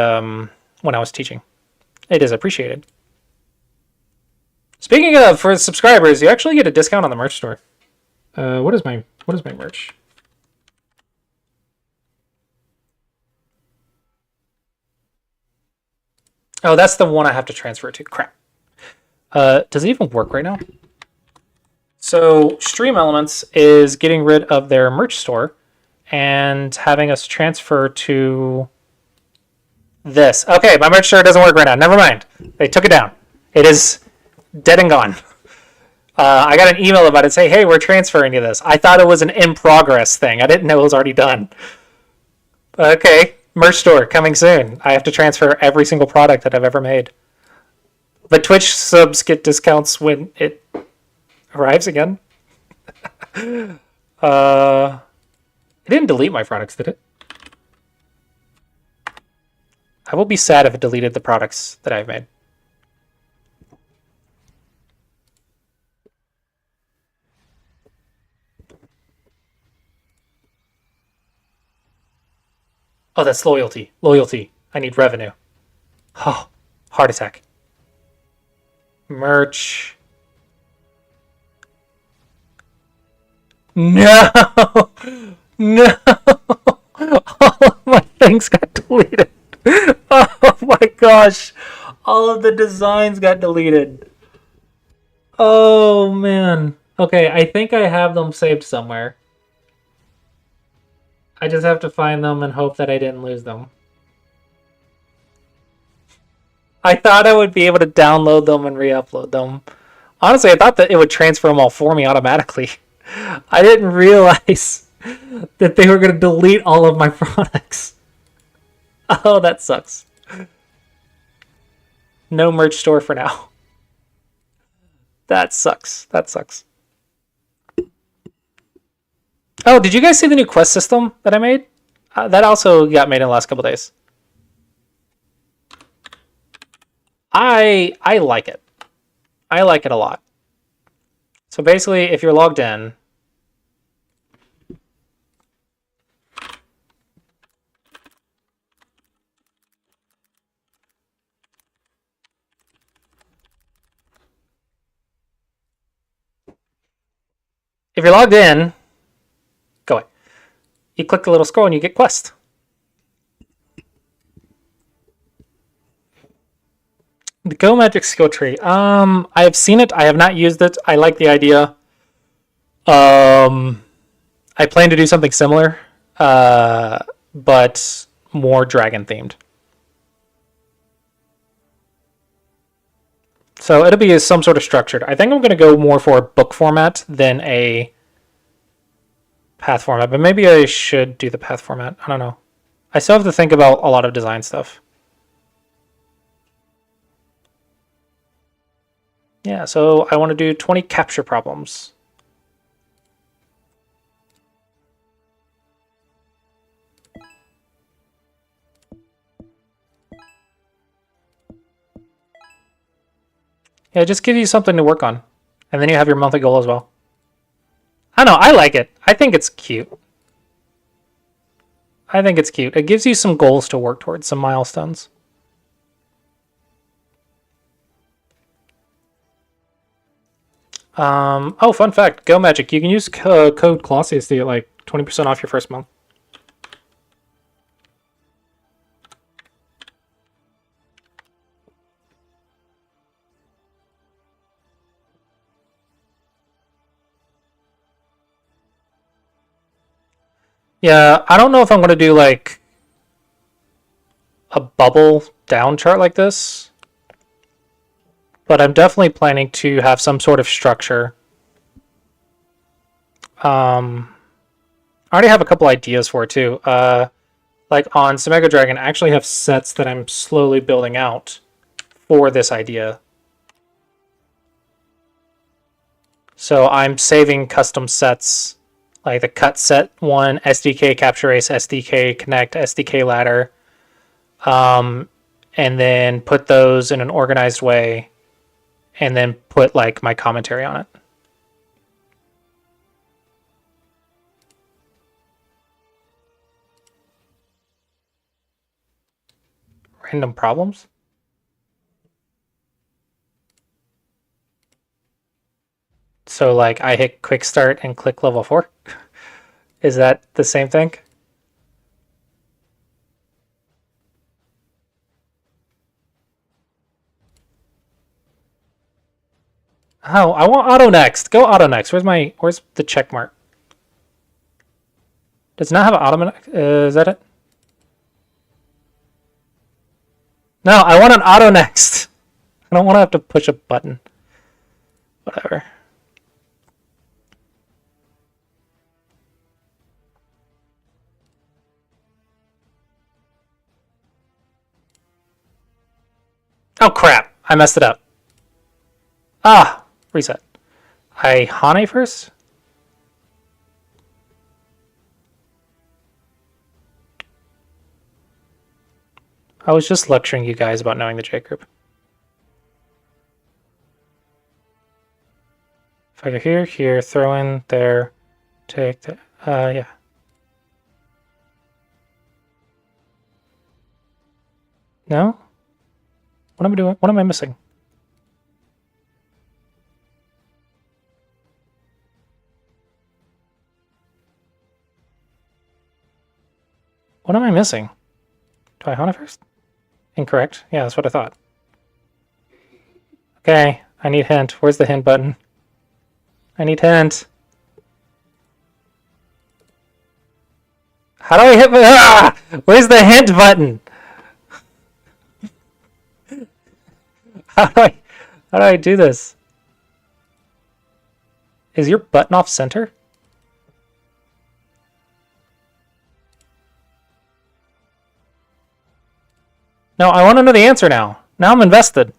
when I was teaching. It is appreciated. Speaking of, for subscribers, you actually get a discount on the merch store. What is my merch? Oh, that's the one I have to transfer it to. Crap. Does it even work right now? So Stream Elements is getting rid of their merch store and having us transfer to this. Okay, my merch store doesn't work right now. Never mind. They took it down. It is dead and gone. I got an email about it saying, hey, we're transferring to this. I thought it was an in progress thing. I didn't know it was already done. Okay, merch store coming soon. I have to transfer every single product that I've ever made. But Twitch subs get discounts when it arrives again. It didn't delete my products, did it? I will be sad if it deleted the products that I've made. Oh, that's loyalty. Loyalty. I need revenue. Oh, heart attack. Merch. No! No! All of my things got deleted. Oh my gosh. All of the designs got deleted. Oh man. Okay, I think I have them saved somewhere. I just have to find them and hope that I didn't lose them. I thought I would be able to download them and re-upload them. Honestly, I thought that it would transfer them all for me automatically. I didn't realize that they were going to delete all of my products. Oh, that sucks. No merch store for now. That sucks. That sucks. Oh, did you guys see the new quest system that I made? That also got made in the last couple days. I like it. I like it a lot. So basically, if you're logged in, go away. You click the little scroll and you get quest. The Go Magic skill tree. I have seen it. I have not used it. I like the idea. I plan to do something similar, but more dragon themed. So it'll be some sort of structured. I think I'm going to go more for a book format than a path format, but maybe I should do the path format. I don't know. I still have to think about a lot of design stuff. Yeah, so I want to do 20 capture problems. Yeah, just give you something to work on. And then you have your monthly goal as well. I don't know, I like it. I think it's cute. I think it's cute. It gives you some goals to work towards, some milestones. Oh, fun fact, Go Magic. You can use code Clossius to get like 20% off your first month. Yeah, I don't know if I'm going to do like a bubble down chart like this, but I'm definitely planning to have some sort of structure. I already have a couple ideas for it too. Like on Samego Dragon, I actually have sets that I'm slowly building out for this idea. So I'm saving custom sets like the cut set one, SDK capture race, SDK connect, SDK ladder, and then put those in an organized way, and then put like my commentary on it. Random problems? So like I hit quick start and click level 4? Is that the same thing? Oh, I want auto next. Go auto next. Where's the check mark? Does it not have an auto next? Is that it? No, I want an auto next. I don't want to have to push a button. Whatever. Oh crap, I messed it up. Ah, reset. I Hane first? I was just lecturing you guys about knowing the J group. If I go here, throw in there, take the, yeah. No? What am I doing? What am I missing? What am I missing? Do I Hana first? Incorrect. Yeah, that's what I thought. Okay, I need hint. Where's the hint button? I need hint. How do I hit my... Ah! Where's the hint button? How do I do this? Is your button off center? No, I want to know the answer now. Now I'm invested.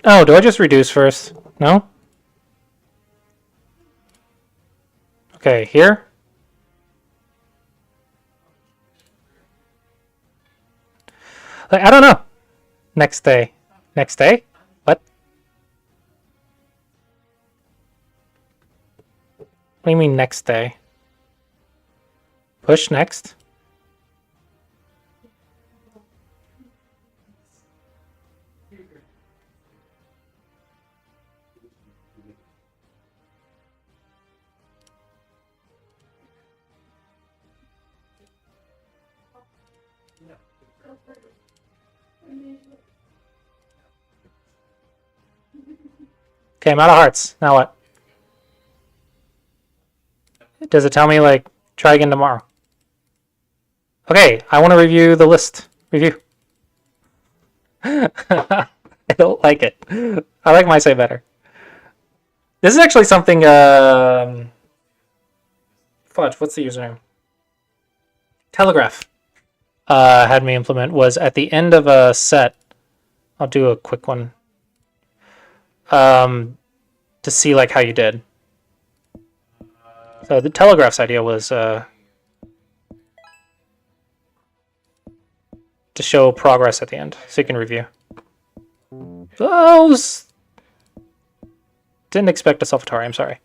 Oh, do I just reduce first? No? Okay, here? Like, I don't know. Next day. Next day? What? What do you mean next day? Push next? Okay, I'm out of hearts. Now what? Does it tell me, like, try again tomorrow? Okay, I want to review the list. Review. I don't like it. I like my say better. This is actually something, fudge, what's the username? Telegraph had me implement was at the end of a set. I'll do a quick one. To see like how you did. So the Telegraph's idea was to show progress at the end, so you can review. Oh, didn't expect a Solfatari, I'm sorry.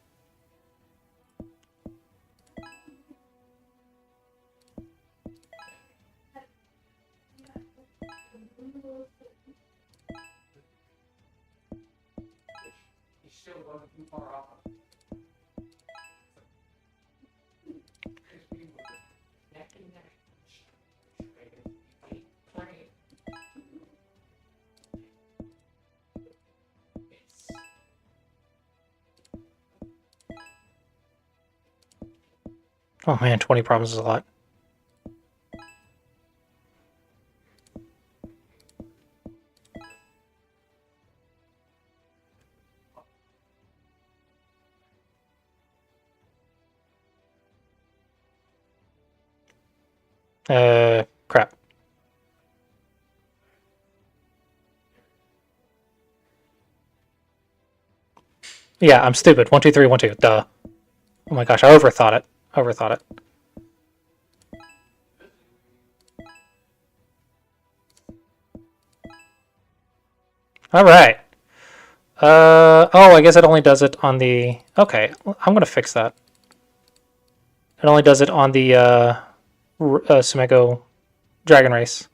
Oh man, 20 problems is a lot. Crap. Yeah, I'm stupid. 1, 2, 3, 1, 2. Duh. Oh my gosh, I overthought it. Overthought it. All right. Oh, I guess it only does it on the... Okay, I'm going to fix that. It only does it on the Sumego Dragon Race.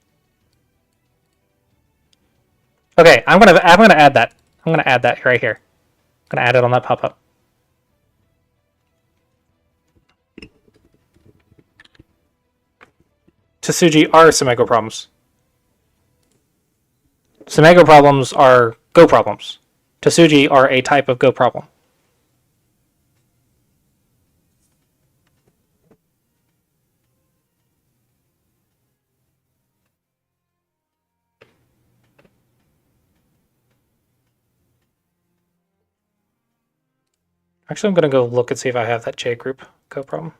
Okay, I'm gonna add that. I'm gonna add that right here. I'm gonna add it on that pop-up. Tsuji are Sumego problems. Sumego problems are Go problems. Tsuji are a type of Go problem. Actually, I'm going to go look and see if I have that J group Go problem.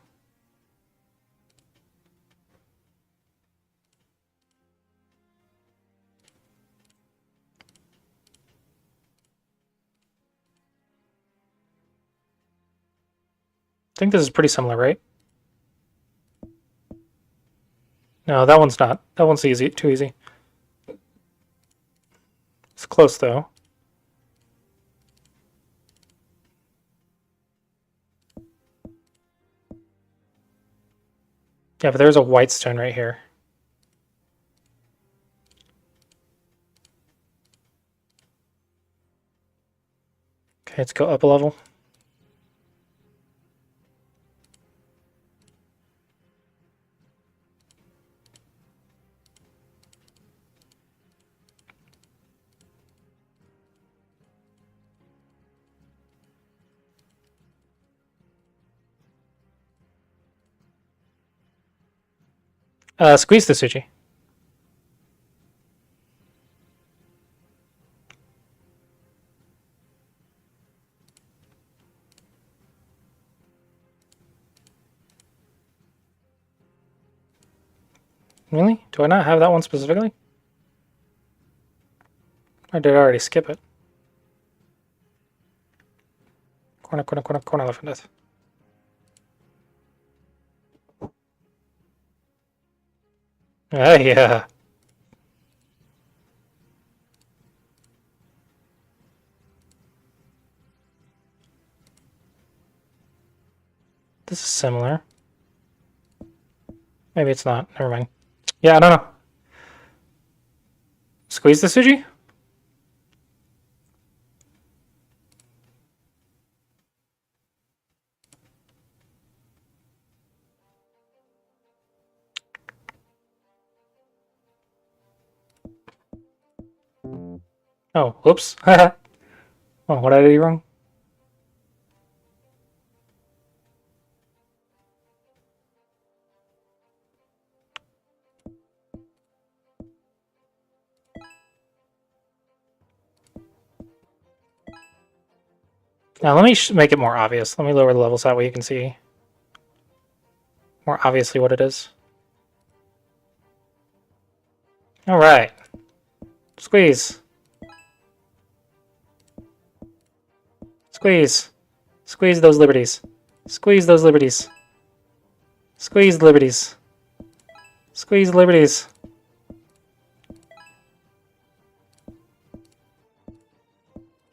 I think this is pretty similar, right? No, that one's not. That one's easy, too easy. It's close, though. Yeah, but there's a white stone right here. Okay, let's go up a level. Squeeze the Suji. Really? Do I not have that one specifically? Or did I already skip it? Corner, corner, corner, corner, left and death. Ah, yeah. This is similar. Maybe it's not. Never mind. Yeah, I don't know. Squeeze the Suji? Oh, whoops. Oh, what did I do wrong? Now let me make it more obvious. Let me lower the levels that way you can see more obviously what it is. All right. Squeeze. Squeeze. Squeeze those liberties. Squeeze those liberties. Squeeze liberties. Squeeze liberties.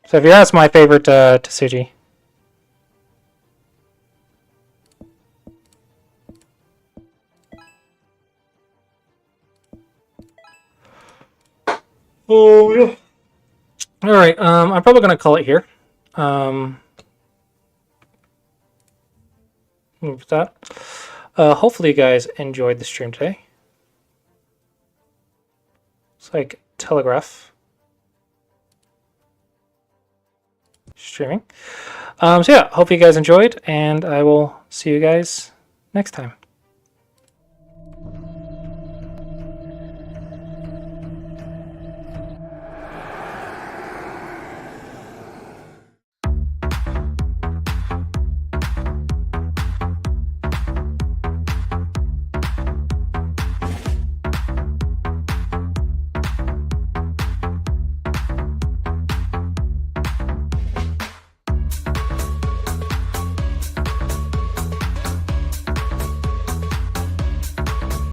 So if you ask my favorite Tsuji. Oh yeah. All right. I'm probably gonna call it here. Move that. Hopefully you guys enjoyed the stream today. It's like Telegraph streaming. So yeah, hope you guys enjoyed, and I will see you guys next time.